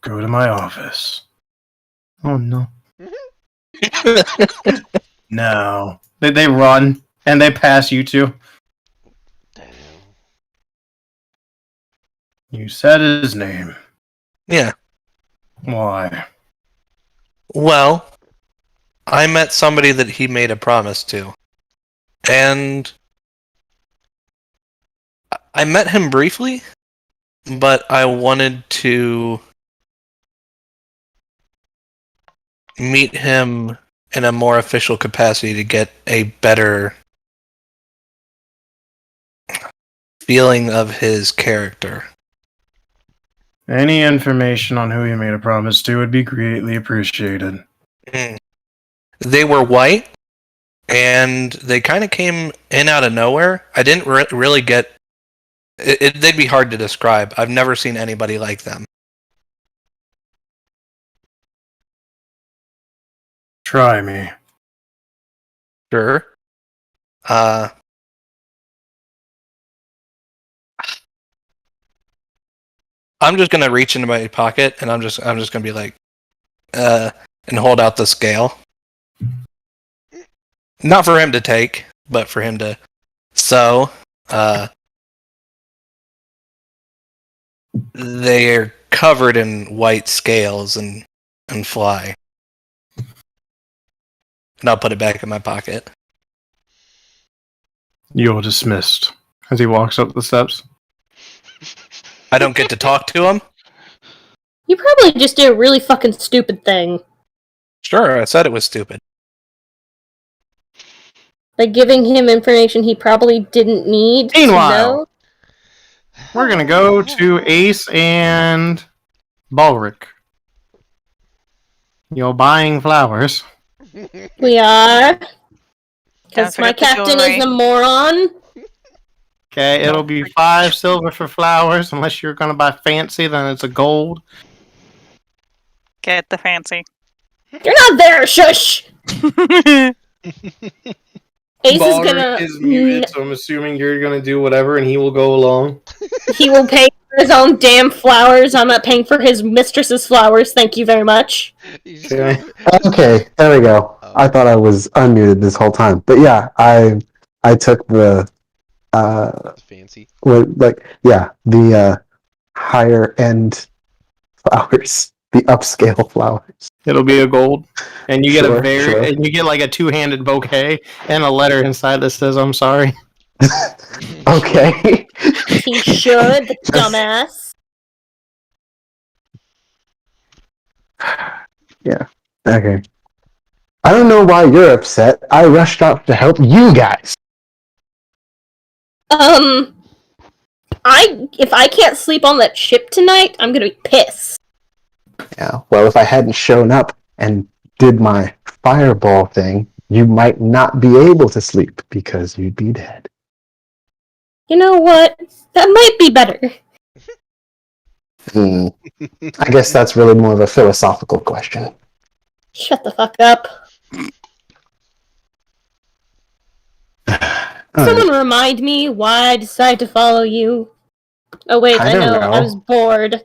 go to my office. Oh, no. No. They run, and they pass you two. You said his name. Yeah. Why? Well, I met somebody that he made a promise to. And I met him briefly, but I wanted to meet him in a more official capacity to get a better feeling of his character. Any information on who you made a promise to would be greatly appreciated. They were white, and they kind of came in out of nowhere. I didn't really get... they'd be hard to describe. I've never seen anybody like them. Try me. Sure. I'm just gonna reach into my pocket, and I'm just gonna be like, and hold out the scale. Not for him to take, but for him to. So, they're covered in white scales and fly. And I'll put it back in my pocket. You're dismissed. As he walks up the steps. I don't get to talk to him? You probably just did a really fucking stupid thing. Sure, I said it was stupid. By giving him information he probably didn't need to Meanwhile. know. We're gonna go to Ace and Balric. You're buying flowers. We are. Don't Because my forget the captain jewelry. is a moron. Okay, it'll be 5 silver for flowers. Unless you're gonna buy fancy, then it's a gold. Get the fancy. You're not there, shush! Ace is Balric gonna. is muted, so I'm assuming you're gonna do whatever, and he will go along. He will pay for his own damn flowers. I'm not paying for his mistress's flowers. Thank you very much. Okay. Okay, there we go. I thought I was unmuted this whole time, but yeah, I took the Fancy. the higher end flowers, the upscale flowers. It'll be a gold, and you get Sure, a sure. and you get like a 2-handed bouquet and a letter inside that says "I'm sorry." Okay. He should, the dumbass. Yeah. Okay. I don't know why you're upset. I rushed out to help you guys. If I can't sleep on that ship tonight, I'm gonna be pissed. Yeah. Well, if I hadn't shown up and did my fireball thing, you might not be able to sleep because you'd be dead. You know what? That might be better. I guess that's really more of a philosophical question. Shut the fuck up. Someone remind me why I decided to follow you. Oh wait, I I don't know. know. I was bored.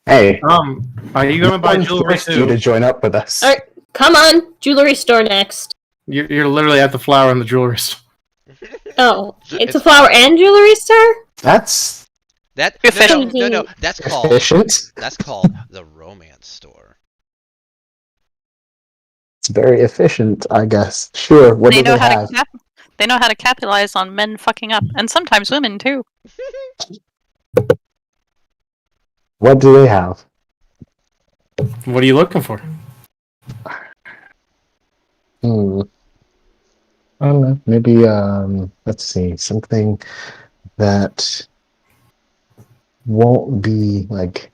Hey, Are you gonna buy jewelry forced you to too? join up with us. Alright, come on. Jewelry store next. You're literally at the flower and the jewelry store. Oh, it's a flower and jewelry store? That's That Efficient. no. That's called efficient. the romance store. It's very efficient, I guess. Sure. What They do know they how have? to they know how to capitalize on men fucking up, and sometimes women too. What do they have? What are you looking for? I don't know. Maybe let's see, something that won't be like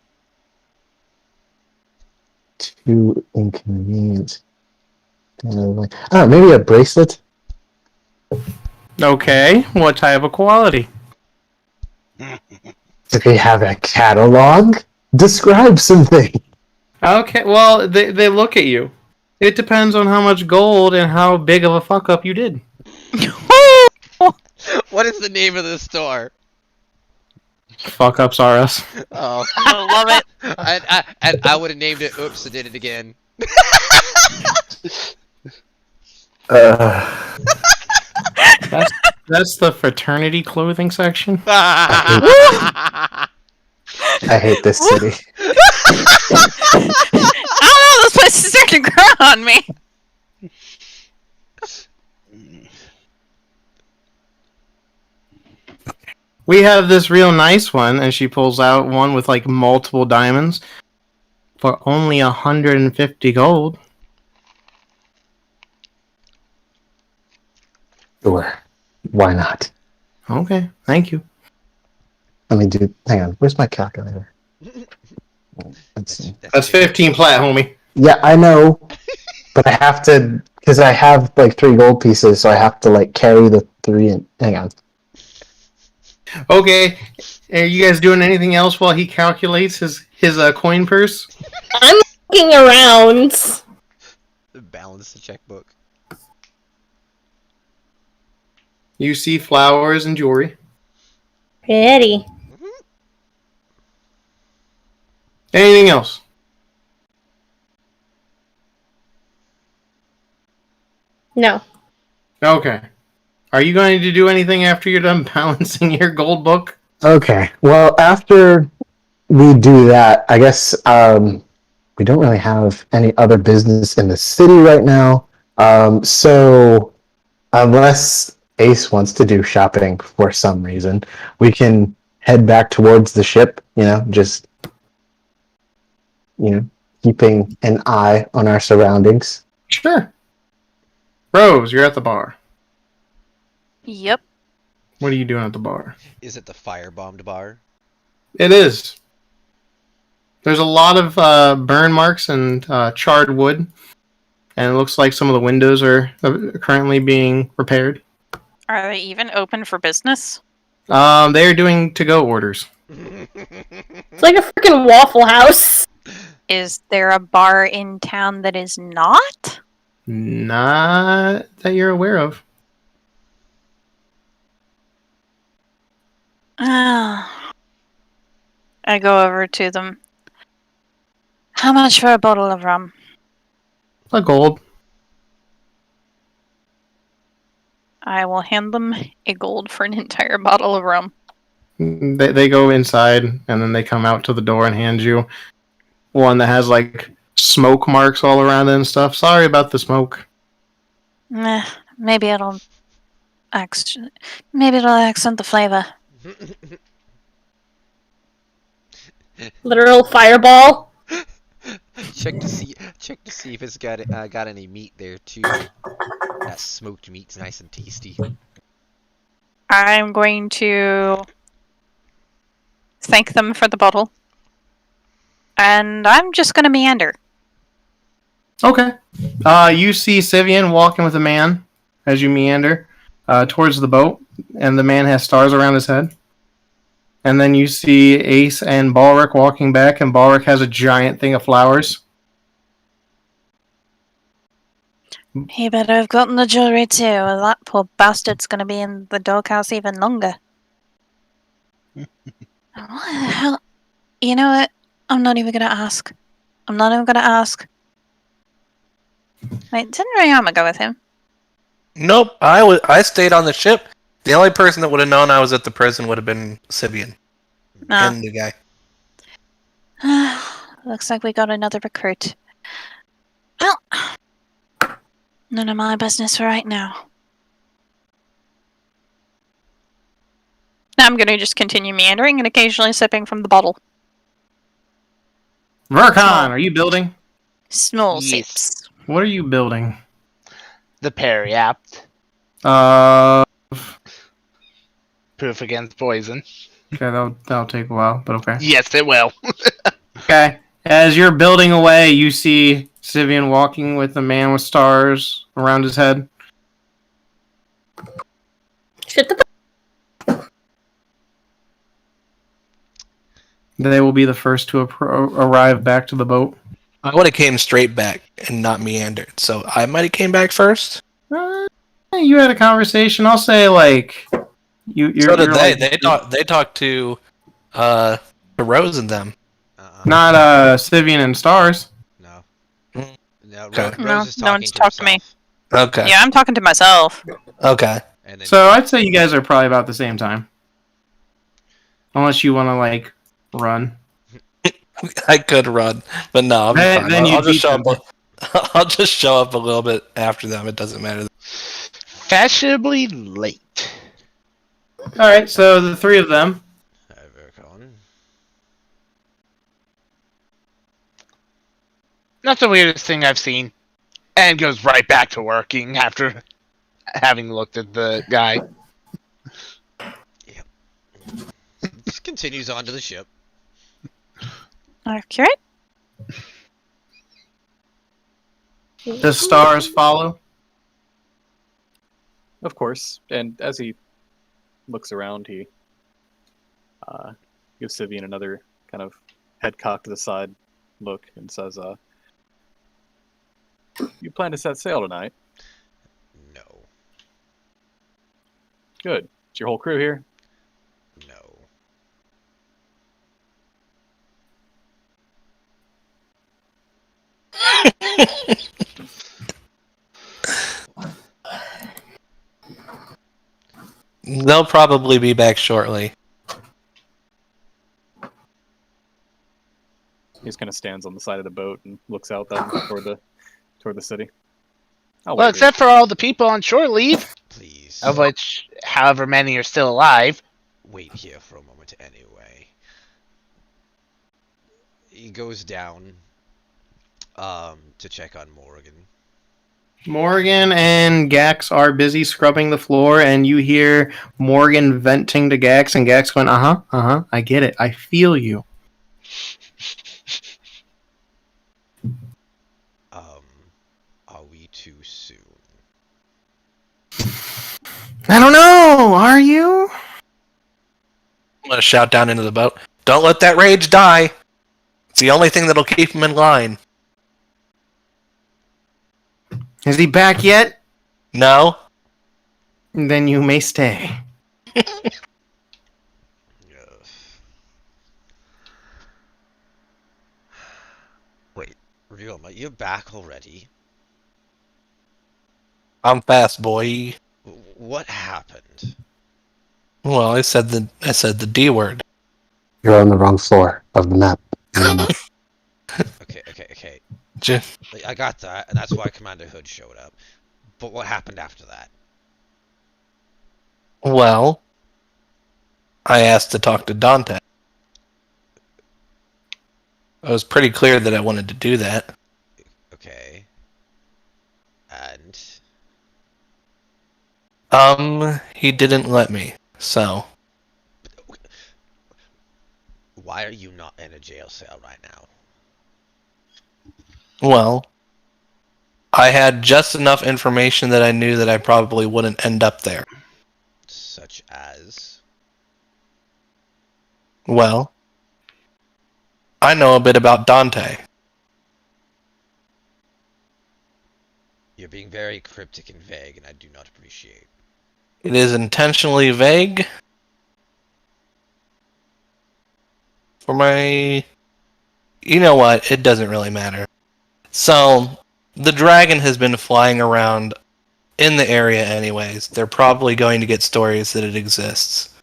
too inconvenient. Maybe a bracelet. Okay, what type of quality? Do they have a catalog? Describe something. Okay, well, they look at you. It depends on how much gold and how big of a fuck up you did. What is the name of the store? Fuck ups are us. Oh, I love it. I would have named it. Oops, I did it again. That's the fraternity clothing section. I hate this city. I don't know. This place is starting to grow on me. We have this real nice one, and she pulls out one with like multiple diamonds for only 150 gold. Sure. Why not? Okay, thank you. Let me do. Hang on. Where's my calculator? Let's see. That's 15 plat, homie. Yeah, I know, but I have to because I have like 3 gold pieces, so I have to like carry the 3. And hang on. Okay, are you guys doing anything else while he calculates his coin purse? I'm looking around. Balance the checkbook. You see flowers and jewelry. Pretty. Anything else? No. Okay. Are you going to do anything after you're done balancing your gold book? Okay. Well, after we do that, I guess we don't really have any other business in the city right now. So unless Ace wants to do shopping for some reason, we can head back towards the ship. Just keeping an eye on our surroundings. Sure. Rose, you're at the bar. Yep. What are you doing at the bar? Is it the firebombed bar? It is. There's a lot of burn marks and charred wood, and it looks like some of the windows are currently being repaired. Are they even open for business? They are doing to-go orders. It's like a freaking Waffle House. Is there a bar in town that is not? Not that you're aware of. I go over to them. How much for a bottle of rum? A gold. I will hand them a gold for an entire bottle of rum. They go inside, and then they come out to the door and hand you one that has, like, smoke marks all around it and stuff. Sorry about the smoke. Maybe it'll accent the flavor. Literal fireball. Check to see if it's got any meat there too. That smoked meat's nice and tasty. I'm going to thank them for the bottle. And I'm just going to meander. Okay. You see Sivian walking with a man as you meander towards the boat, and the man has stars around his head. And then you see Ace and Balric walking back, and Balric has a giant thing of flowers. He better have gotten the jewelry too, or that poor bastard's going to be in the doghouse even longer. What the hell? You know what? I'm not even going to ask. Wait, didn't Ryama go with him? Nope, I stayed on the ship. The only person that would have known I was at the prison would have been Sibian. No. And the guy. Looks like we got another recruit. Well, none of my business for right now. I'm going to just continue meandering and occasionally sipping from the bottle. Vercon, are you building? Small Yes. sips. What are you building? The parry apt. Proof against poison. Okay, that'll take a while, but okay. Yes, it will. Okay. As you're building away, you see Sivian walking with a man with stars around his head. Shit the They will be the first to arrive back to the boat. I would have came straight back and not meandered, so I might have came back first. You had a conversation. I'll say, like, you're. So did they? Like, They talked to Rose and them. not Sivian and Stars. No. Mm. No, Okay. Rose is No talking one's to talked to me. herself. Okay. Yeah, I'm talking to myself. Okay. And then So I'd say you guys are probably about the same time. Unless you want to, like, run. I could run, but no, I'm fine. Then I'll you just show beat up. I'll just show up a little bit after them. It doesn't matter. Fashionably late. Alright, so the three of them. Evercon. Not the weirdest thing I've seen. And goes right back to working after having looked at the guy. Just continues on to the ship. Accurate. The Stars follow. Of course. And as he looks around, he gives Sivian another kind of head cocked to the side look and says, "You plan to set sail tonight? No. Good. Is your whole crew here?" No. They'll probably be back shortly. He just kind of stands on the side of the boat and looks out then toward the city. I'll Well, wait except for all the people on shore leave, Please. of which however many are still alive. wait here for a moment anyway. He goes down to check on Morgan. Morgan and Gax are busy scrubbing the floor, and you hear Morgan venting to Gax, and Gax going, I get it. I feel you. Are we too soon? I don't know. Are you? I'm gonna shout down into the boat. Don't let that rage die. It's the only thing that'll keep him in line. Is he back yet? No? Then you may stay. Wait, Ryoma, you're back already? I'm fast, boy. What happened? Well, I said the D word. You're on the wrong floor of the map. Okay. J- I got that, and that's why Commander Hood showed up. But what happened after that? Well, I asked to talk to Dante. It was pretty clear that I wanted to do that. Okay. And... He didn't let me, so... Why are you not in a jail cell right now? Well, I had just enough information that I knew that I probably wouldn't end up there. Such as... Well, I know a bit about Dante. You're being very cryptic and vague, and I do not appreciate. It is intentionally vague. For my... You know what? It doesn't really matter. So, the dragon has been flying around in the area anyways. They're probably going to get stories that it exists.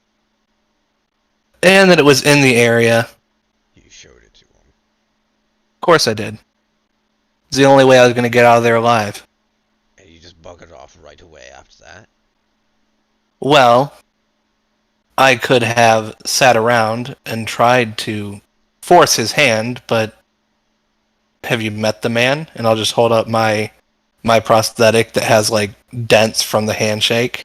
And that it was in the area. You showed it to him. Of course I did. It's the only way I was going to get out of there alive. And you just buggered off right away after that? Well, I could have sat around and tried to force his hand, but have you met the man? And I'll just hold up my prosthetic that has like dents from the handshake.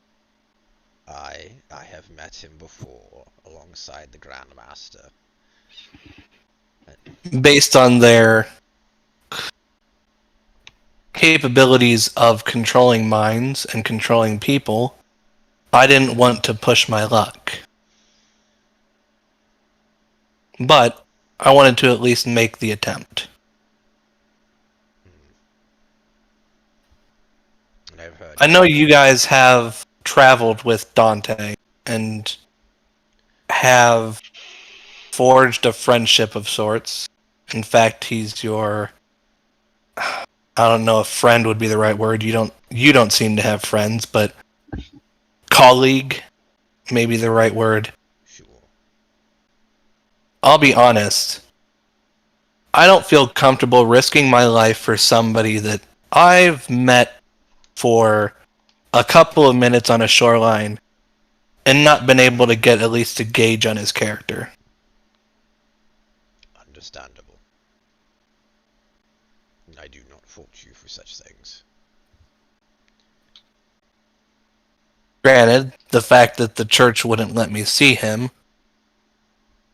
I have met him before, alongside the Grandmaster. Based on their capabilities of controlling minds and controlling people, I didn't want to push my luck. But I wanted to at least make the attempt. I've heard. I know you guys have traveled with Dante and have forged a friendship of sorts. In fact, he's your... I don't know if friend would be the right word. You don't seem to have friends, but colleague may be the right word. Sure. I'll be honest. I don't feel comfortable risking my life for somebody that I've met for a couple of minutes on a shoreline and not been able to get at least a gauge on his character. Understandable. I do not fault you for such things. Granted, the fact that the church wouldn't let me see him,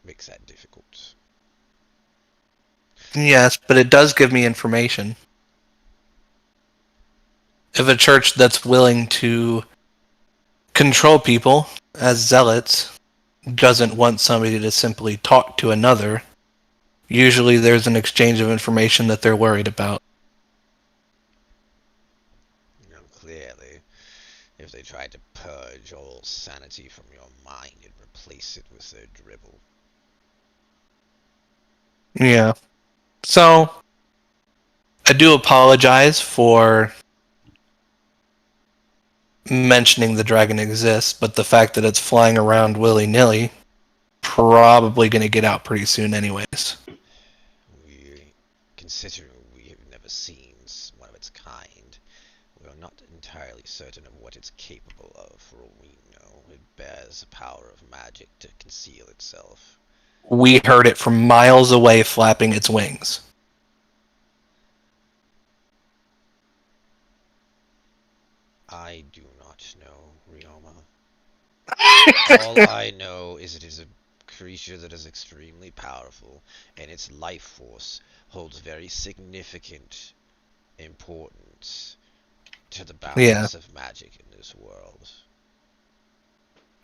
Makes that difficult. yes, but it does give me information. If a church that's willing to control people as zealots doesn't want somebody to simply talk to another, usually there's an exchange of information that they're worried about. Clearly, if they tried to purge all sanity from your mind and replace it with their dribble. Yeah. So, I do apologize for mentioning the dragon exists, but the fact that it's flying around willy-nilly, probably going to get out pretty soon anyways. Considering we have never seen one of its kind, we are not entirely certain of what it's capable of, for all we know. It bears the power of magic to conceal itself. We heard it from miles away flapping its wings. I do not know, Ryoma. All I know is it is a creature that is extremely powerful, and its life force holds very significant importance to the balance of magic in this world.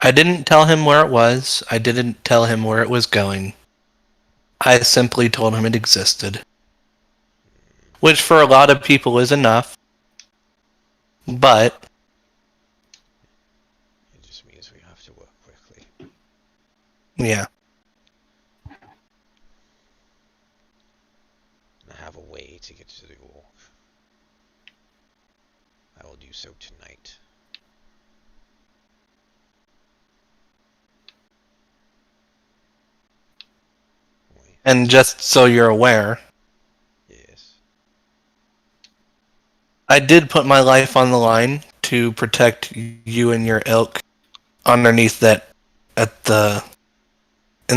I didn't tell him where it was. I didn't tell him where it was going. I simply told him it existed. Which for a lot of people is enough. But It just means we have to work quickly. yeah. I have a way to get to the orc. I will do so tonight. Wait. And just so you're aware, Yes. I did put my life on the line to protect you and your ilk underneath that in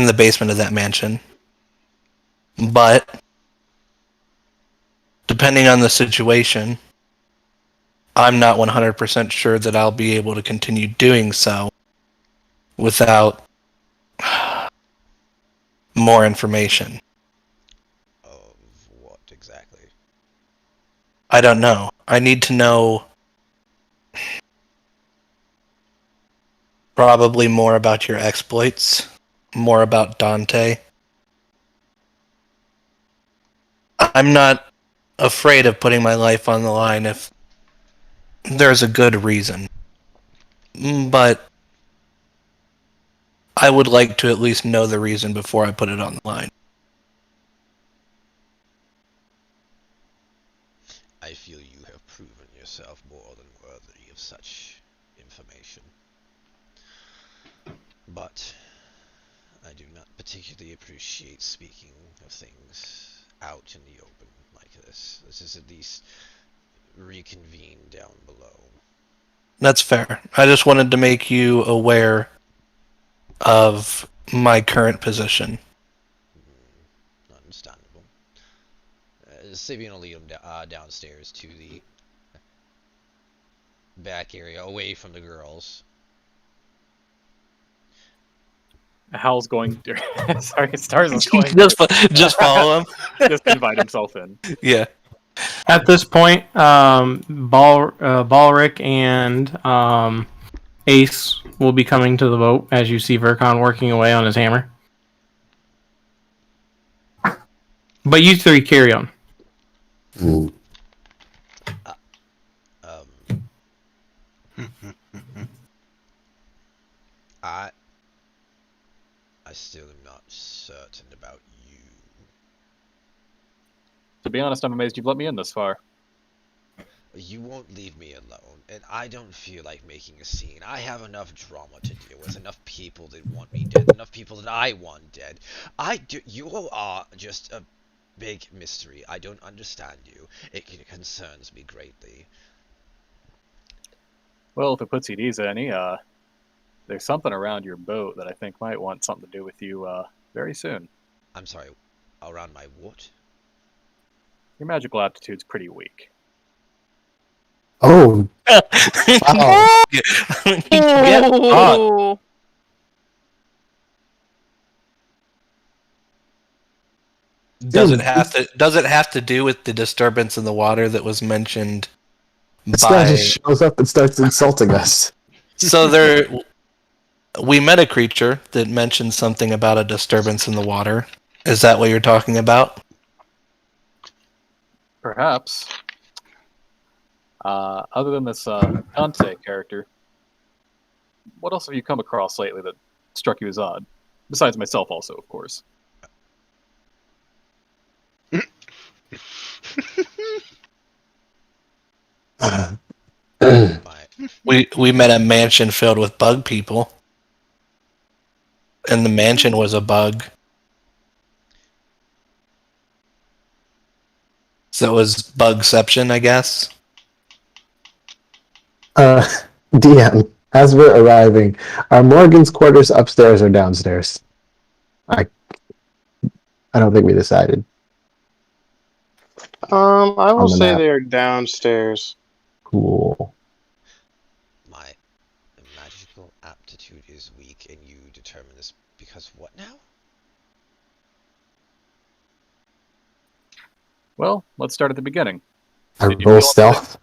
the basement of that mansion. But depending on the situation, I'm not 100% sure that I'll be able to continue doing so without more information. Of what exactly? I don't know. I need to know probably more about your exploits, more about Dante. I'm not afraid of putting my life on the line if there's a good reason. But I would like to at least know the reason before I put it on the line. I feel you have proven yourself more than worthy of such information. But I do not particularly appreciate speaking of things out in the open like this. This is at least reconvene down below. That's fair. I just wanted to make you aware of my current position. Understandable. Sabian will lead him downstairs to the back area, away from the girls. Hal's going. Sorry, Stars is going. just follow him. Just invite himself in. Yeah. At this point, Balric and Ace will be coming to the boat as you see Vercon working away on his hammer. But you three carry on. I still am not certain about you. To be honest, I'm amazed you've let me in this far. You won't leave me alone, and I don't feel like making a scene. I have enough drama to deal with, enough people that want me dead, enough people that I want dead. You are just a big mystery. I don't understand you. It concerns me greatly. Well, if it puts you at ease any, there's something around your boat that I think might want something to do with you very soon. I'm sorry, around my what? Your magical aptitude's pretty weak. Oh, wow. Get on. Ooh. Does it have to do with the disturbance in the water that was mentioned This guy just shows up and starts insulting us. So we met a creature that mentioned something about a disturbance in the water. Is that what you're talking about? Perhaps. Other than this Dante character, what else have you come across lately that struck you as odd? Besides myself, also, of course. We met a mansion filled with bug people. And the mansion was a bug. So it was bugception, I guess. DM, As we're arriving, are Morgan's quarters upstairs or downstairs? I don't think we decided. I will On the say map. they're downstairs. Cool. My magical aptitude is weak, and you determine this because what now? Well, let's start at the beginning. I Did you roll feel stealth.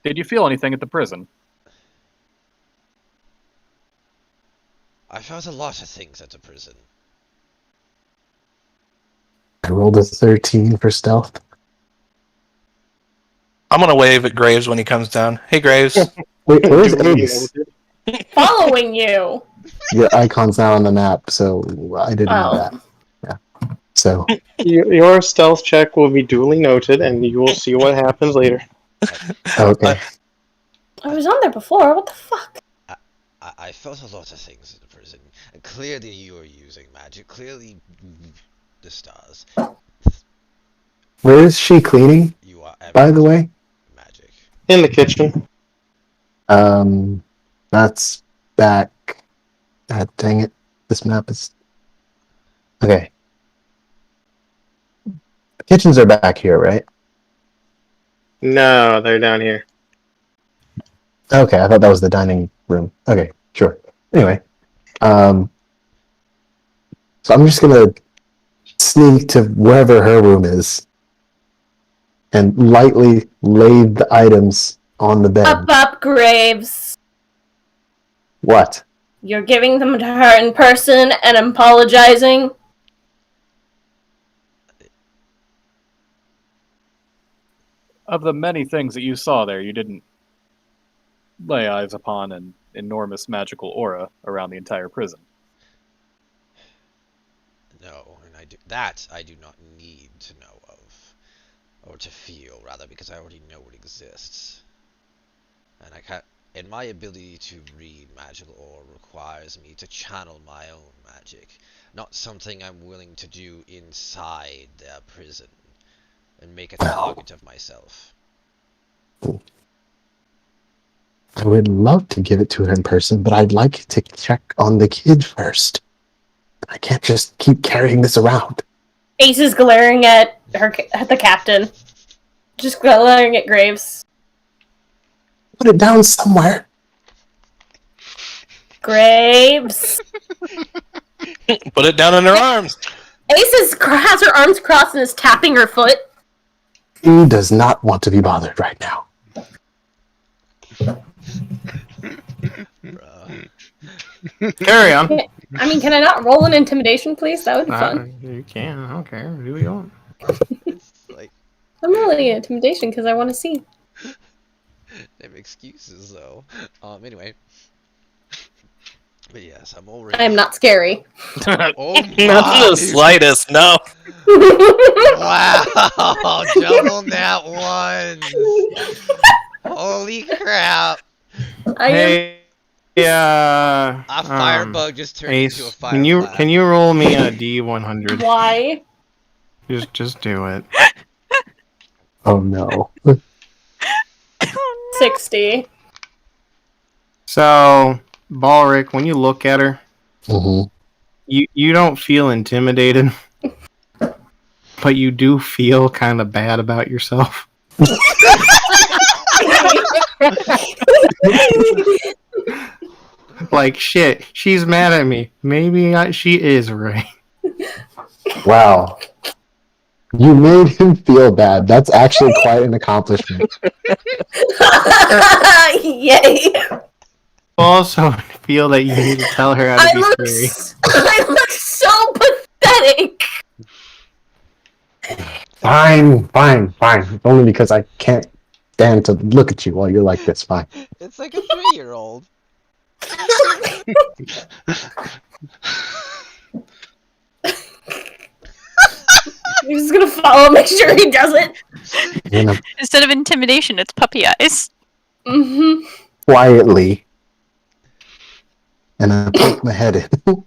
Did you feel anything at the prison? I felt a lot of things at the prison. I rolled a 13 for stealth. I'm gonna wave at Graves when he comes down. Hey, Graves. Wait, where's Duly Ace? noted. Following you. Your icon's not on the map, so I didn't know that. Oh. Yeah. So Your stealth check will be duly noted, and you will see what happens later. okay. I was on there before. What the fuck? I felt a lot of things in the prison. And clearly you are using magic. Clearly the stars. Where is she cleaning, You are by the way? magic. In the kitchen. That's back. God dang it. This map is... Okay. The kitchens are back here, right? No, they're down here. Okay, I thought that was the dining room. Okay, sure. Anyway. So I'm just gonna sneak to wherever her room is and lightly lay the items on the bed. Up, Graves. What? You're giving them to her in person and apologizing? Of the many things that you saw there, you didn't lay eyes upon an enormous magical aura around the entire prison. No, and I do not need to know of. Or to feel, rather, because I already know it exists. And and my ability to read magical aura requires me to channel my own magic, not something I'm willing to do inside their prison and make a target of myself. I would love to give it to her in person, but I'd like to check on the kid first. I can't just keep carrying this around. Ace is glaring at the captain. Just glaring at Graves. Put it down somewhere. Graves. Put it down in her arms. Ace has her arms crossed and is tapping her foot. He does not want to be bothered right now. Carry on. I mean, can I not roll an intimidation, please? That would be fun. You can. I don't care. Do what you want. It's like, I'm rolling an intimidation because I want to see. they have excuses though. Anyway. But yes, I'm already. I am not scary. Oh Not my! the slightest, no. Wow! Double nat ones! Holy crap! I am. Hey, yeah. A firebug just turned Ace, into a fire. can you roll me a D100? Why? Just do it. Oh no. 60. So, Balric, when you look at her, Mm-hmm. you don't feel intimidated, but you do feel kind of bad about yourself. Like, shit, she's mad at me. Maybe she is right. Wow. You made him feel bad. That's actually quite an accomplishment. Yay! Also, feel that you need to tell her how to be scary. I look so pathetic! Fine. It's only because I can't stand to look at you while you're like this. Fine. It's like a 3-year-old. You're just gonna follow, make sure he does it. You know, Instead of intimidation, it's puppy eyes. Mm-hmm. quietly. And I poke my head in.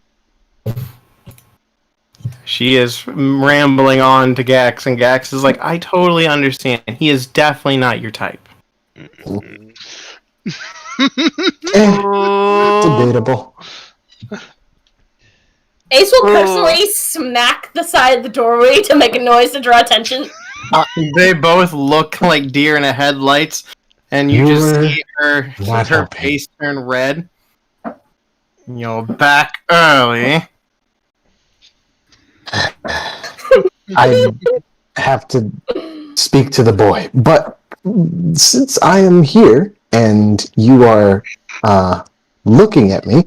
She is rambling on to Gax, and Gax is like, I totally understand. He is definitely not your type. Debatable. Ace will personally smack the side of the doorway to make a noise to draw attention. They both look like deer in the headlights, and you just You're see her not helping. face turn red. You're back early. I have to speak to the boy, but since I am here and you are looking at me,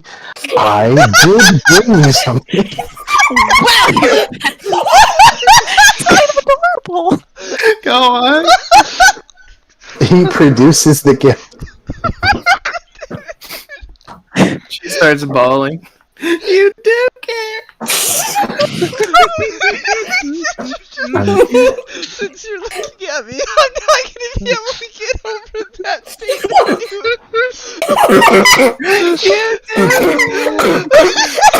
I did bring you something. It's kind of adorable. Go on. He produces the gift. She starts bawling. You do care. Since you're looking at me, I'm not gonna be able to get over that thing.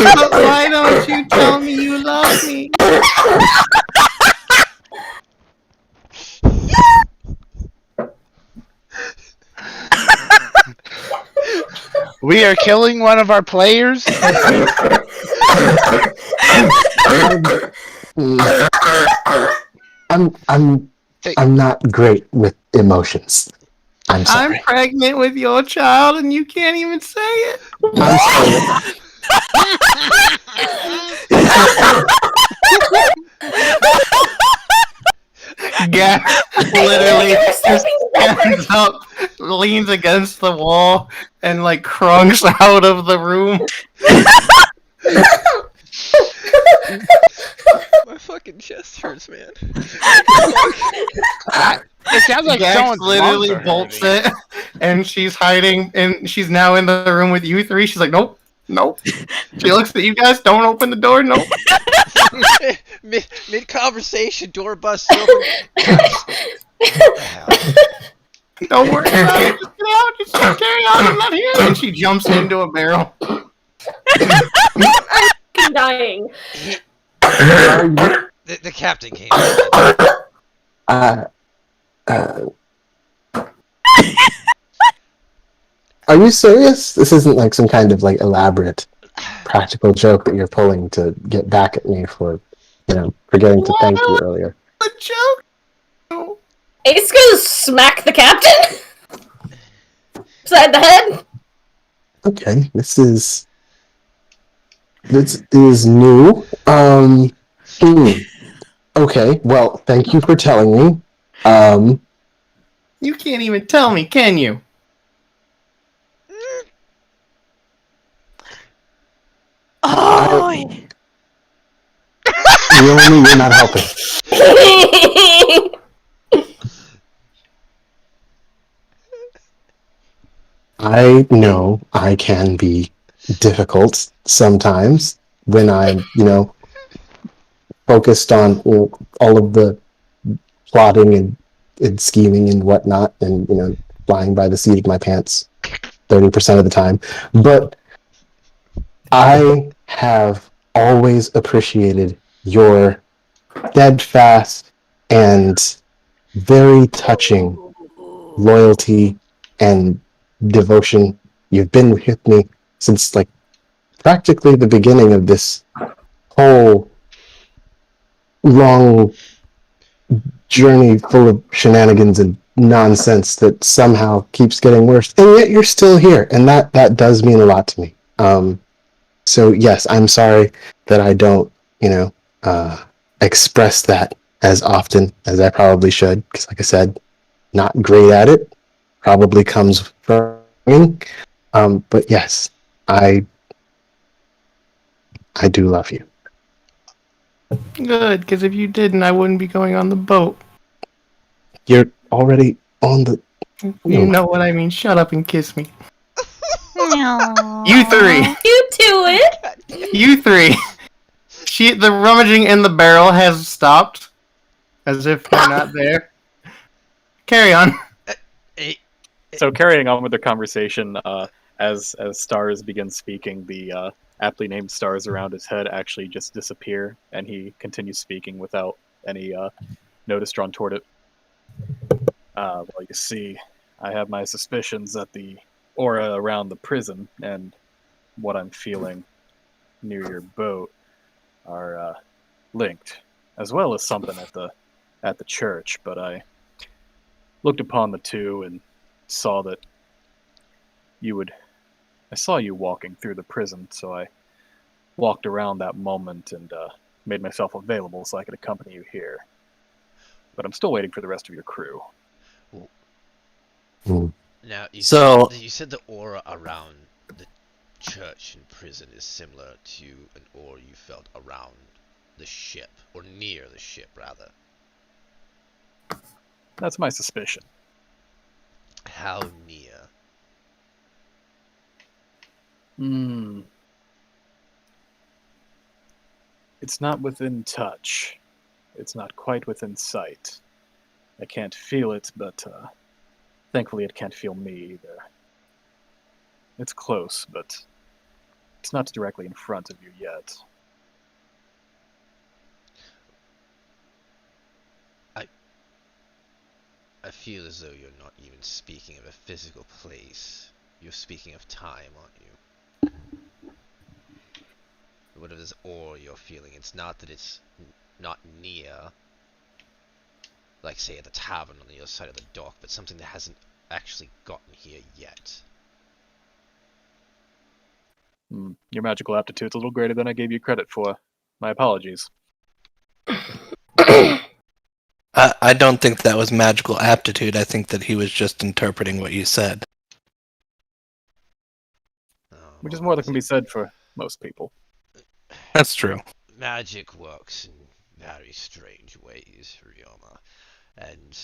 But why don't you tell me you love me? We are killing one of our players. I'm not great with emotions. I'm sorry. I'm pregnant with your child and you can't even say it. I'm sorry. Gas literally just stands up, leans against the wall, and like crunks out of the room. My fucking chest hurts, man. It sounds like Gax someone's literally lungs are bolts hurting. it, and she's hiding, and she's now in the room with you three. She's like, nope, nope. She looks at you guys. Don't open the door. Nope. Mid conversation, door busts open. Don't worry about it. Just get out. Just carry on. I'm not here. And she jumps into a barrel. I'm dying. The captain came. Are you serious? This isn't like some kind of like elaborate practical joke that you're pulling to get back at me for, forgetting to thank you earlier. A joke. Ace gonna smack the captain beside the head. Okay, this is new. Okay, well, thank you for telling me. You can't even tell me, can you? Oh, You're not helping. I know I can be difficult sometimes when I'm, focused on all of the plotting and scheming and whatnot, and flying by the seat of my pants 30% of the time. But I have always appreciated your steadfast and very touching loyalty and devotion. You've been with me since like practically the beginning of this whole long journey full of shenanigans and nonsense that somehow keeps getting worse, and yet you're still here, and that does mean a lot to me. So yes, I'm sorry that I don't express that as often as I probably should, because like I said, not great at it, probably comes from me. But yes, I do love you. Good, because if you didn't, I wouldn't be going on the boat. You're already on the... You know what I mean. Shut up and kiss me. no. You three. You do it. You three. The rummaging in the barrel has stopped, as if they're not there. Carry on. So carrying on with the conversation, as stars begin speaking, the aptly named stars around his head actually just disappear, and he continues speaking without any notice drawn toward it. Well, you see, I have my suspicions that the aura around the prison and what I'm feeling near your boat are linked, as well as something at the church. But I looked upon the two and saw that you would. I saw you walking through the prison, so I walked around that moment and made myself available so I could accompany you here. But I'm still waiting for the rest of your crew. Now, So- you said the aura around the church and prison is similar to an aura you felt around the ship, or near the ship, rather. That's my suspicion. How near? It's not within touch. It's not quite within sight. I can't feel it, but thankfully it can't feel me either. It's close, but it's not directly in front of you yet. I feel as though you're not even speaking of a physical place. You're speaking of time, aren't you? Whatever this aura you're feeling, it's not that it's not near, like say at the tavern on the other side of the dock, but something that hasn't actually gotten here yet. Your magical aptitude's a little greater than I gave you credit for. My apologies. I don't think that was magical aptitude. I think that he was just interpreting what you said. Which is more than can be said for most people. That's true. Magic works in very strange ways, Ryoma. And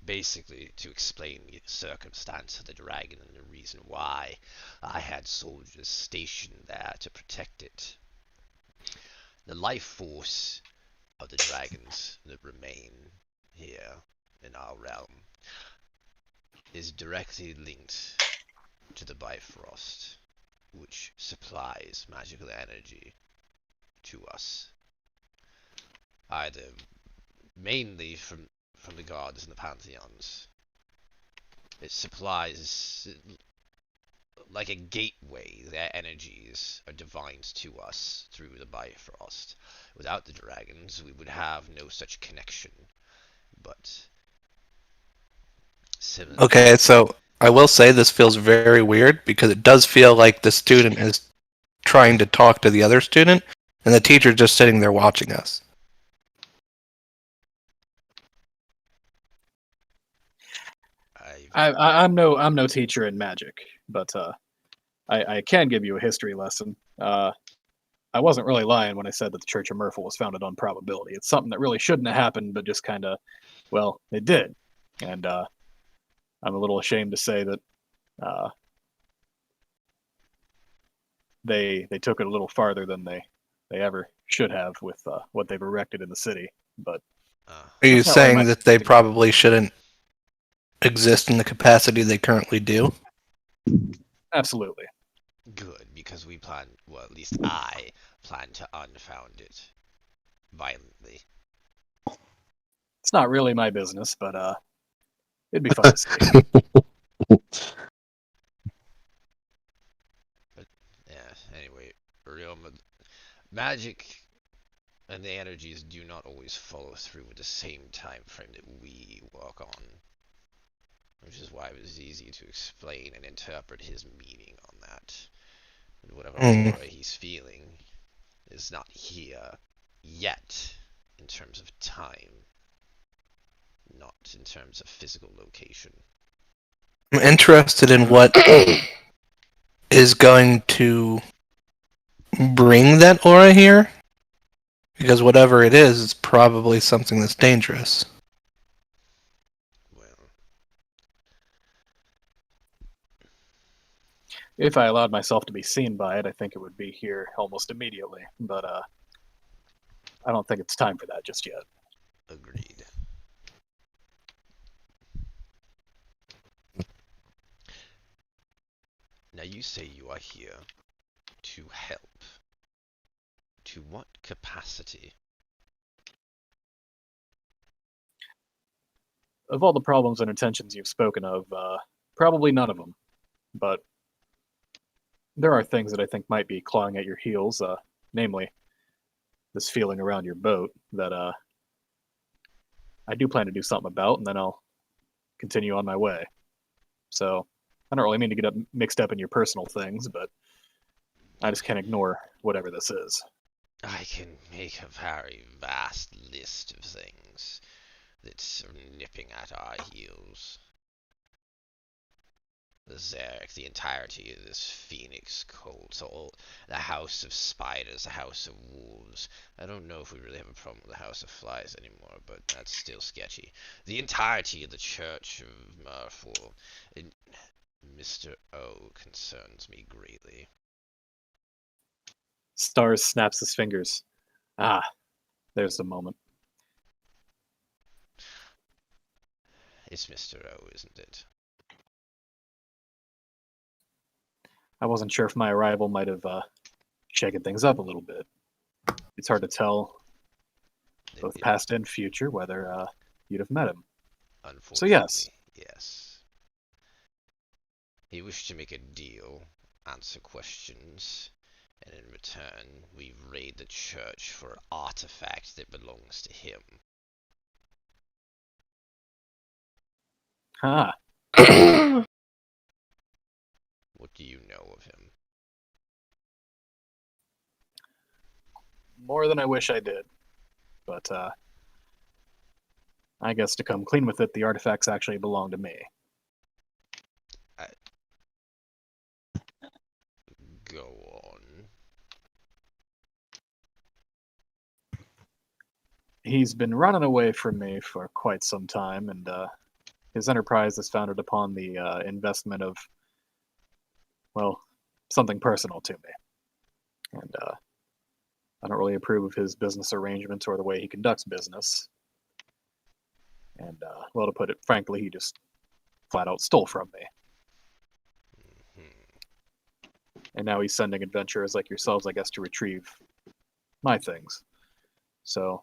basically, to explain the circumstance of the dragon and the reason why, I had soldiers stationed there to protect it. The life force of the dragons that remain here in our realm is directly linked to the Bifrost, which supplies magical energy to us, either mainly from the gods and the pantheons. It supplies like a gateway. Their energies are divined to us through the Bifrost. Without the dragons, we would have no such connection. But similarly, Okay, so I will say this feels very weird because it does feel like the student is trying to talk to the other student, and the teacher's just sitting there watching us. I'm no teacher in magic, but I can give you a history lesson. I wasn't really lying when I said that the Church of Myrtle was founded on probability. It's something that really shouldn't have happened, but just kind of, well, it did. And I'm a little ashamed to say that they took it a little farther than they ever should have with what they've erected in the city. But Are you that's not really saying my that they thing. probably shouldn't exist in the capacity they currently do? Absolutely. good, because we plan, well, at least I plan to unfound it violently. It's not really my business, but it'd be fun to see. But yeah, anyway, real magic and the energies do not always follow through with the same time frame that we work on, which is why it was easy to explain and interpret his meaning on that. And whatever aura he's feeling is not here yet in terms of time, not in terms of physical location. I'm interested in what is going to bring that aura here, because whatever it is probably something that's dangerous. Well, If I allowed myself to be seen by it, I think it would be here almost immediately. But I don't think it's time for that just yet. agreed. Now you say you are here to help. To what capacity? of all the problems and intentions you've spoken of, probably none of them. But there are things that I think might be clawing at your heels, namely this feeling around your boat that I do plan to do something about, and then I'll continue on my way. So I don't really mean to get mixed up in your personal things, but I just can't ignore whatever this is. I can make a very vast list of things that's nipping at our heels. The Zarek, the entirety of this Phoenix cult, all the House of Spiders, the House of Wolves. I don't know if we really have a problem with the House of Flies anymore, but that's still sketchy. The entirety of the Church of Nightfall. Mr. O concerns me greatly. Stars snaps his fingers. Ah, there's the moment. It's Mr. O, isn't it? I wasn't sure if my arrival might have shaken things up a little bit. It's hard to tell, both past and future, whether you'd have met him. Unfortunately, So yes. Yes. He wished to make a deal, answer questions, and in return, we raid the church for an artifact that belongs to him. Ah, What do you know of him? more than I wish I did. But I guess to come clean with it, the artifacts actually belong to me. Go on. He's been running away from me for quite some time, and his enterprise is founded upon the investment of, well, something personal to me. And I don't really approve of his business arrangements or the way he conducts business. And, well, to put it frankly, he just flat out stole from me. And now he's sending adventurers like yourselves, I guess, to retrieve my things. So,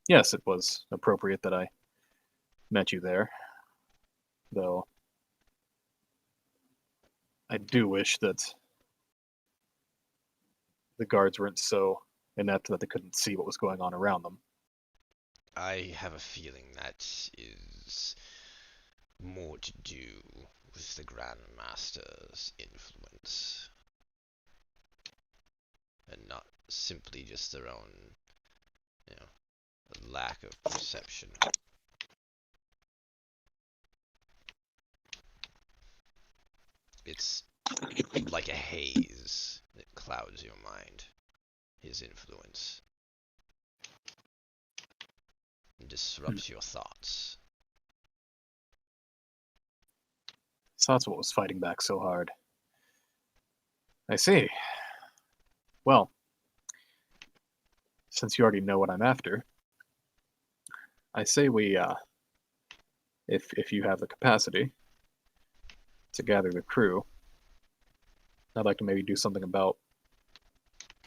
yes, it was appropriate that I met you there. Though, I do wish that the guards weren't so inept that they couldn't see what was going on around them. I have a feeling that is more to do with the Grand Master's influence, and not simply just their own, lack of perception. It's like a haze that clouds your mind, his influence. Disrupts your thoughts. So that's what was fighting back so hard. I see. Well, since you already know what I'm after, I say we, if you have the capacity to gather the crew, I'd like to maybe do something about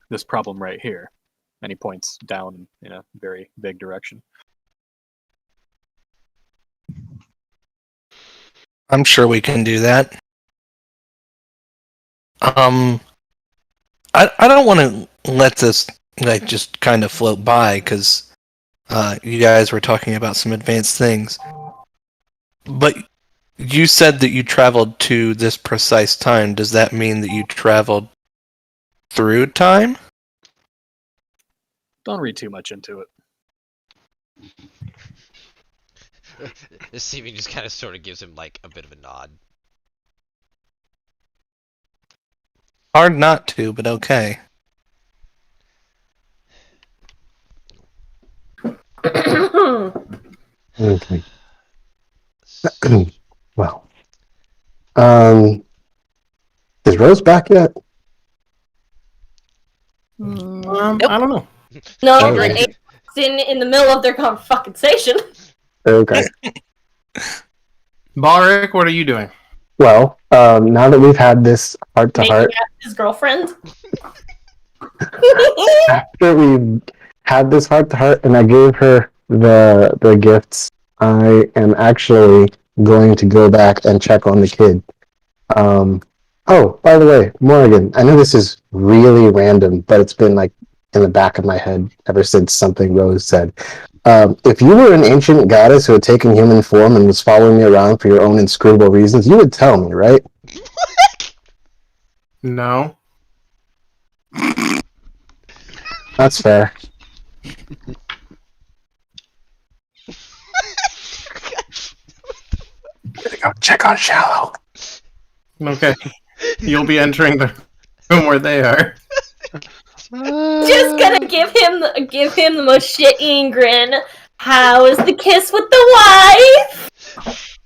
this problem right here. And he points down in a very big direction. I'm sure we can do that. I don't want to let this just kind of float by because you guys were talking about some advanced things. But you said that you traveled to this precise time. Does that mean that you traveled through time? Don't read too much into it. Steven just kind of sort of gives him like a bit of a nod. Hard not to, but okay. Okay. Well, is Rose back yet? Nope. I don't know. No, Oh, but okay. it's in the middle of their conversation. Okay. Balric, what are you doing? Well, now that we've had this heart to Making heart, out his girlfriend. after we had this heart to heart, and I gave her the gifts, I am actually going to go back and check on the kid. Oh, by the way, Morgan, I know this is really random, but it's been like in the back of my head ever since something Rose said. If you were an ancient goddess who had taken human form and was following me around for your own inscrutable reasons, you would tell me, right? No. That's fair. Gonna go check on Shallow. Okay. You'll be entering the room where they are. Just gonna give him the most shit-eating grin. How is the kiss with the wife?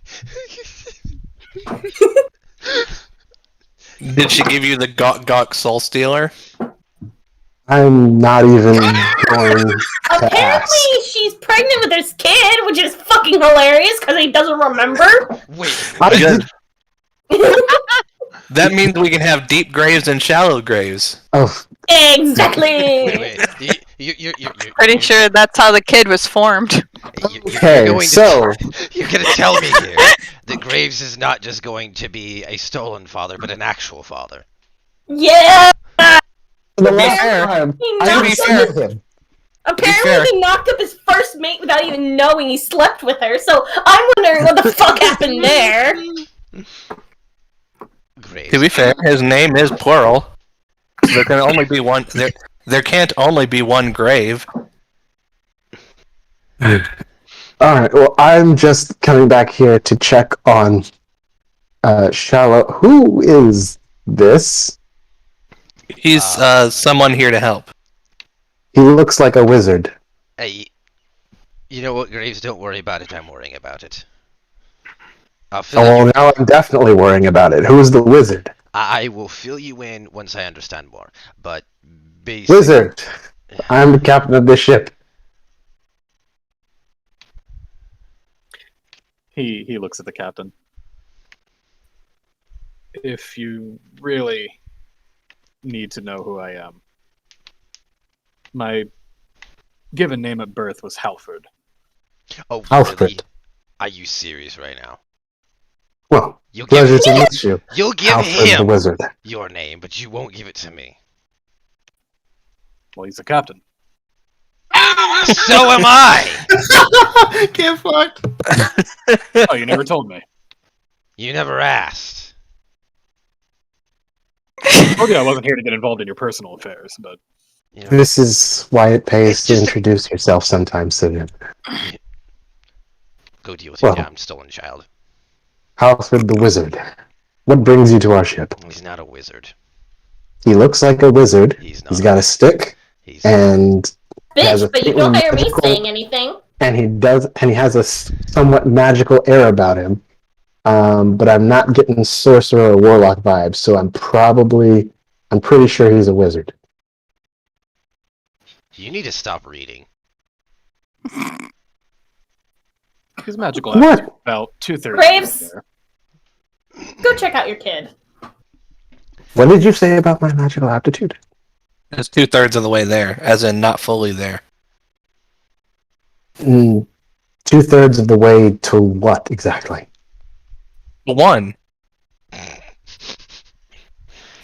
Did she give you the Gok Soul Stealer? I'm not even going to ask. Apparently, she's pregnant with this kid, which is fucking hilarious because he doesn't remember. Wait, Good. That means we can have deep graves and shallow graves. Oh, Exactly. wait. You're Pretty sure that's how the kid was formed. okay, you're gonna tell me here that Graves is not just going to be a stolen father, but an actual father. Yeah. the last time He I knocked didn't up see him. Apparently, he knocked up his first mate without even knowing he slept with her. So I'm wondering what the fuck happened there. Graves. To be fair, his name is plural. So there can only be one. There can't only be one grave. Alright, well, I'm just coming back here to check on Shallow. Who is this? He's someone here to help. He looks like a wizard. Hey, you know what, Graves? Don't worry about it. I'm worrying about it. I'll fill Oh, you. now I'm definitely worrying about it. Who is the wizard? I will fill you in once I understand more. But basically, Wizard! I'm the captain of this ship. He looks at the captain. If you really need to know who I am, my given name at birth was Halford. Oh, Alfred. really? Are you serious right now? Well, You'll give pleasure to meet you. You'll give Alfred the him wizard. your name, but you won't give it to me. Well, he's the captain. So am I. Get fucked. Oh, you never told me. You never asked. I told you I wasn't here to get involved in your personal affairs, but You know, This is why it pays It's to just- introduce yourself sometimes, Sivian. go deal with Well. your damn stolen child. Alfred the wizard. What brings you to our ship? He's not a wizard. He looks like a wizard. He's not. He's got a stick, He's and he has a Bitch, but you faintly don't hear me magical- saying anything. and he has a somewhat magical air about him. But I'm not getting sorcerer or warlock vibes, so I'm pretty sure he's a wizard. You need to stop reading. his magical What? aptitude is about 2/3. Graves? Go check out your kid. What did you say about my magical aptitude? It's 2/3 of the way there, as in not fully there. 2/3 of the way to what exactly? One.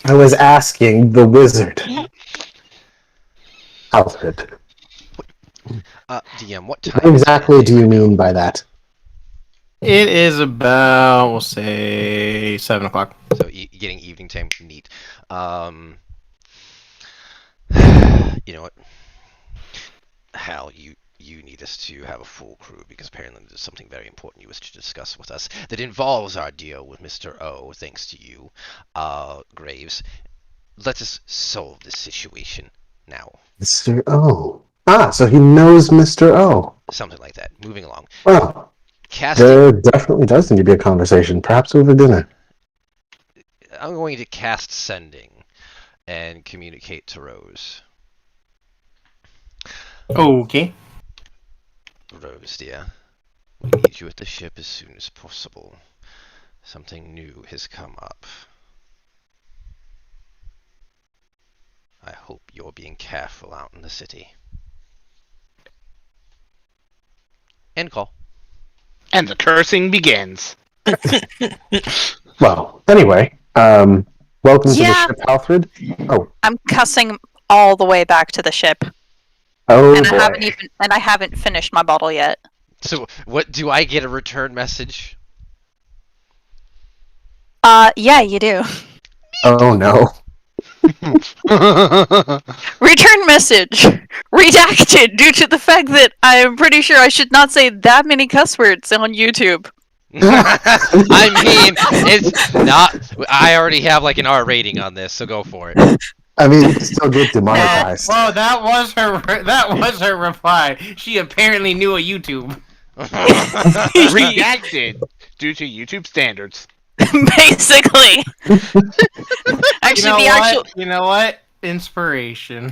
I was asking the wizard. Alfred. DM, what What time exactly do you mean by that? It is about, we'll say, 7 o'clock. So getting evening time, neat. You know what? Hal, you need us to have a full crew because apparently there's something very important you wish to discuss with us that involves our deal with Mr. O, thanks to you, Graves. Let us solve this situation now. Mr. O. Ah, so he knows Mr. O. Something like that. Moving along. Well, Casting. there definitely does need to be a conversation, perhaps over dinner. I'm going to cast sending and communicate to Rose. Okay. Rose, dear, we need you at the ship as soon as possible. Something new has come up. I hope you're being careful out in the city. End call. And the cursing begins. Well, anyway, welcome to the Yeah. ship, Alfred. Oh, I'm cussing all the way back to the ship, oh and boy. I haven't finished my bottle yet. So, what do I get a return message? Yeah, you do. Oh no. Return message redacted due to the fact that I am pretty sure I should not say that many cuss words on YouTube. I mean, it's not. I already have like an R rating on this, so go for it. I mean, you can still get demonetized. Whoa, that was her reply. She apparently knew a YouTube. Redacted due to YouTube standards. Basically. Actually, You know what? Inspiration.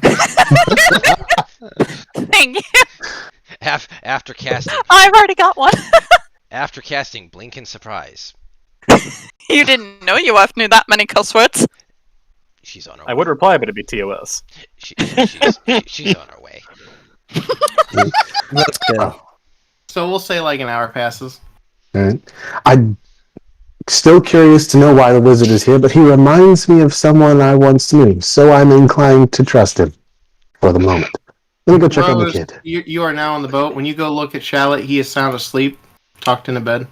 Thank you. After casting, I've already got one. after casting, blink in surprise. You didn't know UF knew that many cuss words. She's on her. I would reply, but it'd be TOS. She's on her way. That's good. So we'll say like an hour passes. Alright. I'm still curious to know why the wizard is here, but he reminds me of someone I once knew, so I'm inclined to trust him for the moment. Let me go check on the Rose, kid. you are now on the boat. When you go look at Shallot, he is sound asleep, tucked in a bed.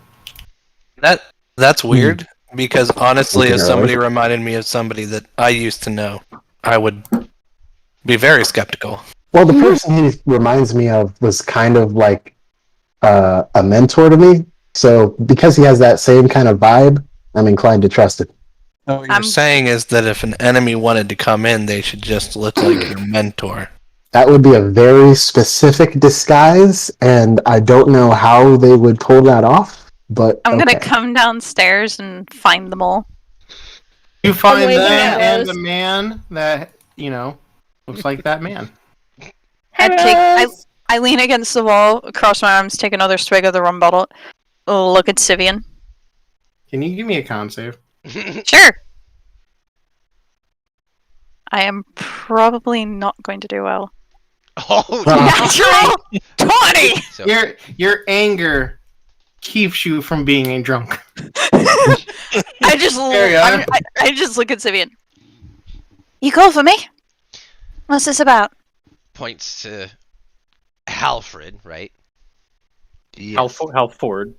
That's weird because honestly, Okay, if somebody reminded me of somebody that I used to know, I would be very skeptical. Well, the person he reminds me of was kind of like a mentor to me. So because he has that same kind of vibe, I'm inclined to trust him. So what you're saying is that if an enemy wanted to come in, they should just look like your mentor. That would be a very specific disguise, and I don't know how they would pull that off. But I'm gonna okay. come downstairs and find them all. You find wait, them wait, and Rose. the man that, looks like that man. I lean against the wall, cross my arms, take another swig of the rum bottle, look at Sivian. Can you give me a con save? Sure. I am probably not going to do well. Oh, Natural 20! so, Your anger keeps you from being drunk. I just There you are. I just look at Sivian. You call for me? What's this about? points to Halfred, right? Halford. Halford.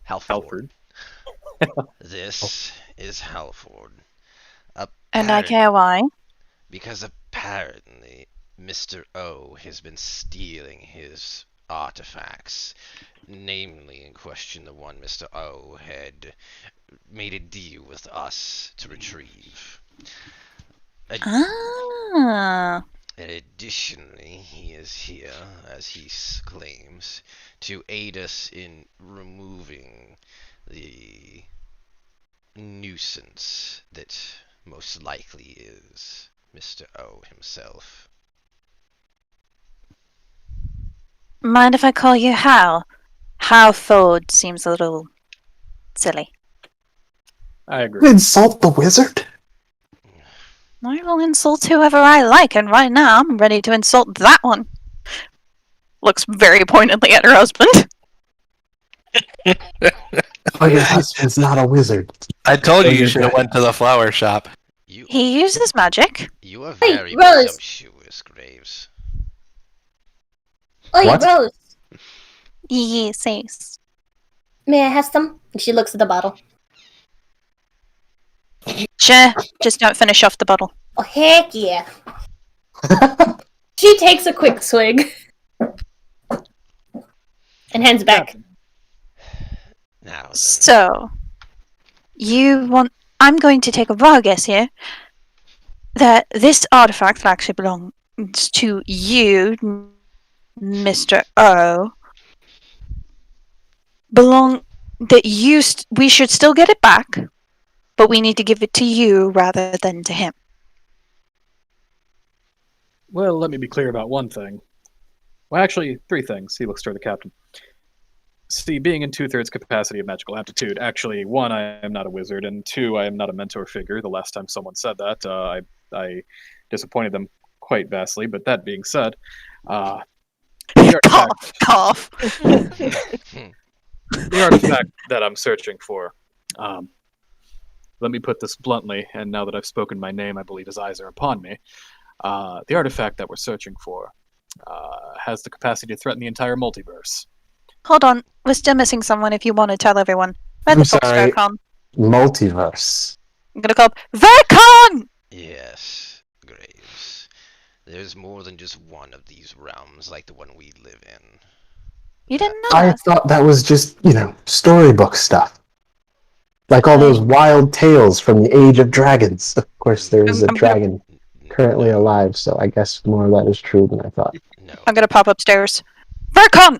This is Halford. And I care why. Because apparently Mr. O has been stealing his artifacts. Namely, in question, the one Mr. O had made a deal with us to retrieve. Ah. And additionally, he is here, as he claims, to aid us in removing the nuisance that most likely is Mr. O himself. Mind if I call you Hal? Halford seems a little silly. I agree. Insult the wizard? I will insult whoever I like, and right now I'm ready to insult that one. Looks very pointedly at her husband. Oh, your husband's not a wizard. I told you should have went to the flower shop. He uses magic. You are Hey, very Rose. presumptuous, Graves. Oi, What? Rose, Yes. may I have some? And she looks at the bottle. Sure, just don't finish off the bottle. Oh, heck yeah. She takes a quick swig. And hands it back. Now then. So, I'm going to take a raw guess here that this artifact actually belongs to you, Mr. O. We should still get it back, but we need to give it to you rather than to him. Well, let me be clear about one thing. Well, actually, three things. He looks toward the captain. See, being in 2/3 capacity of magical aptitude, actually, one, I am not a wizard, and two, I am not a mentor figure. The last time someone said that, I disappointed them quite vastly. But that being said, Cough. The artifact that I'm searching for. Let me put this bluntly, and now that I've spoken my name, I believe his eyes are upon me. The artifact that we're searching for has the capacity to threaten the entire multiverse. Hold on, we're still missing someone if you want to tell everyone. Where I'm the fuck's sorry. Vercon? Multiverse. I'm gonna call up Vercon! Yes, Graves. There's more than just one of these realms like the one we live in. You didn't know I that? thought that was just, storybook stuff. Like all those Oh. wild tales from the Age of Dragons. Of course, there is a I'm gonna- dragon currently alive, so I guess more of that is true than I thought. No. I'm gonna pop upstairs. Vercon!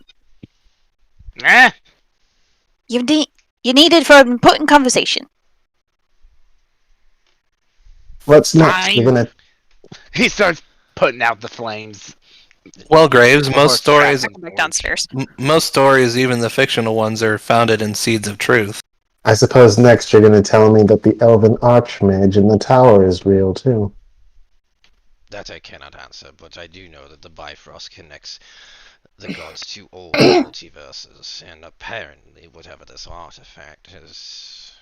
Eh? You needed for an important conversation. What's next? Fine. You're gonna He starts putting out the flames. Well, Graves, Before most stories, scrapping Back boards. downstairs. most stories, even the fictional ones, are founded in seeds of truth. I suppose next you're gonna tell me that the elven archmage in the tower is real too. That I cannot answer, but I do know that the Bifrost connects the gods to all multiverses, and apparently whatever this artifact is...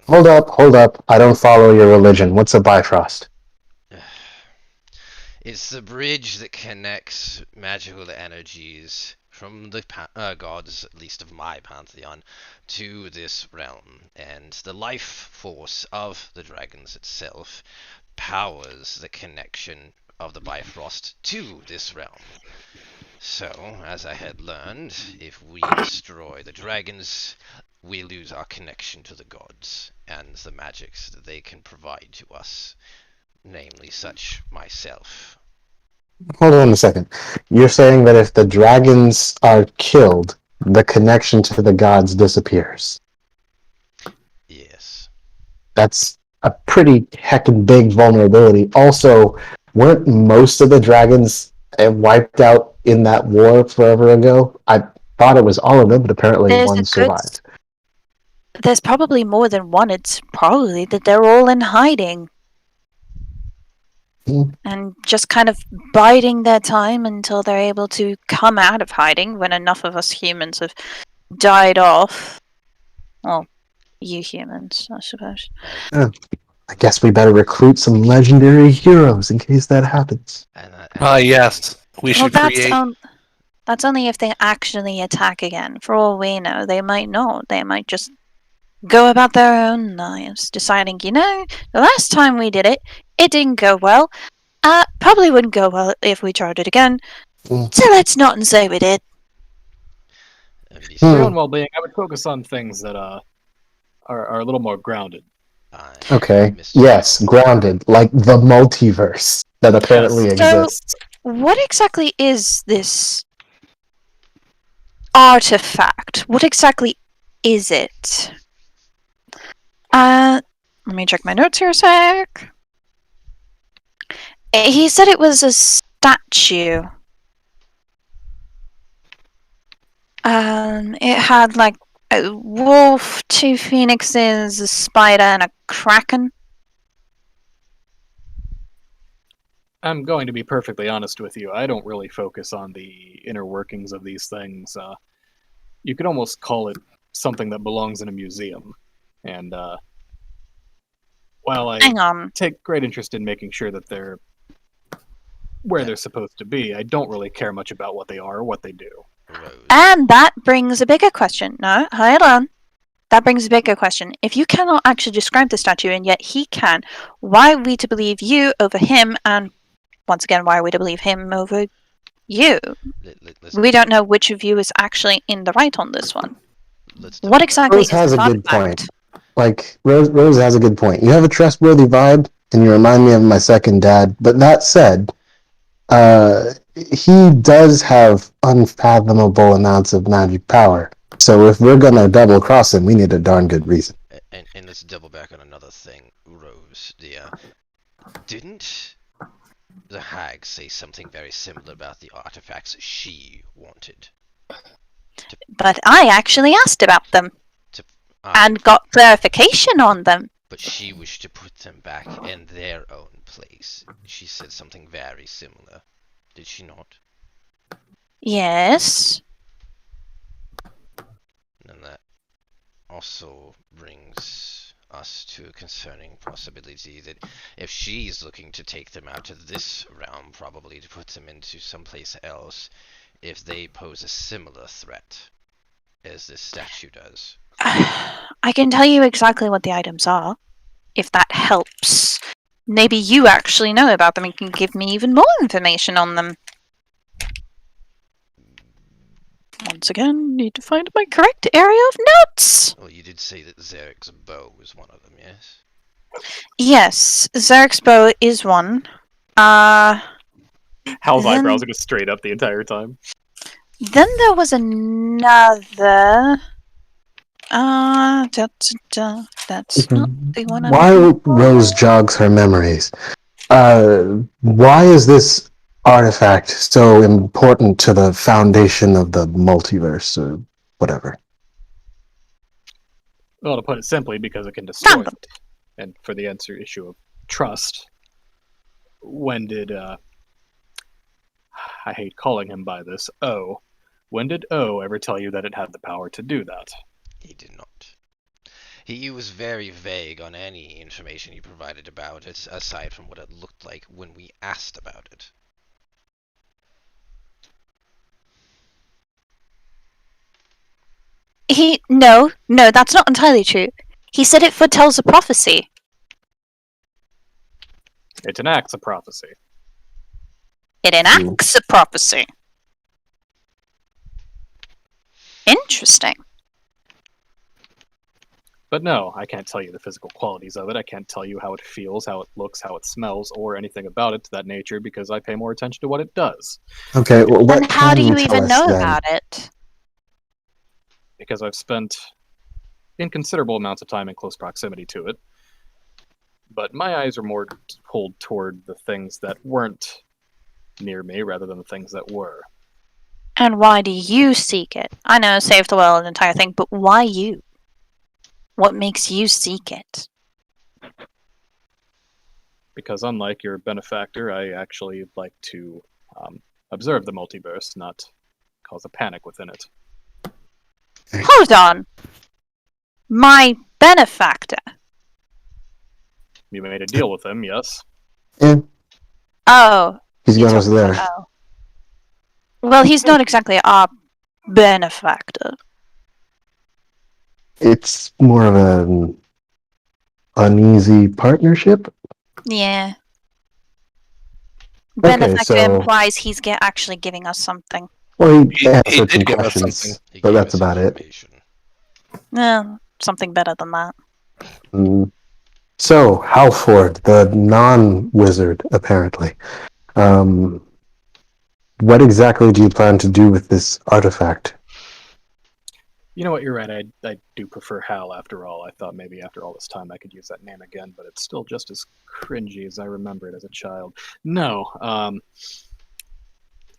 Hold up. I don't follow your religion. What's a Bifrost? It's the bridge that connects magical energies from the gods, at least of my pantheon, to this realm, and the life force of the dragons itself powers the connection of the Bifrost to this realm. So, as I had learned, if we destroy the dragons, we lose our connection to the gods and the magics that they can provide to us, namely such myself. Hold on a second. You're saying that if the dragons are killed, the connection to the gods disappears. Yes. That's a pretty heckin' big vulnerability. Also, weren't most of the dragons wiped out in that war forever ago? I thought it was all of them, but apparently There's one a good survived. There's probably more than one. It's probably that they're all in hiding. And just kind of biding their time until they're able to come out of hiding when enough of us humans have died off. Well, you humans, I suppose. I guess we better recruit some legendary heroes in case that happens. Yes, we Well, should create. that's only if they actually attack again. For all we know, they might not. They might just go about their own lives, deciding, the last time we did it, it didn't go well. Probably wouldn't go well if we tried it again. Mm. So let's not say we did. For your own well-being, I would focus on things that are a little more grounded. Okay. Yes, grounded, like the multiverse that apparently Yes. exists. What exactly is this artifact? What exactly is it? Let me check my notes here a sec. He said it was a statue. It had like a wolf, two phoenixes, a spider, and a kraken. I'm going to be perfectly honest with you. I don't really focus on the inner workings of these things. You could almost call it something that belongs in a museum. And while I Hang on. take great interest in making sure that they're where they're supposed to be, I don't really care much about what they are or what they do. And that brings a bigger question. No, hold on. That brings a bigger question. If you cannot actually describe the statue and yet he can, why are we to believe you over him? And once again, why are we to believe him over you? We don't know which of you is actually in the right on this one. What exactly Rose is has this a good artifact? point. Like, Rose has a good point. You have a trustworthy vibe, and you remind me of my second dad. But that said, he does have unfathomable amounts of magic power. So if we're gonna double cross him, we need a darn good reason. And let's double back on another thing, Rose. Didn't the hag say something very similar about the artifacts she wanted? But I actually asked about them and got clarification on them. But she wished to put them back in their own place. She said something very similar. Did she not? Yes. And that also brings us to a concerning possibility that if she's looking to take them out of this realm, probably to put them into someplace else, if they pose a similar threat as this statue does. I can tell you exactly what the items are, if that helps. Maybe you actually know about them and can give me even more information on them. Once again, need to find my correct area of notes! Well, you did say that Zarek's bow was one of them, yes? Yes, Zarek's bow is one. Hal's Then- eyebrows are just straight up the entire time. Then there was another. That's not the one I'm While looking for. Rose jogs her memories, why is this artifact so important to the foundation of the multiverse or whatever? Well, to put it simply, because it can destroy Found them. it. And for the answer issue of trust, when did I hate calling him by this, O. When did O ever tell you that it had the power to do that? He did not. He was very vague on any information he provided about it, aside from what it looked like when we asked about it. No, that's not entirely true. He said it foretells a prophecy. It enacts a prophecy. It enacts a prophecy. Interesting. But no, I can't tell you the physical qualities of it. I can't tell you how it feels, how it looks, how it smells, or anything about it to that nature because I pay more attention to what it does. Okay, well, what Then how do can you tell even us know then? about it? Because I've spent inconsiderable amounts of time in close proximity to it. But my eyes are more pulled toward the things that weren't near me rather than the things that were. And why do you seek it? I know, save the world, entire thing, but why you? What makes you seek it? Because unlike your benefactor, I actually like to observe the multiverse, not cause a panic within it. Hold on! My benefactor? You made a deal with him, yes? Yeah, Oh. he's you got us told me there. that, oh. Well, he's not exactly our benefactor. It's more of an uneasy partnership. Yeah. Okay, Benefactor so implies he's actually giving us something. well, he He answered some did give us questions, something. He but gave that's us about it. information. Something better than that. So, Halford, the non-wizard, apparently. What exactly do you plan to do with this artifact? You know what, you're right. I do prefer Hal after all. I thought maybe after all this time I could use that name again, but it's still just as cringy as I remember it as a child. No, I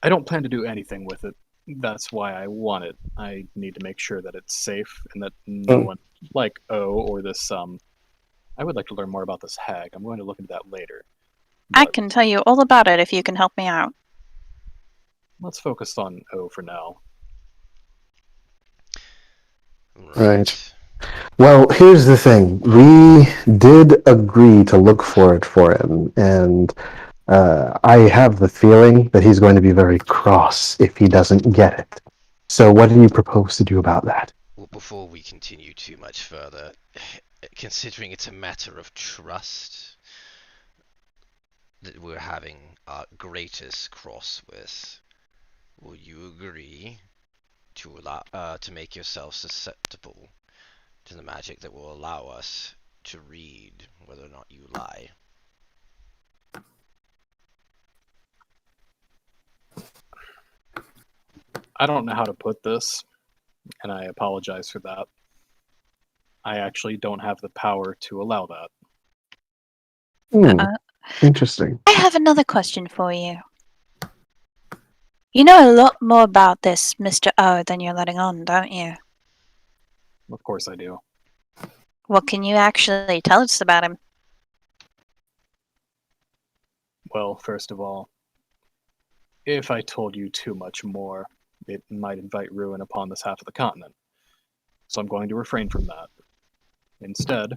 don't plan to do anything with it. That's why I want it. I need to make sure that it's safe and that no one like O or this I would like to learn more about this hag. I'm going to look into that later. I But can tell you all about it if you can help me out. let's focus on O for now. Right. Well, here's the thing. We did agree to look for it for him, and I have the feeling that he's going to be very cross if he doesn't get it. So what do you propose to do about that? Well, before we continue too much further, considering it's a matter of trust that we're having our greatest cross with, will you agree to allow to make yourself susceptible to the magic that will allow us to read whether or not you lie? I don't know how to put this, and I apologize for that. I actually don't have the power to allow that. Interesting. I have another question for you. You know a lot more about this Mr. O than you're letting on, don't you? Of course I do. What can you actually tell us about him? Well, first of all, if I told you too much more, it might invite ruin upon this half of the continent. so I'm going to refrain from that. Instead,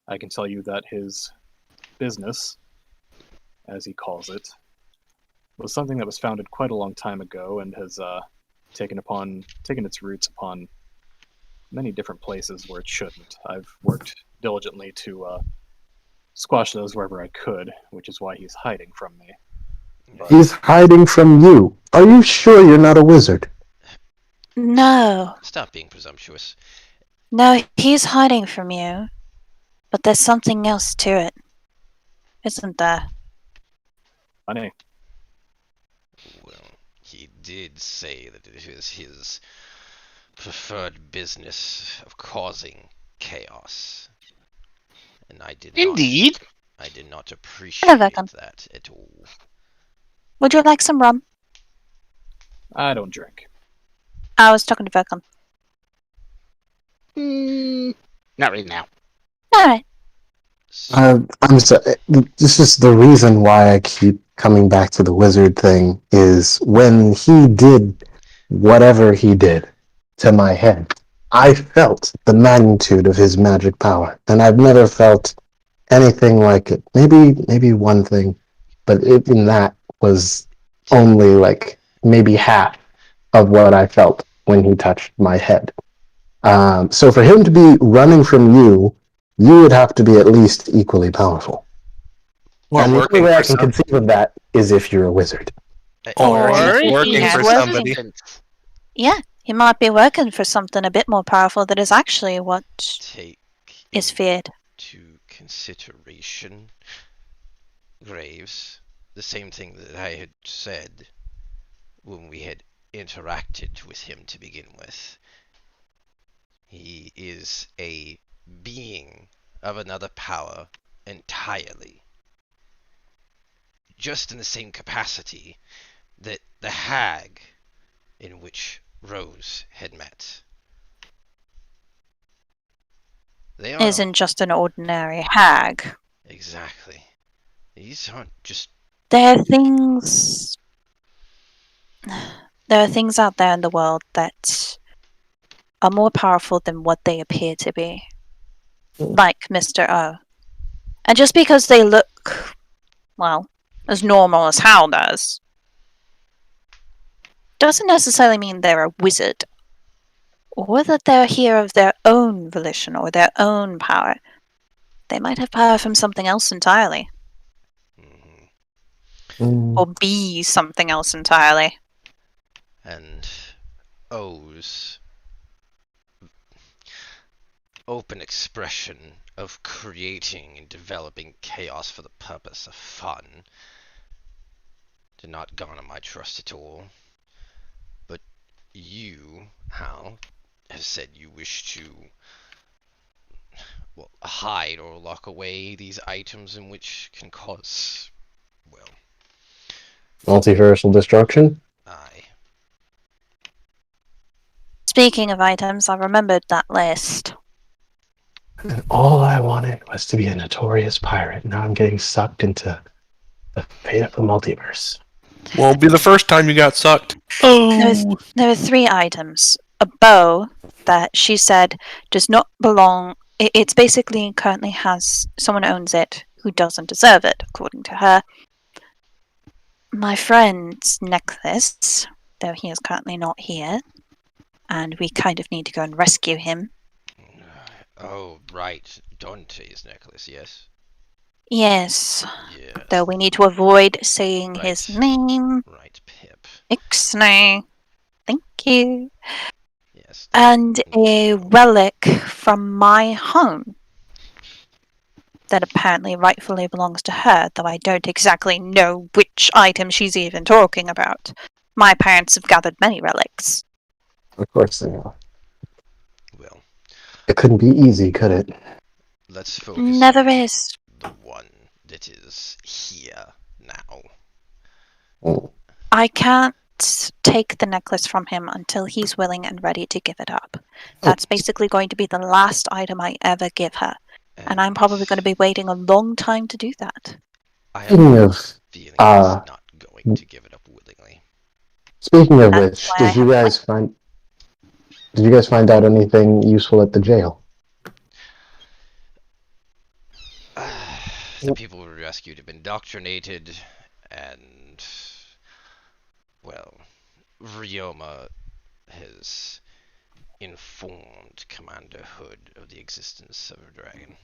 I can tell you that his business, as he calls it, was something that was founded quite a long time ago and has taken its roots upon many different places where it shouldn't. I've worked diligently to squash those wherever I could, which is why he's hiding from me. But He's hiding from you. Are you sure you're not a wizard? No. Stop being presumptuous. No, he's hiding from you. But there's something else to it. Isn't there? honey, Well, he did say that it was his preferred business of causing chaos. And I did Indeed. I did not appreciate Welcome. that at all. Would you like some rum? I don't drink. I was talking to Vercon. Not right now. Alright. I'm sorry. This is the reason why I keep coming back to the wizard thing, is when he did whatever he did to my head, I felt the magnitude of his magic power, and I've never felt anything like it. Maybe one thing, but even that was only like maybe half of what I felt when he touched my head. So for him to be running from you, you would have to be at least equally powerful. Or And the only working way I for can conceive of that is if you're a wizard. Or he's he working has for working. somebody. assistants. Yeah, he might be working for something a bit more powerful that is actually what Take is feared. into consideration, Graves, the same thing that I had said when we had interacted with him to begin with. He is a being of another power entirely. Just in the same capacity that the hag in which Rose had met. They are Isn't just an ordinary hag. exactly. These aren't just There are things. There are things out there in the world that are more powerful than what they appear to be. Like Mr. O. And just because they look, well, as normal as Hal does, doesn't necessarily mean they're a wizard. Or that they're here of their own volition or their own power. They might have power from something else entirely. Or be something else entirely. and O's open expression of creating and developing chaos for the purpose of fun did not garner my trust at all. But you, Hal, have said you wish to, well, hide or lock away these items in which can cause, well, Multiversal destruction? aye. Speaking of items, I remembered that list. And all I wanted was to be a notorious pirate. Now I'm getting sucked into the fate of the multiverse. Won't be the first time you got sucked. There are 3 items. A bow that she said does not belong. It's basically currently has someone owns it who doesn't deserve it, according to her. My friend's necklace, though he is currently not here, and we kind of need to go and rescue him. Oh, right. Dante's necklace, yes? Yes, Yes. though we need to avoid saying his Right. name. Right, Pip. Ixnay. Thank you. Yes. And a relic from my home that apparently rightfully belongs to her, though I don't exactly know which item she's even talking about. My parents have gathered many relics. Of course they are. Well, It couldn't be easy, could it? let's focus Never on is. the one that is here now. Mm. I can't take the necklace from him until he's willing and ready to give it up. That's basically going to be the last item I ever give her. And I'm probably going to be waiting a long time to do that. I have Speaking a of, feeling he's not going to give it up willingly. Speaking of That's which, why I have Did you guys find out anything useful at the jail? The people we rescued have been indoctrinated, and, well, Ryoma has informed Commander Hood of the existence of a dragon.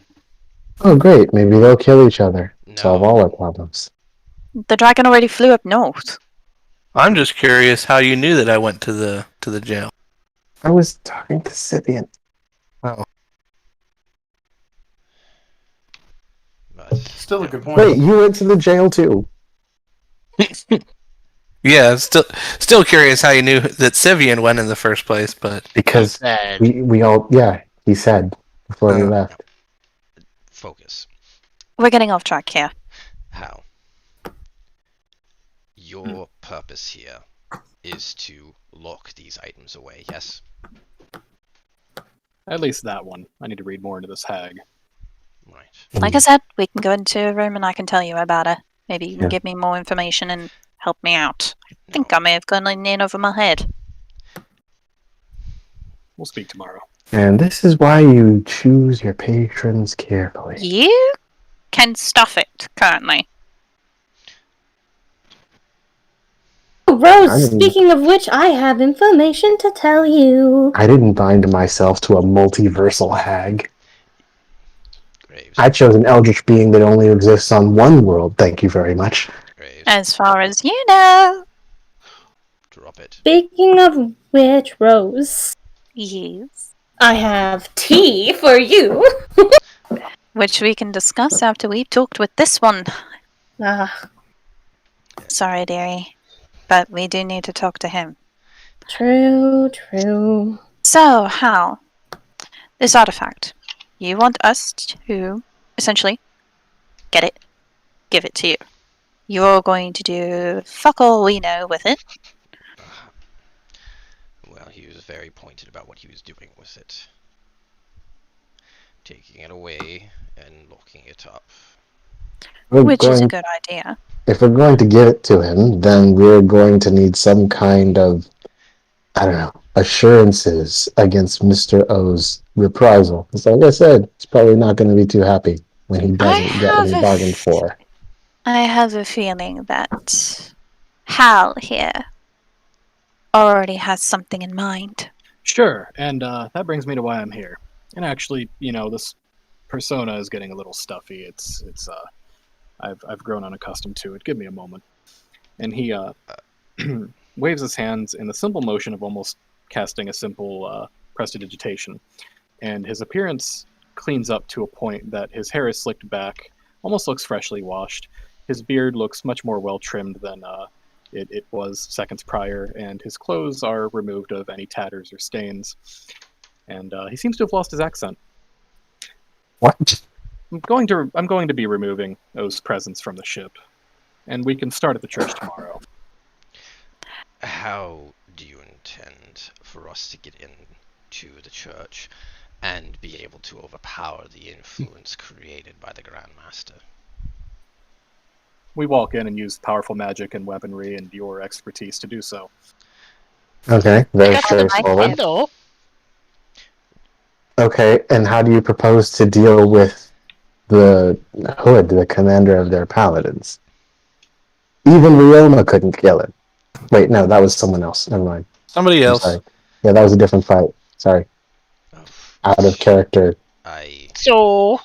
Oh, great. Maybe they'll kill each other. Solve all our No. problems. The dragon already flew up north. I'm just curious how you knew that I went to the jail. I was talking to Scythian. Oh. But, Still a no. good point. Wait, you went to the jail too? Yeah, still curious how you knew that Sivian went in the first place, but Because Said. we all, yeah, he said before we left. Focus. We're getting off track here. How? Your purpose here is to lock these items away, yes? At least that one. I need to read more into this hag. Right. Like I said, we can go into a room and I can tell you about her. Maybe you can Yeah. give me more information and help me out. I think No. I may have gone in over my head. We'll speak tomorrow. And this is why you choose your patrons carefully. You can stuff it currently. Oh, Rose, I didn't- speaking of which, I have information to tell you. I didn't bind myself to a multiversal hag. Graves. I chose an eldritch being that only exists on one world, thank you very much. Graves. As far as you know. Drop it. Speaking of which, Rose, Yes. I have tea for you. Which we can discuss after we've talked with this one. Ah, Sorry, dearie. But we do need to talk to him. true, true. So, Hal, this artifact, you want us to essentially get it, give it to you. You're going to do fuck all we know with it. Well, he was very pointed about what he was doing with it. Taking it away and locking it up. Which is a good idea. If we're going to give it to him, then we're going to need some kind of, I don't know, assurances against Mr. O's reprisal. Because like I said, he's probably not going to be too happy when he doesn't get what he bargained for. I have a feeling that Hal here already has something in mind. Sure, and that brings me to why I'm here. And actually, this persona is getting a little stuffy. I've grown unaccustomed to it. Give me a moment. And he waves his hands in the simple motion of almost casting a simple prestidigitation. And his appearance cleans up to a point that his hair is slicked back, almost looks freshly washed. His beard looks much more well-trimmed than it was seconds prior, and his clothes are removed of any tatters or stains. And he seems to have lost his accent. What? I'm going to be removing O's presence from the ship, and we can start at the church tomorrow. How do you intend for us to get into the church and be able to overpower the influence created by the Grand Master? We walk in and use powerful magic and weaponry and your expertise to do so. Okay, very Got the straightforward. handle. Okay, and how do you propose to deal with the Hood, the commander of their paladins? Even Ryoma couldn't kill him. Wait, no, that was someone else. Never mind. somebody I'm else. sorry. Yeah, that was a different fight. Sorry. Out of character So,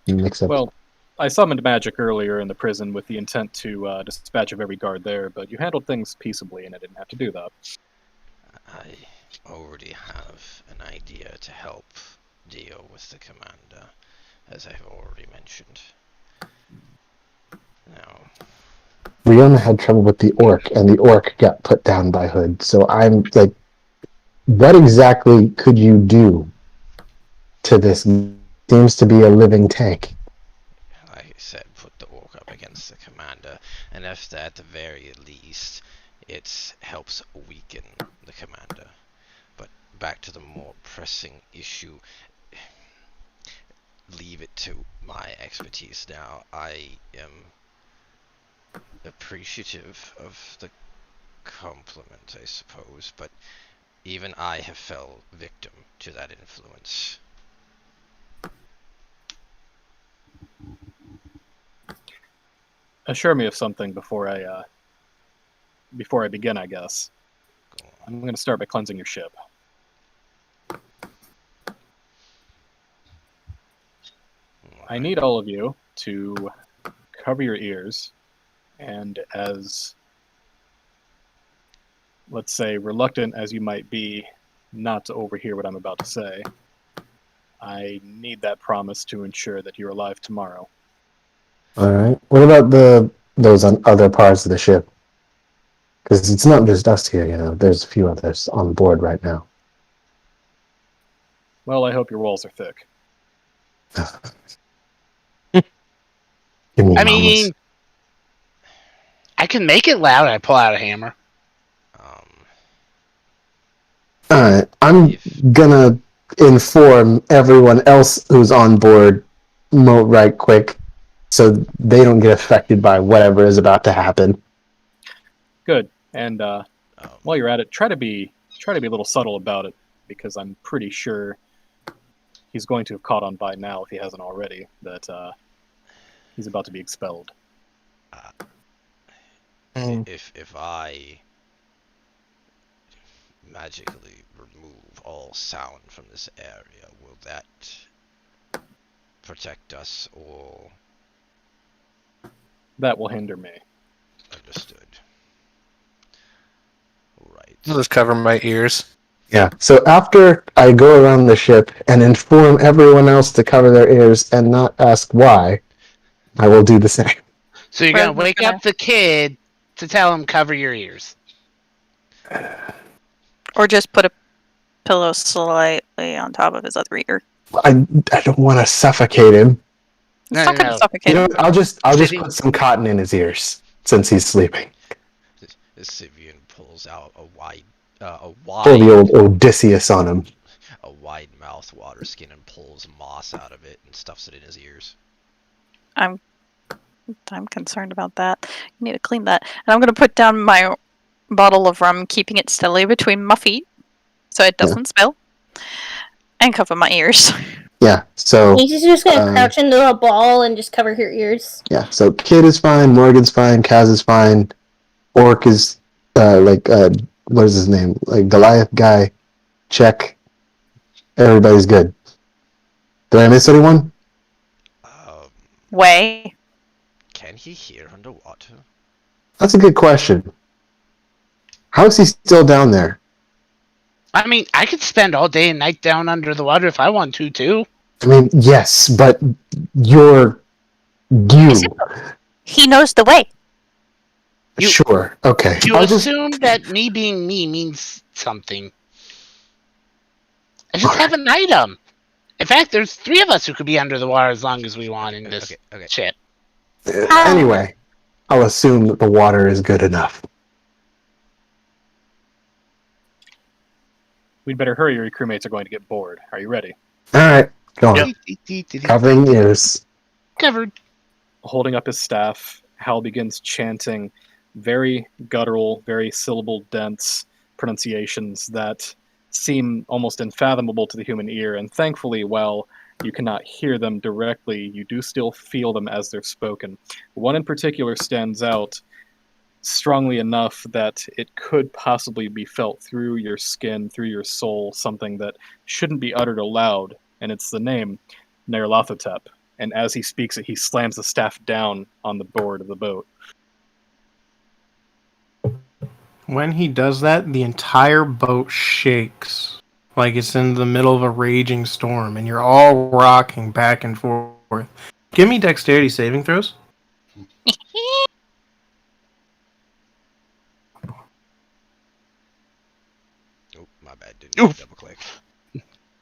mix up. Well, I summoned magic earlier in the prison with the intent to dispatch of every guard there, but you handled things peaceably and I didn't have to do that. I already have an idea to help deal with the commander, as I've already mentioned. Now, Ryoma had trouble with the orc, and the orc got put down by Hood. So I'm like, what exactly could you do to this? Seems to be a living tank. like I said, put the orc up against the commander, and if that, at the very least, it helps weaken the commander. But back to the more pressing issue, leave it to my expertise now. I am appreciative of the compliment, I suppose, but Even I have fell victim to that influence. Assure me of something before I begin, I guess. Go on. I'm going to start by cleansing your ship. I need all of you to cover your ears, and as, let's say, reluctant as you might be not to overhear what I'm about to say, I need that promise to ensure that you're alive tomorrow. All right. What about those on other parts of the ship? Because it's not just us here, you know. There's a few others on board right now. Well, I hope your walls are thick. Give me I mamas. mean, I can make it loud. I pull out a hammer. All right. I'm gonna inform everyone else who's on board right quick, so they don't get affected by whatever is about to happen. Good. And while you're at it, try to be a little subtle about it, because I'm pretty sure he's going to have caught on by now, if he hasn't already, that he's about to be expelled. If I magically remove all sound from this area, will that protect us, or That will hinder me. understood? Right. I'll just cover my ears. Yeah. So after I go around the ship and inform everyone else to cover their ears and not ask why, I will do the same. So you're Rose going to is wake gonna- up the kid to tell him cover your ears. Or just put a pillow slightly on top of his other ear. I don't want to suffocate him. It's No, not no, gonna no. suffocate You know him. what? I'll just City- put some cotton in his ears since he's sleeping. Sivian pulls out a Pull the old Odysseus on him. wide mouth water skin and pulls moss out of it and stuffs it in his ears. I'm concerned about that. You need to clean that. And I'm gonna put down my bottle of rum, keeping it steadily between my feet so it doesn't spill. And cover my ears. Yeah. So He's just gonna crouch into a ball and just cover your ears. yeah. So Kid is fine. Morgan's fine. Kaz is fine. Orc is what is his name? Like Goliath guy. Check. Everybody's good. Did I miss anyone? Way. Can he hear underwater? That's a good question. How is he still down there? I mean, I could spend all day and night down under the water if I want to, too. I mean, yes, but you're you. He knows the way. You- Sure. Okay. You I'll just assume that me being me means something. I just have an item. In fact, there's 3 of us who could be under the water as long as we want in this Okay. ship. anyway. I'll assume that the water is good enough. We'd better hurry, or your crewmates are going to get bored. Are you ready? All right. Go on. Covering ears. Covered. Holding up his staff, Hal begins chanting very guttural, very syllable-dense pronunciations that seem almost unfathomable to the human ear, and thankfully, while you cannot hear them directly, you do still feel them as they're spoken. One in particular stands out strongly enough that it could possibly be felt through your skin, through your soul, something that shouldn't be uttered aloud, and it's the name Nyarlathotep. And as he speaks it, he slams the staff down on the board of the boat. When he does that, the entire boat shakes like it's in the middle of a raging storm, and you're all rocking back and forth. Give me dexterity saving throws. Oh, my bad. Didn't double click.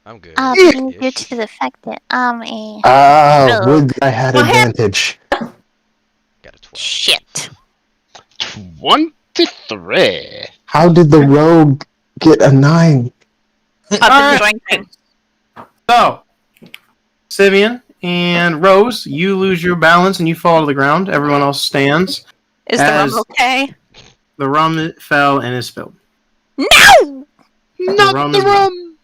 I'm good. Due to the fact that I'm a Would I had advantage. Got a 12. Shit. 23. How did the rogue get a 9? I've been drinking. So, Sivian and Rose, you lose your balance and you fall to the ground. Everyone else stands. Is the As- rum okay? The rum fell and is spilled. No! Not rum the is- rum!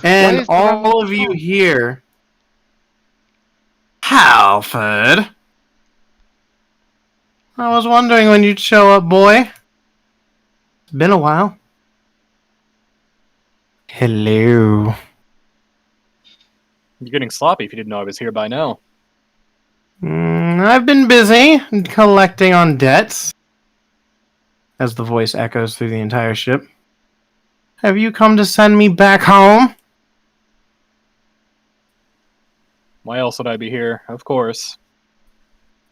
Why And is the rum all of you here, Halford. I was wondering when you'd show up, boy. It's been a while. Hello. You're getting sloppy if you didn't know I was here by now. I've been busy collecting on debts. As the voice echoes through the entire ship. Have you come to send me back home? Why else would I be here? Of course.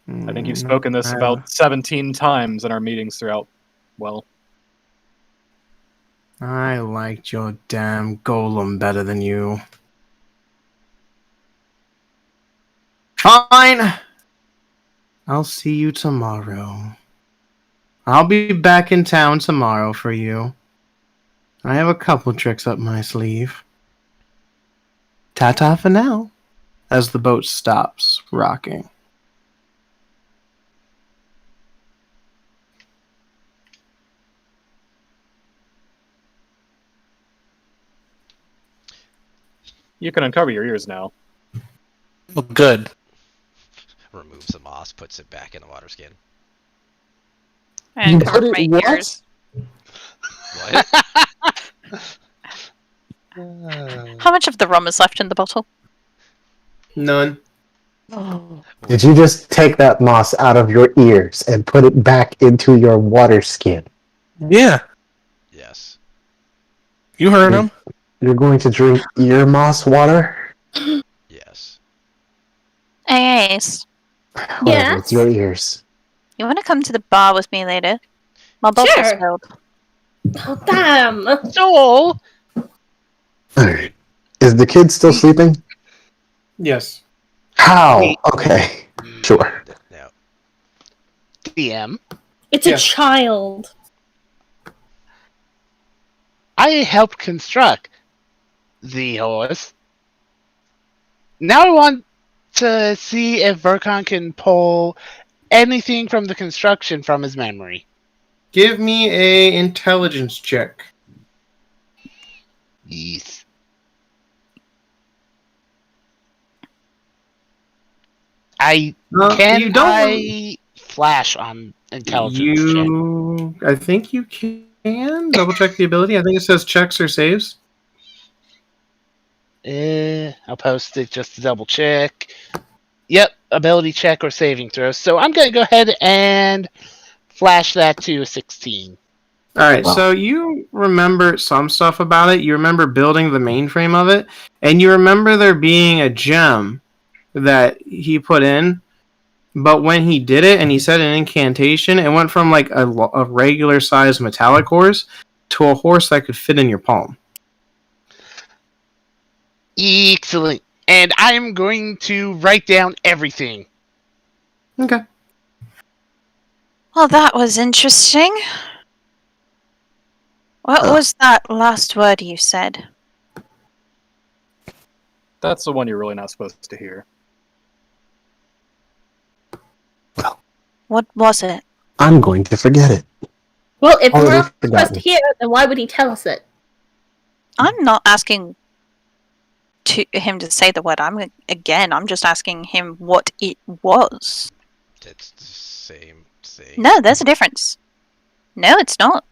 I think you've Mm, spoken this I- about 17 times in our meetings throughout, well, I liked your damn golem better than you. Fine. I'll see you tomorrow. I'll be back in town tomorrow for you. I have a couple tricks up my sleeve. Ta-ta for now, as the boat stops rocking. you can uncover your ears now. Oh, good. Removes the moss, puts it back in the water skin. And cover Put my it what? ears. What? How much of the rum is left in the bottle? None. Did you just take that moss out of your ears and put it back into your water skin? Yeah, Yes. you heard him. You're going to drink ear moss water? Yes. Hey, Ace, Whatever, it's Yes. your ears. you want to come to the bar with me later? My bottle's Sure. filled. Oh, damn. So, Alright. Is the kid still sleeping? Yes. How? Wait. Okay. Sure. No. DM, It's Yes. a child. I helped construct the horse. Now I want to see if Vercon can pull anything from the construction from his memory. Give me a intelligence check. Yes. I can you don't. I flash on intelligence check? You, I think you can double check the ability. I think it says checks or saves. I'll post it just to double check. Yep, ability check or saving throw. So I'm gonna go ahead and flash that to a 16. All right, Wow. so you remember some stuff about it. You remember building the mainframe of it, and you remember there being a gem that he put in. But when he did it and he said an incantation, it went from like a regular size metallic horse to a horse that could fit in your palm. Excellent. And I am going to write down everything. Okay. Well, that was interesting. What was that last word you said? That's the one you're really not supposed to hear. What was it? I'm going to forget it. Well, if we're Already not supposed forgotten. to hear it, then why would he tell us it? I'm not asking him to say the word. I'm just asking him what it was. It's the same thing. No, there's a difference. No, it's not.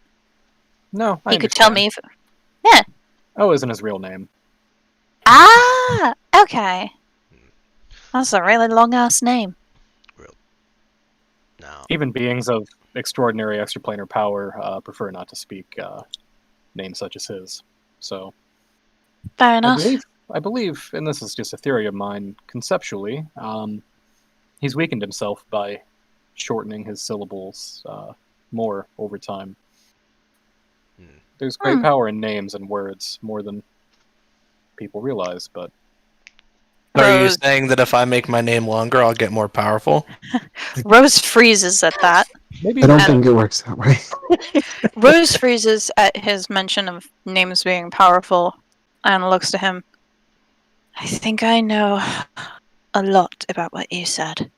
No, I You could tell understand. me if... O isn't his real name. Ah, okay. That's a really long-ass name. No. Even beings of extraordinary extraplanar power prefer not to speak names such as his. So, Fair enough. I believe, and this is just a theory of mine, conceptually, he's weakened himself by shortening his syllables more over time. There's great power in names and words, more than people realize, but Are you Rose, saying that if I make my name longer, I'll get more powerful? Rose freezes at that. maybe I don't not. think it works that way. Rose freezes at his mention of names being powerful and looks to him. I think I know a lot about what you said.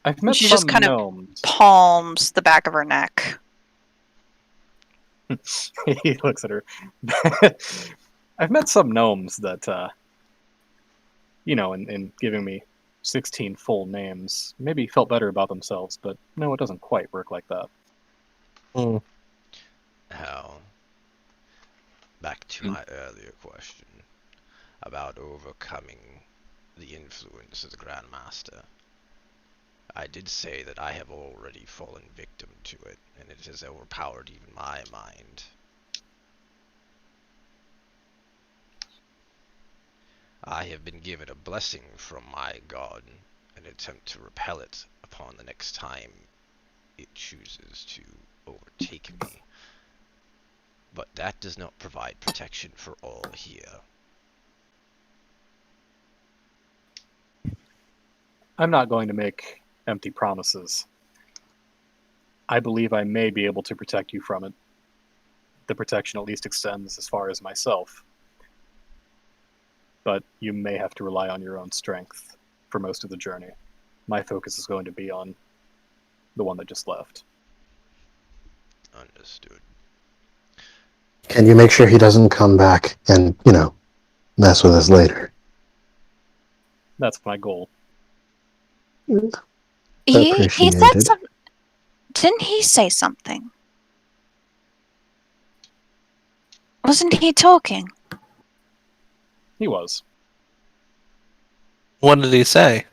I've met She some just kind of gnomes. palms the back of her neck. He looks at her. I've met some gnomes that, in giving me 16 full names, maybe felt better about themselves, but no, it doesn't quite work like that. How? Back to my earlier question about overcoming the influence of the Grandmaster. I did say that I have already fallen victim to it, and it has overpowered even my mind. I have been given a blessing from my god, an attempt to repel it upon the next time it chooses to overtake me. But that does not provide protection for all here. I'm not going to make empty promises. I believe I may be able to protect you from it. The protection at least extends as far as myself. But you may have to rely on your own strength for most of the journey. My focus is going to be on the one that just left. Understood. Can you make sure he doesn't come back and, mess with us later? That's my goal. He said Appreciated. something. Didn't he say something? Wasn't he talking? He was. What did he say?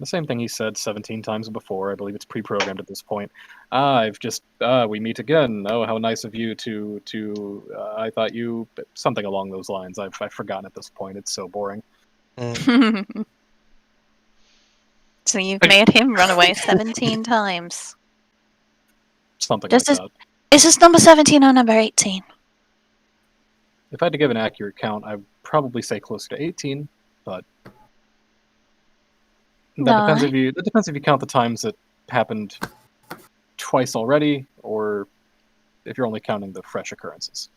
The same thing he said 17 times before. I believe it's pre-programmed at this point. We meet again. Oh, how nice of you I thought you... Something along those lines. I've forgotten at this point. It's so boring. So you've made him run away 17 times. Something like that. Is this number 17 or number 18? If I had to give an accurate count, I'd probably say closer to 18, but... That depends if you count the times it happened twice already, or if you're only counting the fresh occurrences.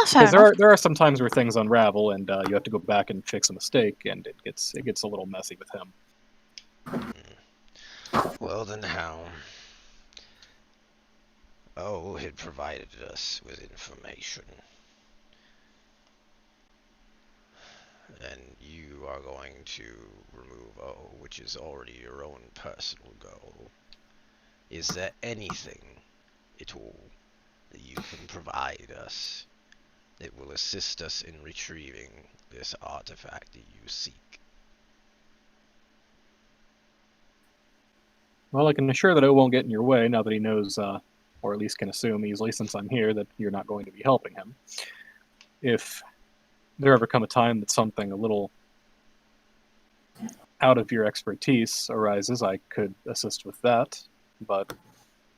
Because there are some times where things unravel, and you have to go back and fix a mistake, and it gets a little messy with him. Well then, how? Oh, had provided us with information. And you are going to remove O, which is already your own personal goal. Is there anything at all that you can provide us that will assist us in retrieving this artifact that you seek? Well, I can assure that O won't get in your way now that he knows, or at least can assume easily since I'm here, that you're not going to be helping him. If there ever come a time that something a little out of your expertise arises, I could assist with that. But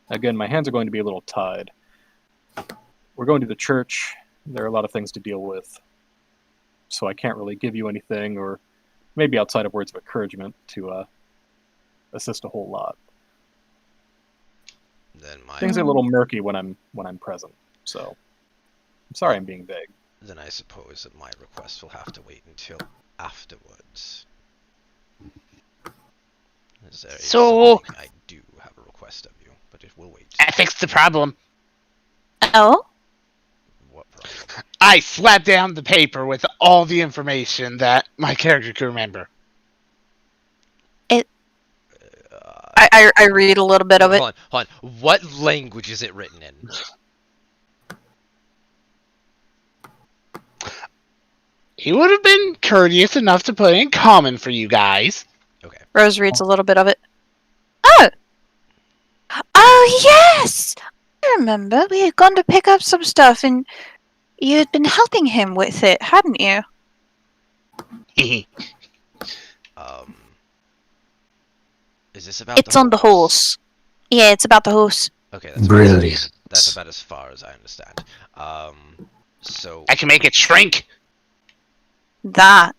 again, my hands are going to be a little tied. We're going to the church. There are a lot of things to deal with. So I can't really give you anything, or maybe outside of words of encouragement, to assist a whole lot. Then things are a little murky when I'm present. So I'm sorry I'm being vague. Then I suppose that my request will have to wait until afterwards. Something I do have a request of you, but it will wait. I fixed the problem. Oh? What problem? I slapped down the paper with all the information that my character could remember. I read a little bit of it. Hold on. What language is it written in? He would have been courteous enough to put it in common for you guys. Okay. Rose reads a little bit of it. Oh! Oh, yes! I remember. We had gone to pick up some stuff, and you had been helping him with it, hadn't you? Is this about It's on the horse. Yeah, it's about the horse. Okay, that's Brilliant. That's about as far as I understand. So... I can make it shrink! That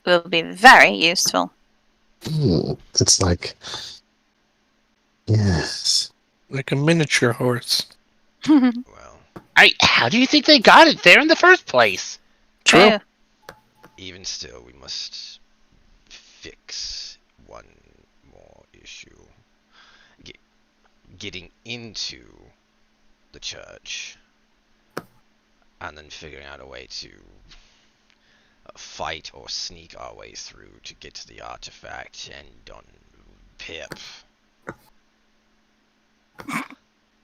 will be very useful. It's like... Yes. Like a miniature horse. Well... How do you think they got it there in the first place? True. Even still, we must fix one more issue. Getting into the church, and then figuring out a way to fight or sneak our way through to get to the artifact and on Pip.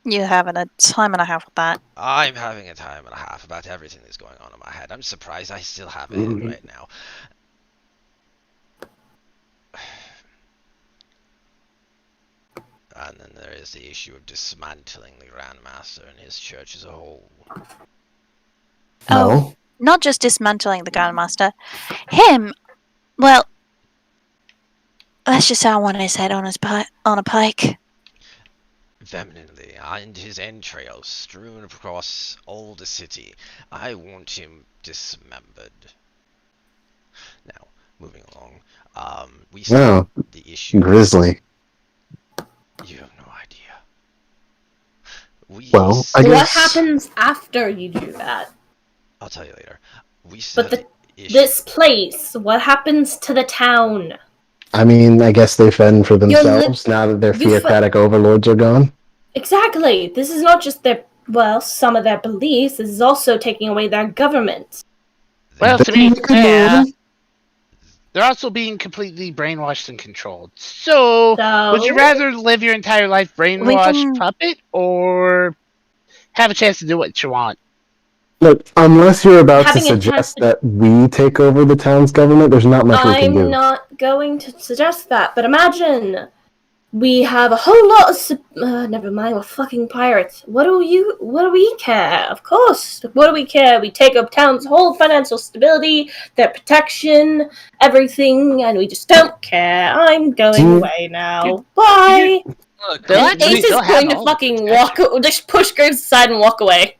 You're having a time and a half with that. I'm having a time and a half about everything that's going on in my head. I'm surprised I still have it in right now. And then there is the issue of dismantling the Grandmaster and his church as a whole. Oh, not just dismantling the Grandmaster. Him, well, let's just say I want his head on a pike. Vehemently, and his entrails strewn across all the city. I want him dismembered. Now, moving along, we saw the issue. Grizzly. You have no idea. I guess... What happens after you do that? I'll tell you later. We saw But this place, what happens to the town? I mean, I guess they fend for themselves now that their theocratic overlords are gone. Exactly. This is not just some of their beliefs. This is also taking away their government. Well, to be fair, they're also being completely brainwashed and controlled. So, would you rather live your entire life brainwashed puppet, or have a chance to do what you want? Look, unless you're about to suggest that we take over the town's government, there's not much we can do. I'm not going to suggest that, but imagine we have a whole lot of never mind, we're fucking pirates. What do we care? Of course. What do we care? We take up town's whole financial stability, their protection, everything, and we just don't care. I'm going away now. Bye. Ace is going to fucking just push Graves aside and walk away.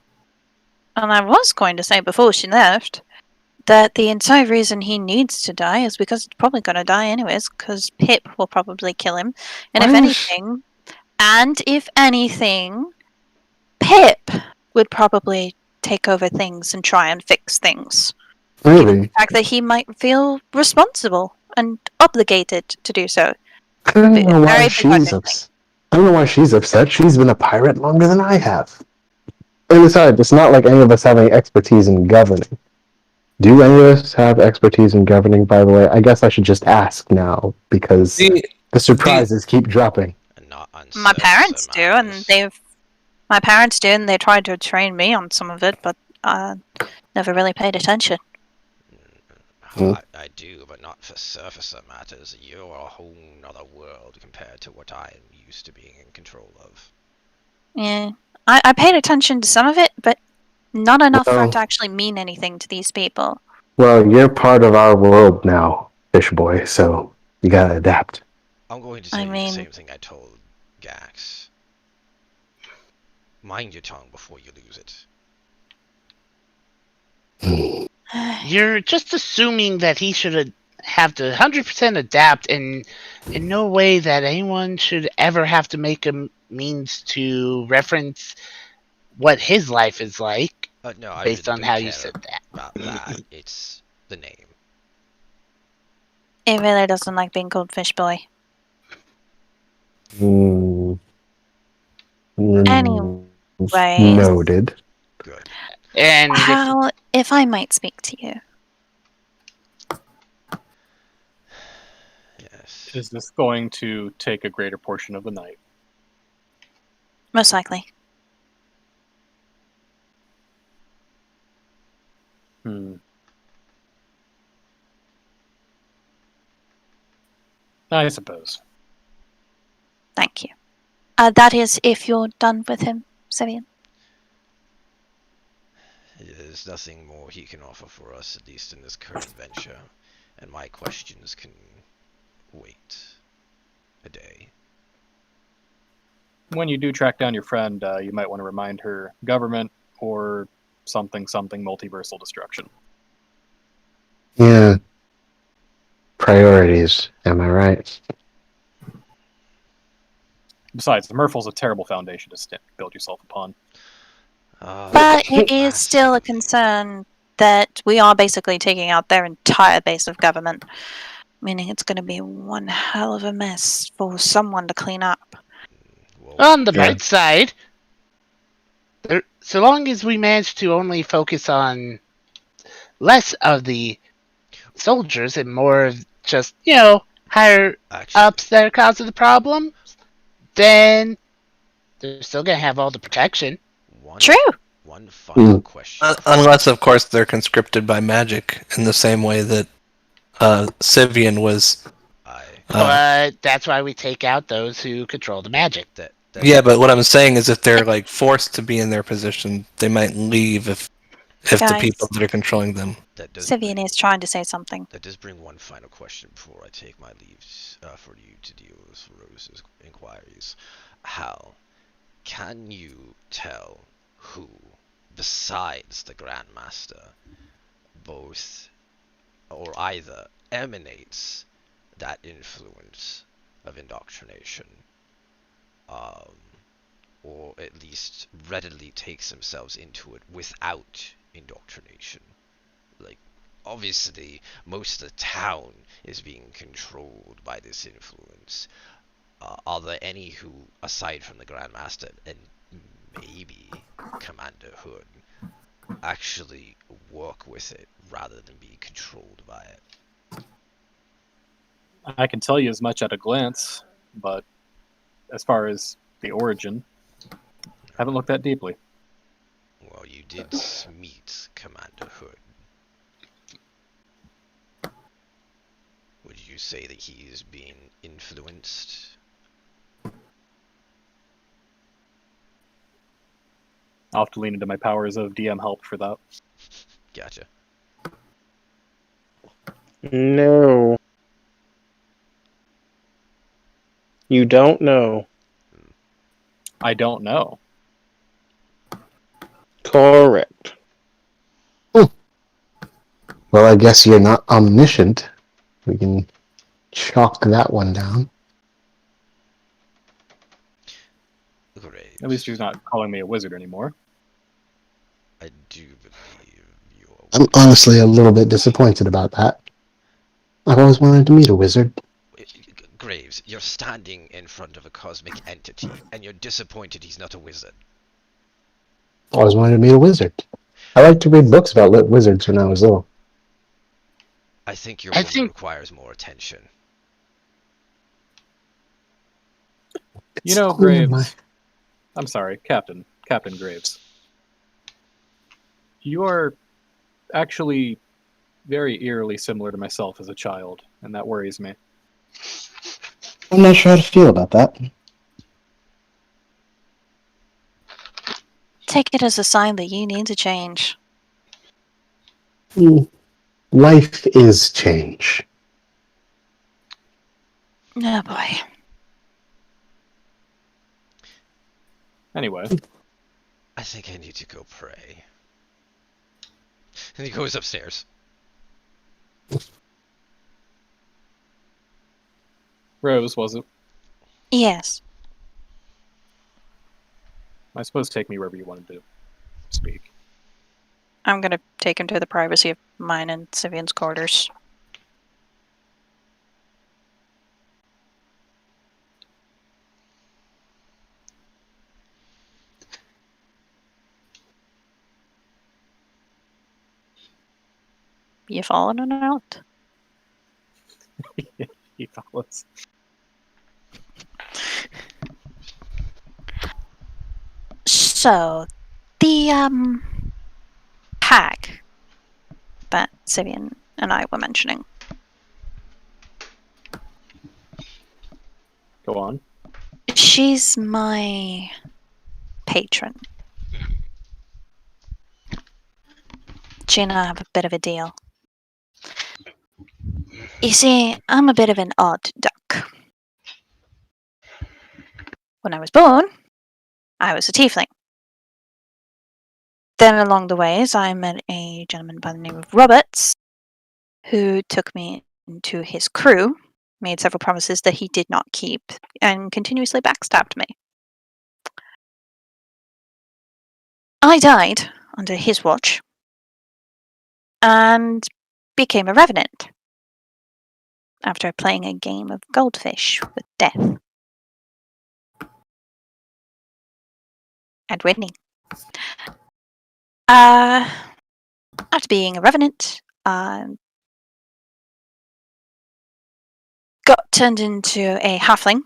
And I was going to say before she left that the entire reason he needs to die is because he's probably going to die anyways, because Pip will probably kill him. And if anything, Pip would probably take over things and try and fix things. Really? The fact that he might feel responsible and obligated to do so. I don't know why she's upset. I don't know why she's upset. She's been a pirate longer than I have. And besides, it's not like any of us have any expertise in governing. Do any of us have expertise in governing, by the way? I guess I should just ask now, because the surprises keep dropping. My parents do, and they tried to train me on some of it, but I never really paid attention. I do, but not for surfacer matters. You're a whole nother world compared to what I am used to being in control of. Yeah. I paid attention to some of it, but not enough for it to actually mean anything to these people. Well, you're part of our world now, Fish Boy, so you gotta adapt. I'm going to tell you the same thing I told Gax. Mind your tongue before you lose it. You're just assuming that he should have to 100% adapt, and in no way that anyone should ever have to make a means to reference what his life is like, based on how you said that. About that, it's the name. He really doesn't like being called Fish Boy. Anyway. Noted. Good. And if I might speak to you. Yes. Is this going to take a greater portion of the night? Most likely. I suppose. Thank you. That is if you're done with him, Sivian. There's nothing more he can offer for us, at least in this current venture, and my questions can wait a day. When you do track down your friend, you might want to remind her government or something multiversal destruction. Yeah. Priorities, am I right? Besides, the Merfol's a terrible foundation to build yourself upon. But it is still a concern that we are basically taking out their entire base of government, meaning it's going to be one hell of a mess for someone to clean up. On the bright side, So long as we manage to only focus on less of the soldiers and more of just, higher Actually, ups that are causing the problem, then they're still going to have all the protection. True. One final question. Unless, of course, they're conscripted by magic in the same way that Sivian was. But that's why we take out those who control the magic. Yeah, but what I'm saying is if they're forced to be in their position, they might leave if the Guys. people that are controlling them. Sivian is trying to say something. That does bring one final question before I take my leaves for you to deal with Rose's inquiries. How can you tell who, besides the Grandmaster, both or either emanates that influence of indoctrination, or at least readily takes themselves into it without indoctrination? Obviously, most of the town is being controlled by this influence. Are there any who, aside from the Grandmaster and maybe Commander Hood, actually work with it rather than be controlled by it? I can tell you as much at a glance, but as far as the origin, I haven't looked that deeply. Well, you did meet Commander Hood. Would you say that he's being influenced? I'll have to lean into my powers of DM help for that. Gotcha. No. You don't know. I don't know. Correct. Well, I guess you're not omniscient. We can chalk that one down. Great. At least he's not calling me a wizard anymore. I do believe you are. I'm honestly a little bit disappointed about that. I've always wanted to meet a wizard. Graves, you're standing in front of a cosmic entity, and you're disappointed he's not a wizard. Always wanted to meet a wizard. I like to read books about wizards when I was little. I think your wizard requires more attention. You know, Graves. I'm sorry, Captain Graves. You are actually very eerily similar to myself as a child, and that worries me. I'm not sure how to feel about that. Take it as a sign that you need to change. Life is change. Oh boy. Anyway. I think I need to go pray. And he goes upstairs. Rose, was it? Yes. I suppose take me wherever you wanted to speak. I'm gonna take him to the privacy of mine and Sivian's quarters. You following or not? He follows. So, the hag that Sivian and I were mentioning. Go on. She's my patron. She and I have a bit of a deal. You see, I'm a bit of an odd duck. When I was born, I was a tiefling. Then along the ways, I met a gentleman by the name of Roberts, who took me into his crew, made several promises that he did not keep, and continuously backstabbed me. I died under his watch, and became a revenant, after playing a game of goldfish with death. And winning. After being a revenant, got turned into a halfling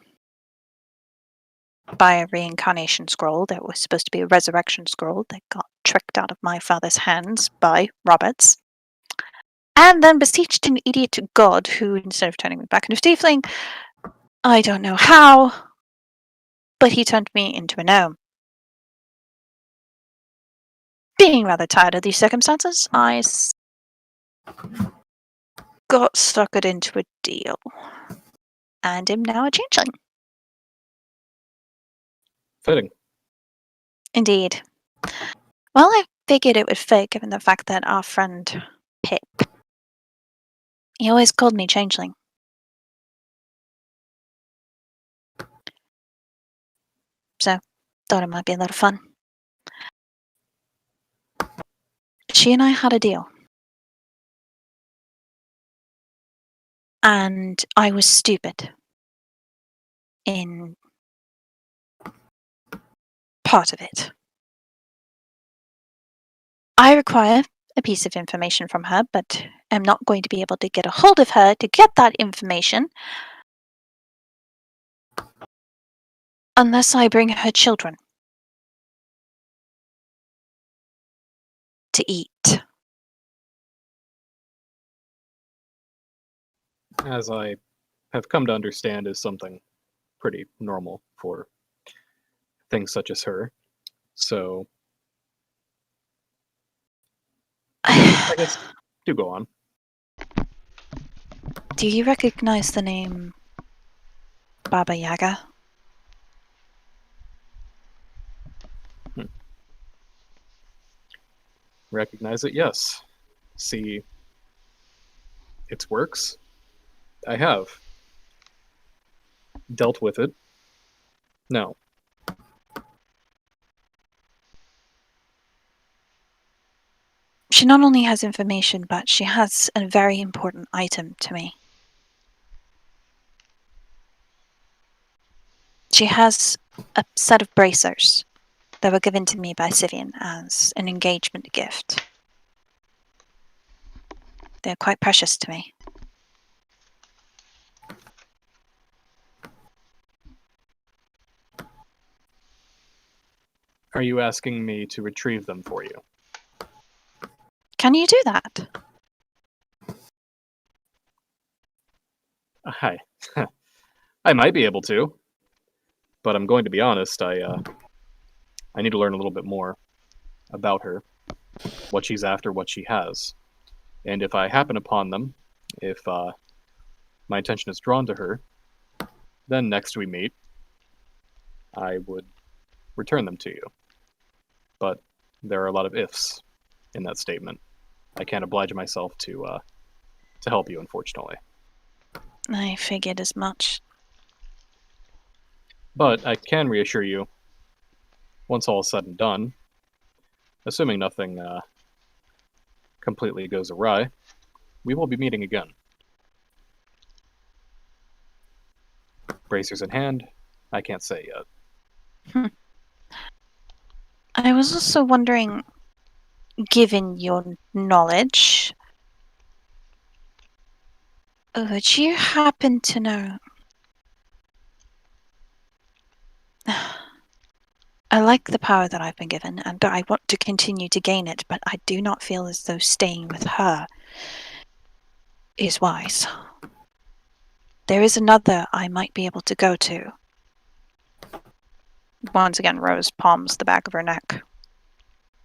by a reincarnation scroll that was supposed to be a resurrection scroll that got tricked out of my father's hands by Roberts. And then beseeched an idiot god who, instead of turning me back into a tiefling, I don't know how, but he turned me into a gnome. Being rather tired of these circumstances, I got suckered into a deal, and am now a changeling. Fitting. Indeed. Well, I figured it would fit, given the fact that our friend Pip, he always called me changeling. So, thought it might be a little fun. She and I had a deal. And I was stupid in part of it. I require a piece of information from her, but am not going to be able to get a hold of her to get that information unless I bring her children to eat. As I have come to understand, is something pretty normal for things such as her. So, I guess, do go on. Do you recognize the name Baba Yaga? Recognize it, yes. See its works? I have. Dealt with it? No. She not only has information, but she has a very important item to me. She has a set of bracers that were given to me by Sivian as an engagement gift. They're quite precious to me. Are you asking me to retrieve them for you? Can you do that? Hi. I might be able to, but I'm going to be honest, I need to learn a little bit more about her, what she's after, what she has. And if I happen upon them, if my attention is drawn to her, then next we meet, I would return them to you. But there are a lot of ifs in that statement. I can't oblige myself to help you, unfortunately. I figured as much. But I can reassure you, once all is said and done, assuming nothing completely goes awry, we will be meeting again. Bracers in hand, I can't say yet. I was also wondering, given your knowledge, would you happen to know... I like the power that I've been given, and I want to continue to gain it, but I do not feel as though staying with her is wise. There is another I might be able to go to. Once again, Rose palms the back of her neck.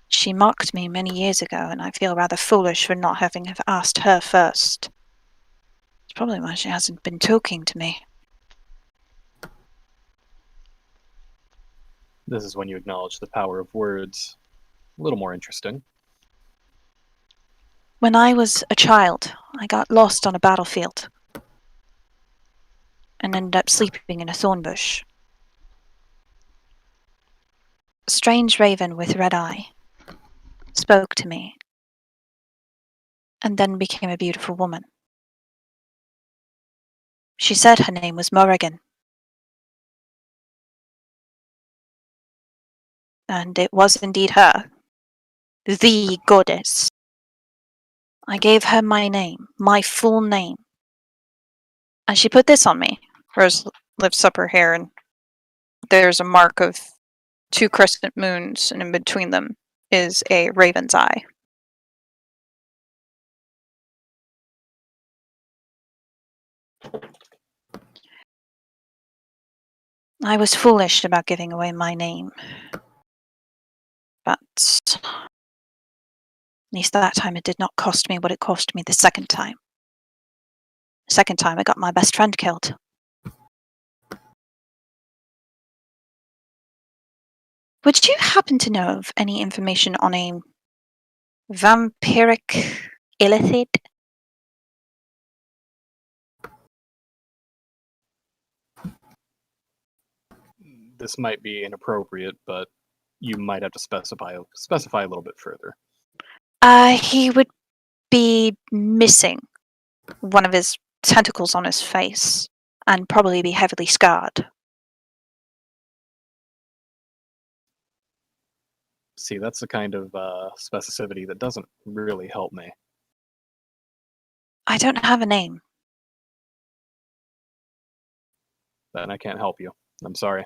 She mocked me many years ago, and I feel rather foolish for not having asked her first. It's probably why she hasn't been talking to me. This is when you acknowledge the power of words. A little more interesting. When I was a child, I got lost on a battlefield and ended up sleeping in a thorn bush. A strange raven with red eye spoke to me and then became a beautiful woman. She said her name was Morrigan. And it was indeed her. The goddess. I gave her my name, my full name. And she put this on me. Rose lifts up her hair, and there's a mark of 2 crescent moons, and in between them is a raven's eye. I was foolish about giving away my name. But at least that time it did not cost me what it cost me the second time. The second time I got my best friend killed. Would you happen to know of any information on a vampiric illithid? This might be inappropriate, but you might have to specify a little bit further. He would be missing one of his tentacles on his face, and probably be heavily scarred. See, that's the kind of specificity that doesn't really help me. I don't have a name. Then I can't help you. I'm sorry.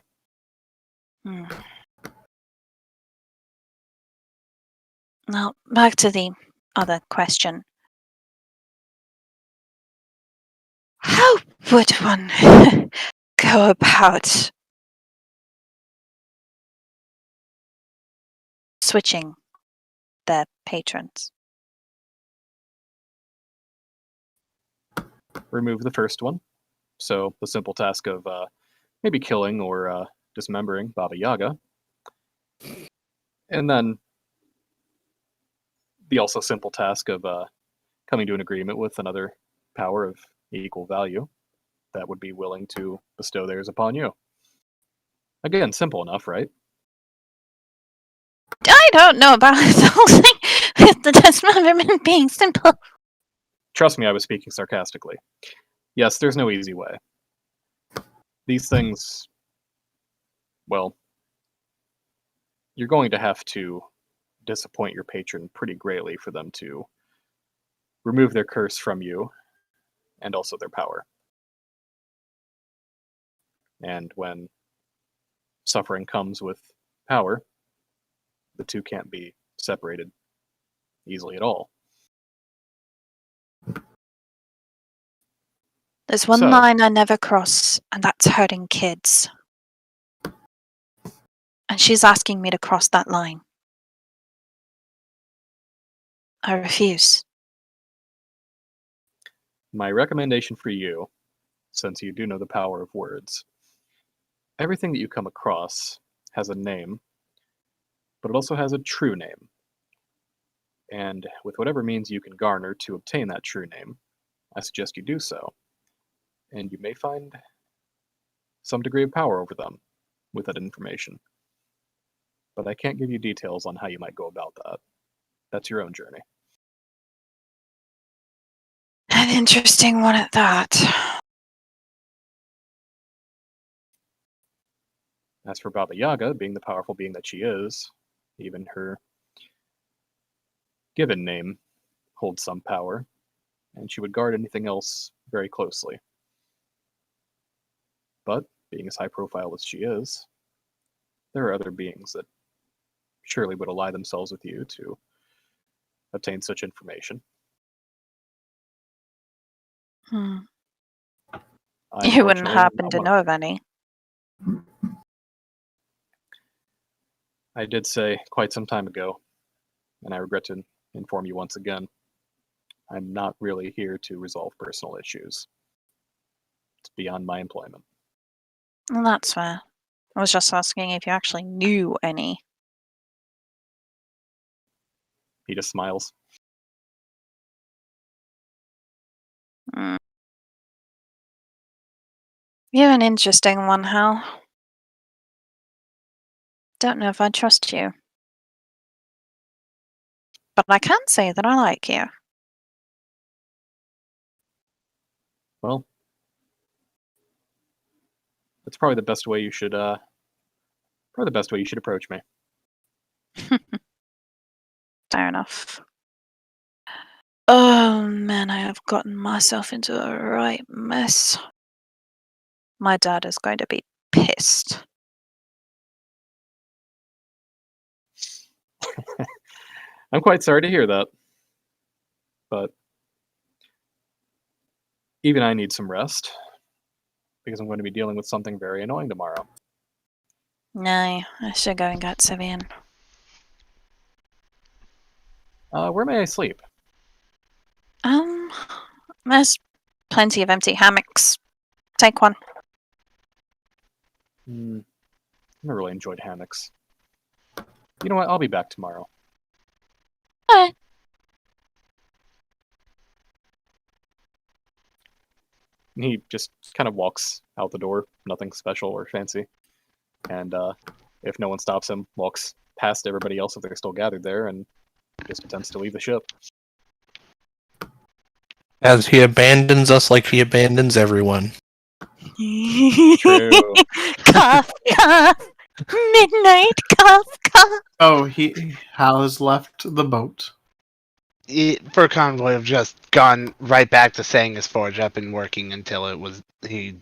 Now, back to the other question. How would one go about switching their patrons? Remove the first one. So the simple task of maybe killing or dismembering Baba Yaga. And then the also simple task of coming to an agreement with another power of equal value that would be willing to bestow theirs upon you. Again, simple enough, right? I don't know about the whole thing with the dismemberment being simple. Trust me, I was speaking sarcastically. Yes, there's no easy way. These things, well, you're going to have to disappoint your patron pretty greatly for them to remove their curse from you and also their power. And when suffering comes with power, the two can't be separated easily at all. There's one So- line I never cross, and that's hurting kids. And she's asking me to cross that line. I refuse. My recommendation for you, since you do know the power of words, everything that you come across has a name, but it also has a true name. And with whatever means you can garner to obtain that true name, I suggest you do so. And you may find some degree of power over them with that information. But I can't give you details on how you might go about that. That's your own journey. An interesting one at that. As for Baba Yaga, being the powerful being that she is, even her given name holds some power, and she would guard anything else very closely. But, being as high profile as she is, there are other beings that surely would ally themselves with you to obtain such information. You wouldn't Unfortunately, happen not to one know of of any. I did say quite some time ago, and I regret to inform you once again, I'm not really here to resolve personal issues. It's beyond my employment. Well, that's fair. I was just asking if you actually knew any. He just smiles. Mm. You're an interesting one, Hal. Don't know if I trust you. But I can say that I like you. Well, that's probably the best way you should approach me. Fair enough. Oh man, I have gotten myself into a right mess. My dad is going to be pissed. I'm quite sorry to hear that. But even I need some rest. Because I'm going to be dealing with something very annoying tomorrow. No, I should go and get Sivian. Where may I sleep? There's plenty of empty hammocks. Take one. I never really enjoyed hammocks. You know what? I'll be back tomorrow. Alright. And he just kind of walks out the door, nothing special or fancy. And if no one stops him, walks past everybody else if they're still gathered there, and just attempts to leave the ship. As he abandons us like he abandons everyone. True. Cough, cough. Midnight, cough, cough. Oh, Hal has left the boat. Furcon would have just gone right back to setting his forge up and working until he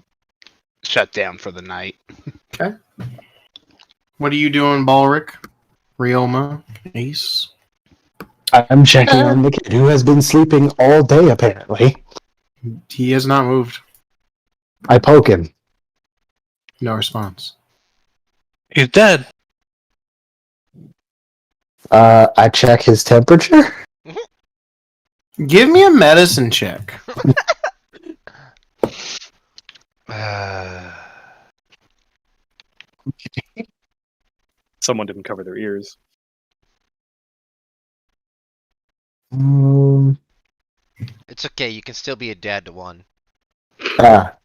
shut down for the night. Okay. What are you doing, Balric? Rioma? Ace? I'm checking on the kid who has been sleeping all day, apparently. He has not moved. I poke him. No response. He's dead. I check his temperature. Give me a medicine check. Someone didn't cover their ears. It's okay. You can still be a dad to one. Well,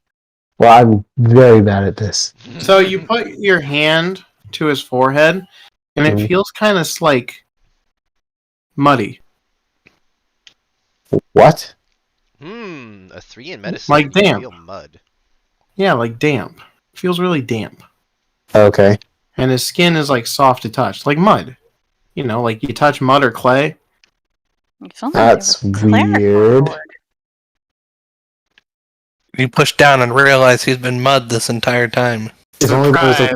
I'm very bad at this. So you put your hand to his forehead, and it feels kind of like muddy. What? A 3 in medicine. Like You damp. feel mud. Yeah, like damp. Feels really damp. Okay. And his skin is like soft to touch, like mud. You know, like you touch mud or clay. If only That's there was a cleric on weird. board. You push down and realize he's been mud this entire time. If only there was a-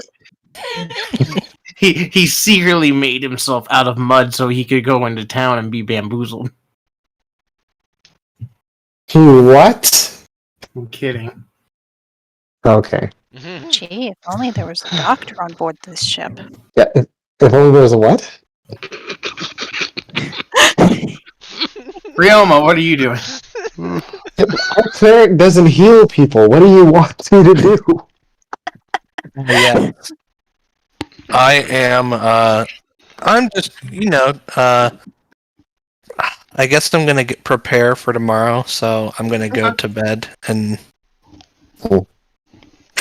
Surprise. He secretly made himself out of mud so he could go into town and be bamboozled. What? I'm kidding. Okay. Gee, if only there was a doctor on board this ship. Yeah. If only there was a what? Rioma, what are you doing? Our cleric doesn't heal people. What do you want me to do? Yeah. I am, I'm just, I guess I'm gonna prepare for tomorrow, so I'm gonna go to bed and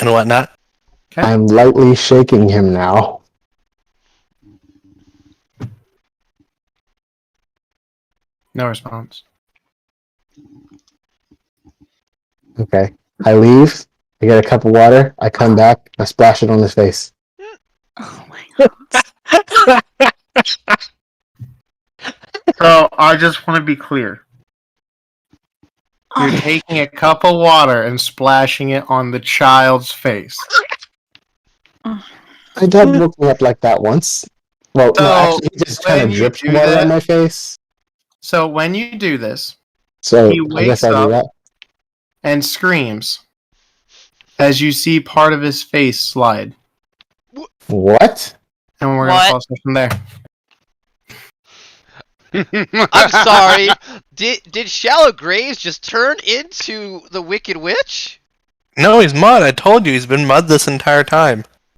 whatnot. Okay. I'm lightly shaking him now. No response. Okay. I leave. I get a cup of water. I come back. I splash it on his face. Oh my god. So, I just want to be clear. You're taking a cup of water and splashing it on the child's face. My dad woke me up like that once. Well, no, So, actually, he just kind when of you dripped do water that- on my face. So, when you do this, So he I guess wakes I do up that. and screams as you see part of his face slide. What? And we're What? going to pause from there. I'm sorry. Did Shallow Graves just turn into the Wicked Witch? No, he's mud. I told you he's been mud this entire time.